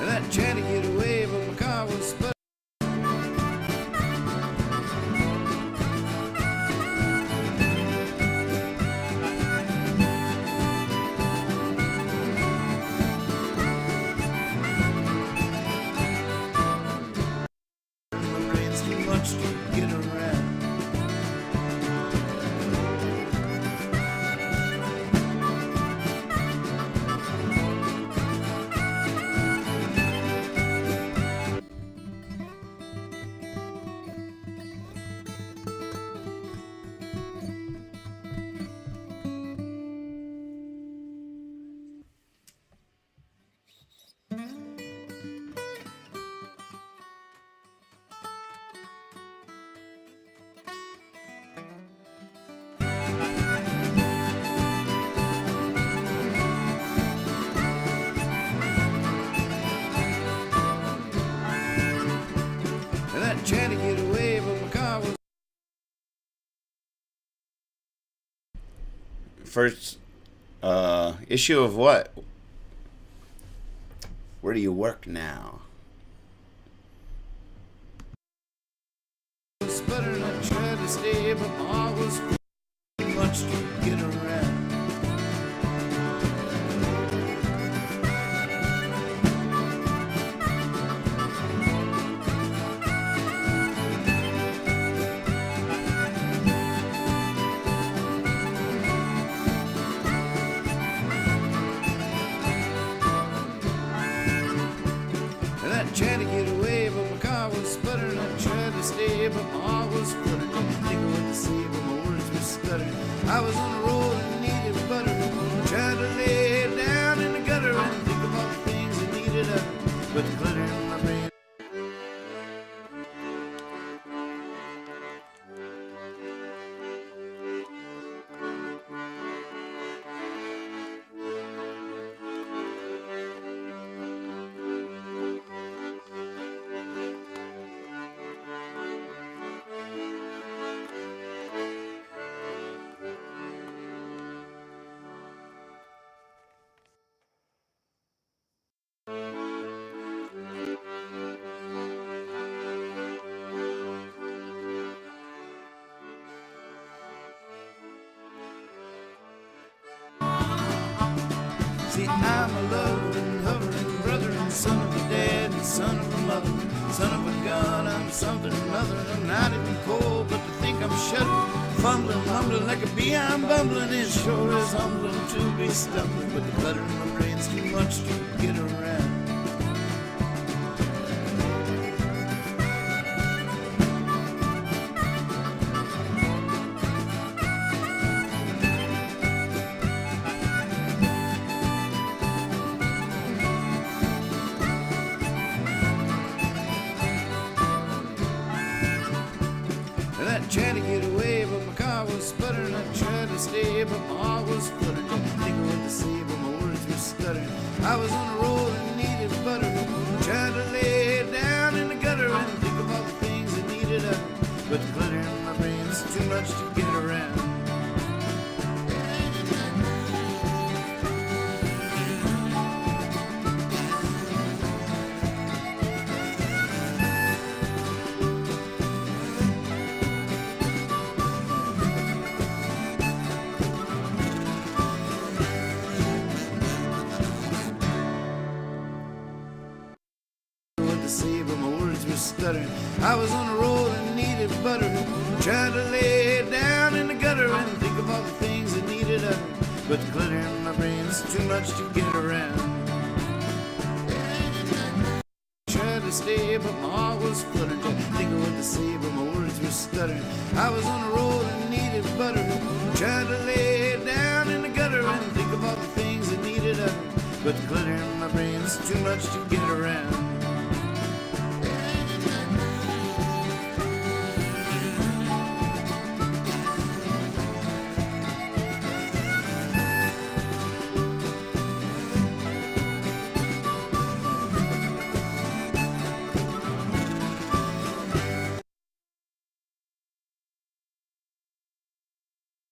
And I tried to get away, but my car was sputtering. My brain's too much to get around. And I tried to get away, but my car was. First issue of what? Where do you work now? Sputtering, I tried to stay, but my heart was too much to get around. And I tried to get away, but my car was sputtering. I tried to stay, but my heart was fluttering. Didn't think of what to say, but my words were stuttering. I was on the road and needed butter. Tried to lay down in the gutter and think of all the things I needed uttered. But the clutter in my brain. See, I'm a loving, hovering brother and son of a dad and son of a mother. Son of a gun, I'm something or another. I'm not even cold, but to think I'm shuddering, fumbling, mumbling like a bee. I'm bumbling. It sure is humbling to be stumbling, but the clutter in my brain's too much to get around. Tried to get away, but my car was sputtering. I tried to stay, but my heart was fluttering. Didn't think of what to say, but my words were stuttering. I was on the road and needed butter. Tried to lay it down in the gutter and think of all the things that needed uttered. But the clutter in my brain's too much to get around. Say, but my words were stuttering. I was on the road and needed butter. Tried to lay it down in the gutter and think of all the things that needed uttered. But the clutter in my brain's too much to get around. Tried to stay, but my heart was fluttering. Tried to think of what to say, but my words were stuttering. I was on the road and needed butter. Tried to lay it down in the gutter and think of all the things that needed uttered. But the clutter in my brain's too much to get around.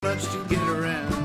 Much to get around.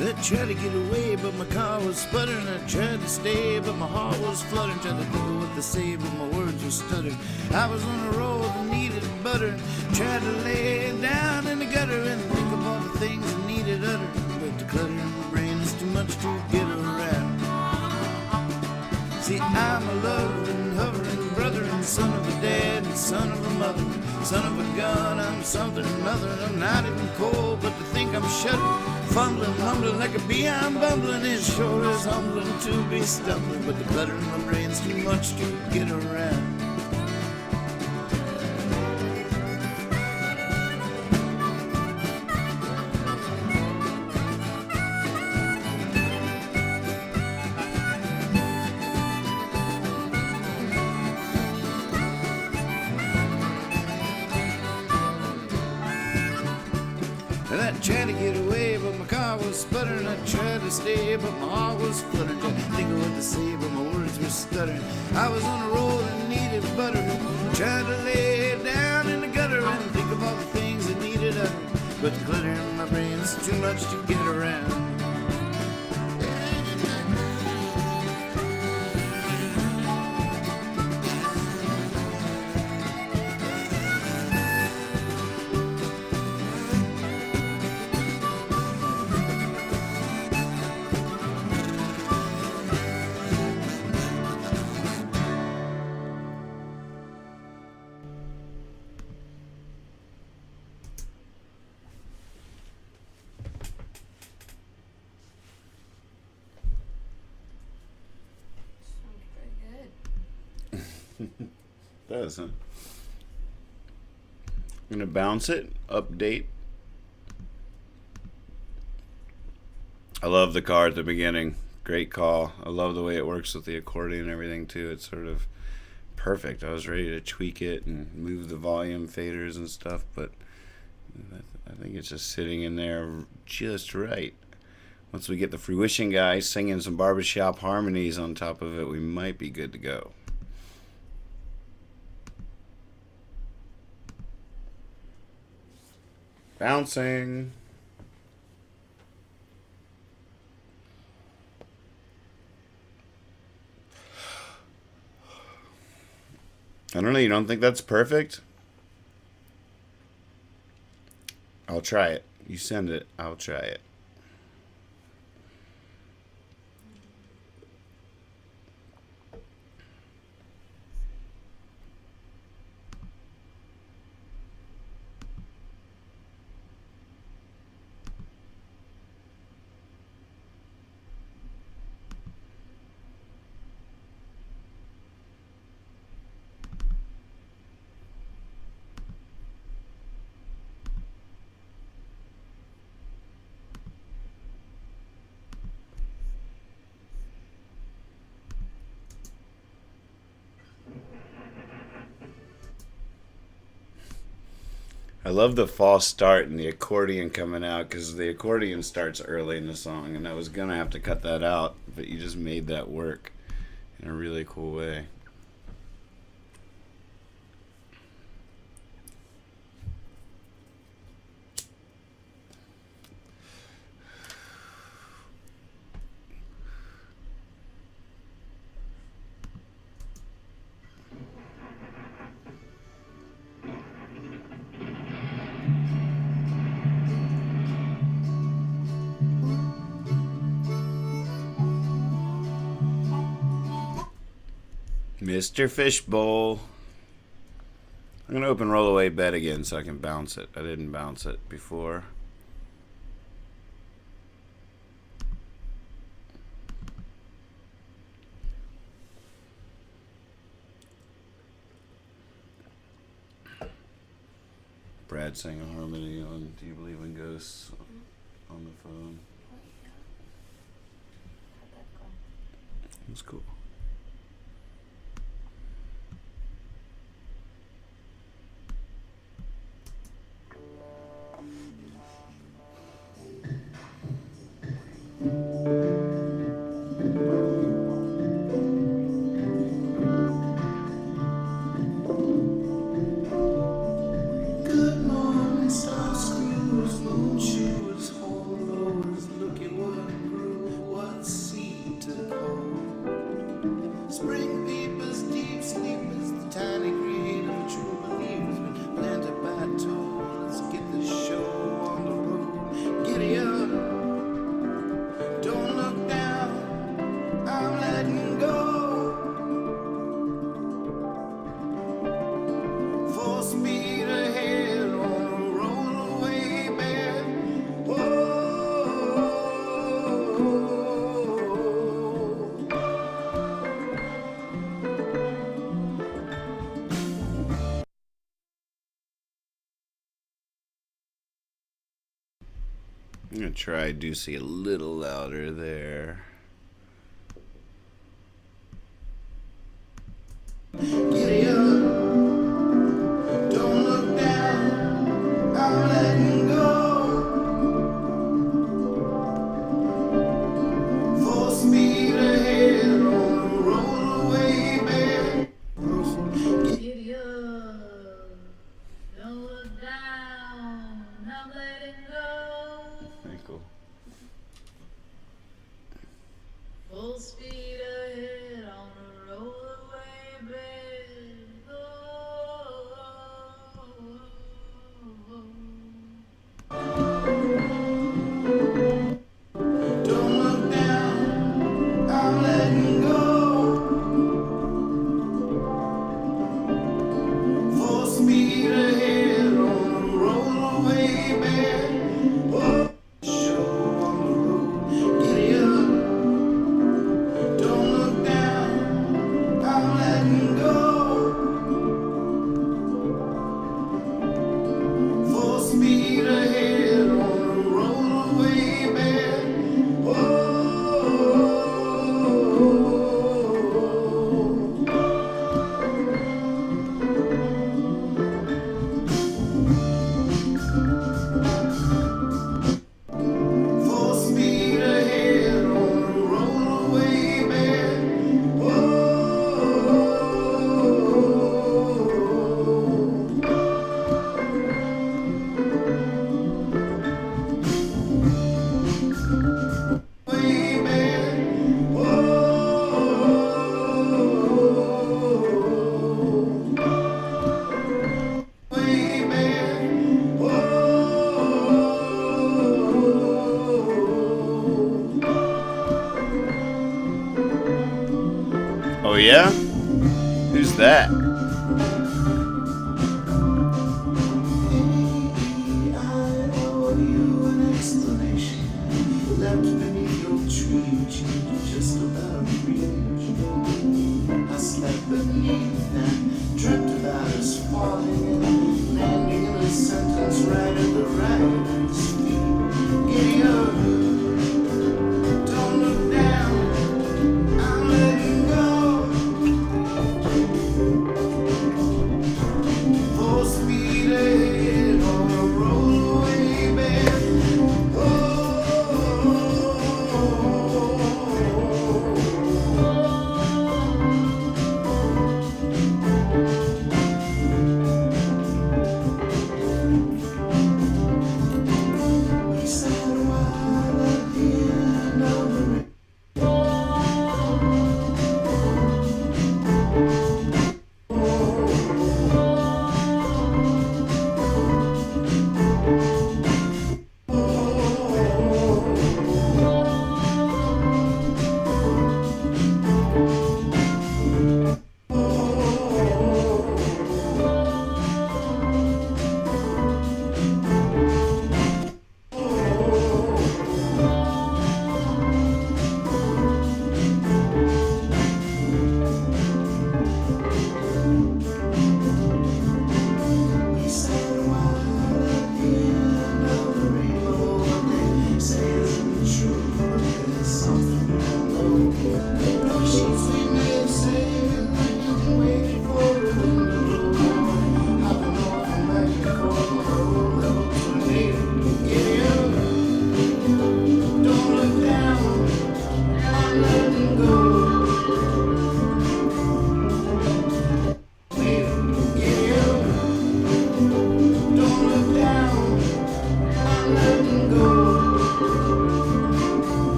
I tried to get away, but my car was sputtering. I tried to stay, but my heart was fluttering. Tried to think of what to say, but my words were stuttering. I was on the road and needed butter. Tried to lay it down in the gutter and think of all the things that needed uttered. But the clutter in my brain is too much to get around. See, I'm a loving, hovering brother and son of a dad and son of a mother, son of a gun. I'm something or another, and I'm not even cold, but to think I'm shuddering, fumbling, mumbling like a bee. I'm bumbling. It sure is humbling to be stumbling, but the clutter in my brain's too much to get around. And I tried to get away, but my car was sputtering. I tried to stay, but my heart was fluttering. Tried to think of what to say, but my words were stuttering. I was on the road and needed butter. Tried to lay it down in the gutter and think of all the things that needed uttered. But the clutter in my brain's too much to get around. Does, huh? I'm gonna bounce it, update. I love the car at the beginning. Great call. I love the way it works with the accordion and everything too. It's sort of perfect. I was ready to tweak it and move the volume faders and stuff, but I think it's just sitting in there just right. Once we get the Fruition guys singing some barbershop harmonies on top of it, we might be good to go. Bouncing. I don't know, you don't think that's perfect? I'll try it. You send it, I'll try it. I love the false start and the accordion coming out because the accordion starts early in the song, and I was gonna have to cut that out, but you just made that work in a really cool way. Mr. Fishbowl. I'm going to open roll away bed again so I can bounce it. I didn't bounce it before. Brad sang a harmony on Do You Believe in Ghosts on the phone. It was cool. Good morning, star screws, moon shoes, home lowers. Look at what grew, what seed took hold. Spring peepers, deep sleepers, the tiny creative, the true believers, been planted by toll. Let's get this show on the road. Giddy up, don't look down, I'm letting go. Full speed ahead on a rollaway bed. Whoa. I'm going to try kducey a little louder there. Giddy up, don't look down, I'm letting go. Full speed ahead on a rollaway bed. Giddy up, don't look down, I'm letting go. Very cool. Full speed ahead on a rollaway bed. yeah? Who's that? Left beneath your tree, which you just about reached. I slept beneath and dreamt about us falling and landing in a sentence right at the writer's feet. Giddy up, don't look down, I'm letting go. Full speed ahead on a rollaway bed.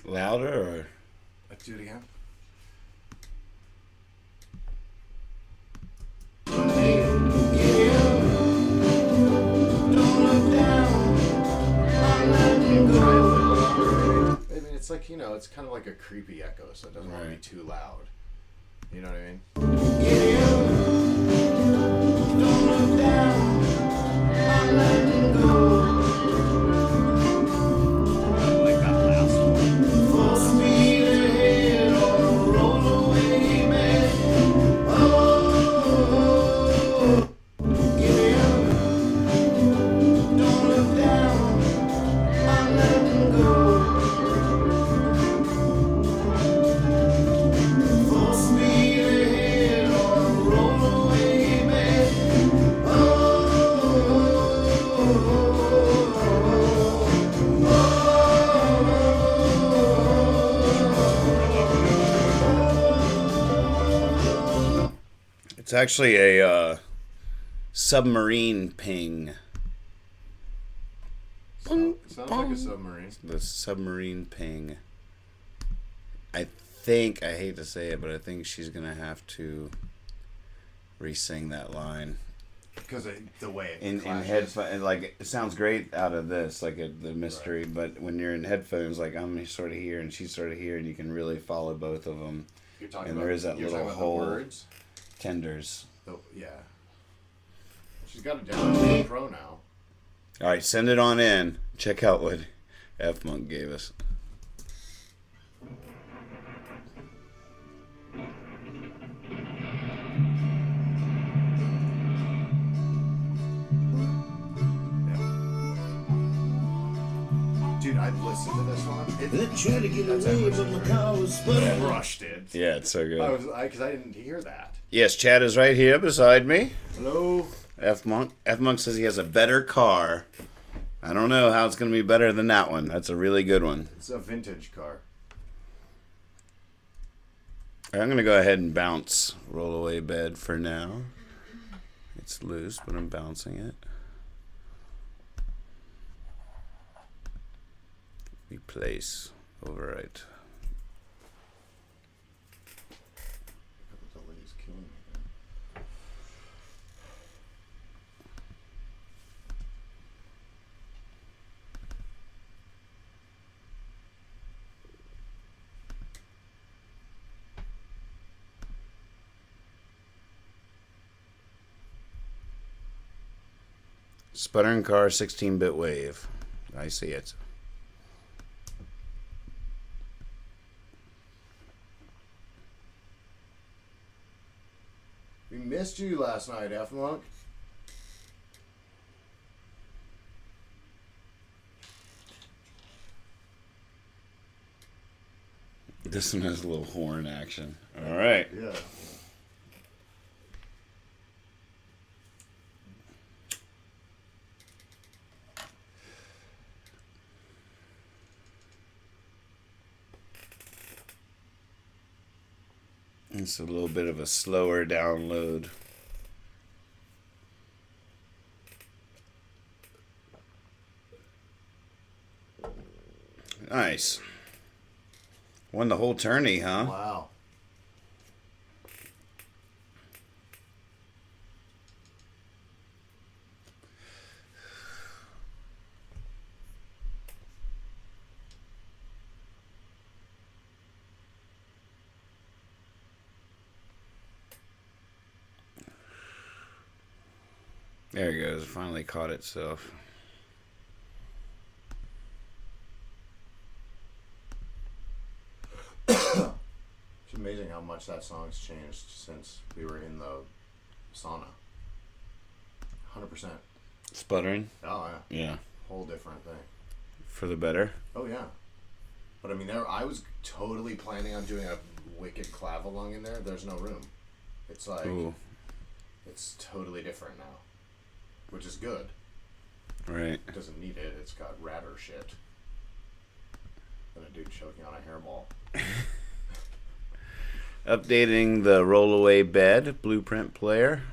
Louder or? Let's do it again. I mean, it's like, it's kind of like a creepy echo, so it doesn't want to be too loud. You know what I mean? Don't look down, I'm letting go. I like that last one. Full speed ahead on a rollaway bed. Oh, giddy up, don't look down, I'm letting go. Full speed ahead on a rollaway bed. It's actually a submarine ping. Sounds like a submarine. The submarine ping. I hate to say it, but I think she's going to have to re-sing that line. Because the way it In clashes. headphones, like, it sounds great out of this, like the mystery, but when you're in headphones, like, I'm sort of here and she's sort of here, and you can really follow both of them. You're talking And about, there is that you're little talking about hole. the words? Tenders. Yeah. She's got it down to pro now. All right, send it on in. Check out what F Monk gave us. Dude, I've listened to this one. They tried to get away, but my car was spun. Rushed it. Yeah, it's so good. Because I didn't hear that. Yes, Chad is right here beside me. Hello. F Monk says he has a better car. I don't know how it's going to be better than that one. That's a really good one. It's a vintage car. I'm going to go ahead and bounce Rollaway Bed for now. It's loose, but I'm bouncing it. Replace. Overwrite. The lady's killing me. Sputtering car 16-bit wave. I see it. We missed you last night, F Monk. This one has a little horn action. All right. Yeah. It's a little bit of a slower download. Nice. Won the whole tourney, huh? Wow. There it goes. It finally caught itself. It's amazing how much that song's changed since we were in the sauna. 100%. Sputtering? Oh, yeah. Yeah. Whole different thing. For the better? Oh, yeah. But I mean, I was totally planning on doing a wicked clavalung in there. There's no room. It's like, Ooh. it's totally different now. Which is good. Right. It doesn't need it. It's got radder shit. And a dude choking on a hairball. Updating the rollaway bed blueprint player.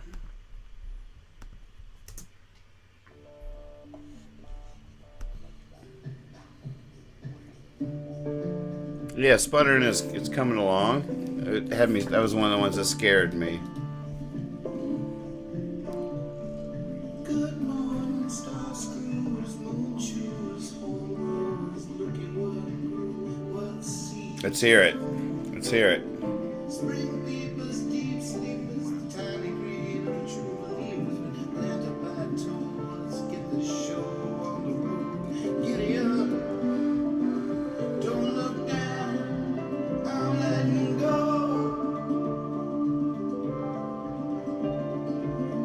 Yeah, sputtering it's coming along. It had me. That was one of the ones that scared me. Good morning, star screwers, moon chewers, home rowers, looking what seeds. Let's hear it. Let's hear it. Spring peepers, deep sleepers, the tiny green of true believers, planted by tones, get the show on the road. Giddy up, don't look down, I'm letting go.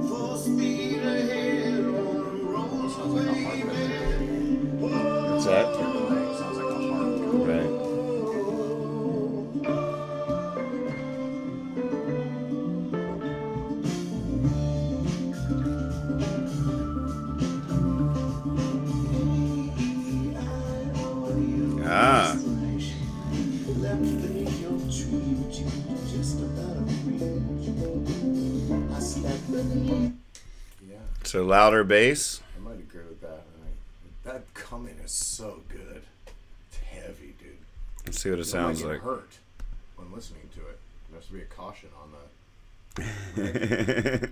Full speed ahead on the roadway, baby. What's that? Sounds like a harp. Right. Ah. Left beneath your tree, but you just about a reach. I slept beneath. Yeah, So louder bass. I might agree with that. That coming is so good. It's heavy, dude. Let's see what it It sounds might like. get hurt when listening to it. There has to be a caution on that.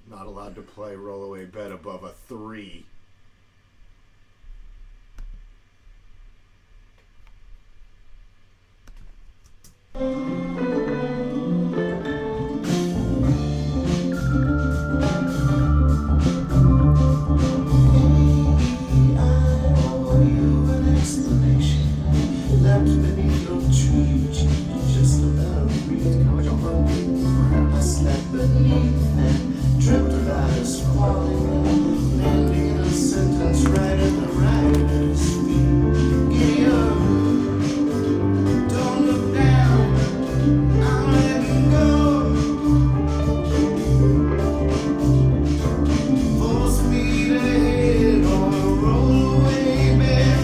Not allowed to play rollaway bed above a 3. Left beneath your tree, just about a reach. I slept beneath and dreamt about us falling, landing in a sentence right at the rider's feet. Giddy up, don't look down, I'm letting go. Full speed ahead on the rollaway bed.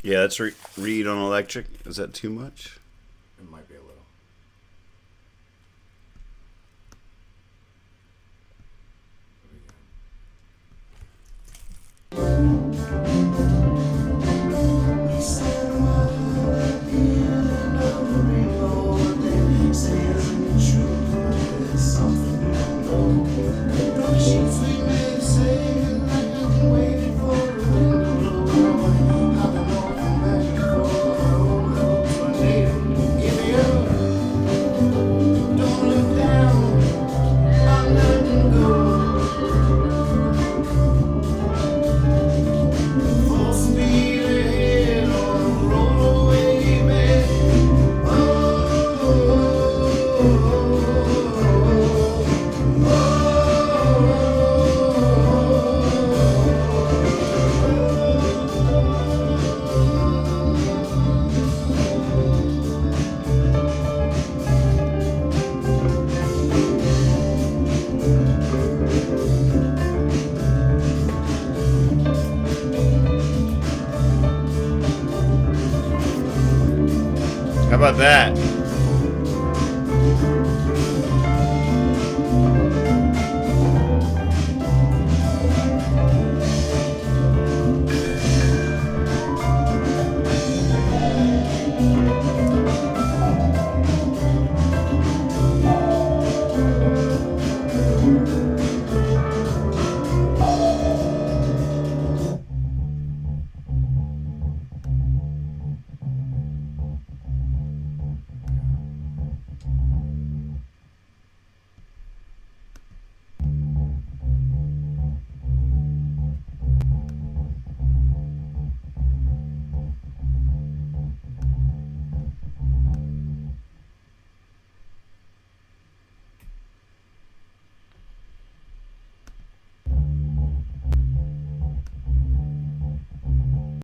Yeah, let's read on electric. Is that too much? It might be a little. We said what in a rainbow, they say isn't true. There's something we don't know. From the sheets we made, say like I've been waiting for the wind. How about that?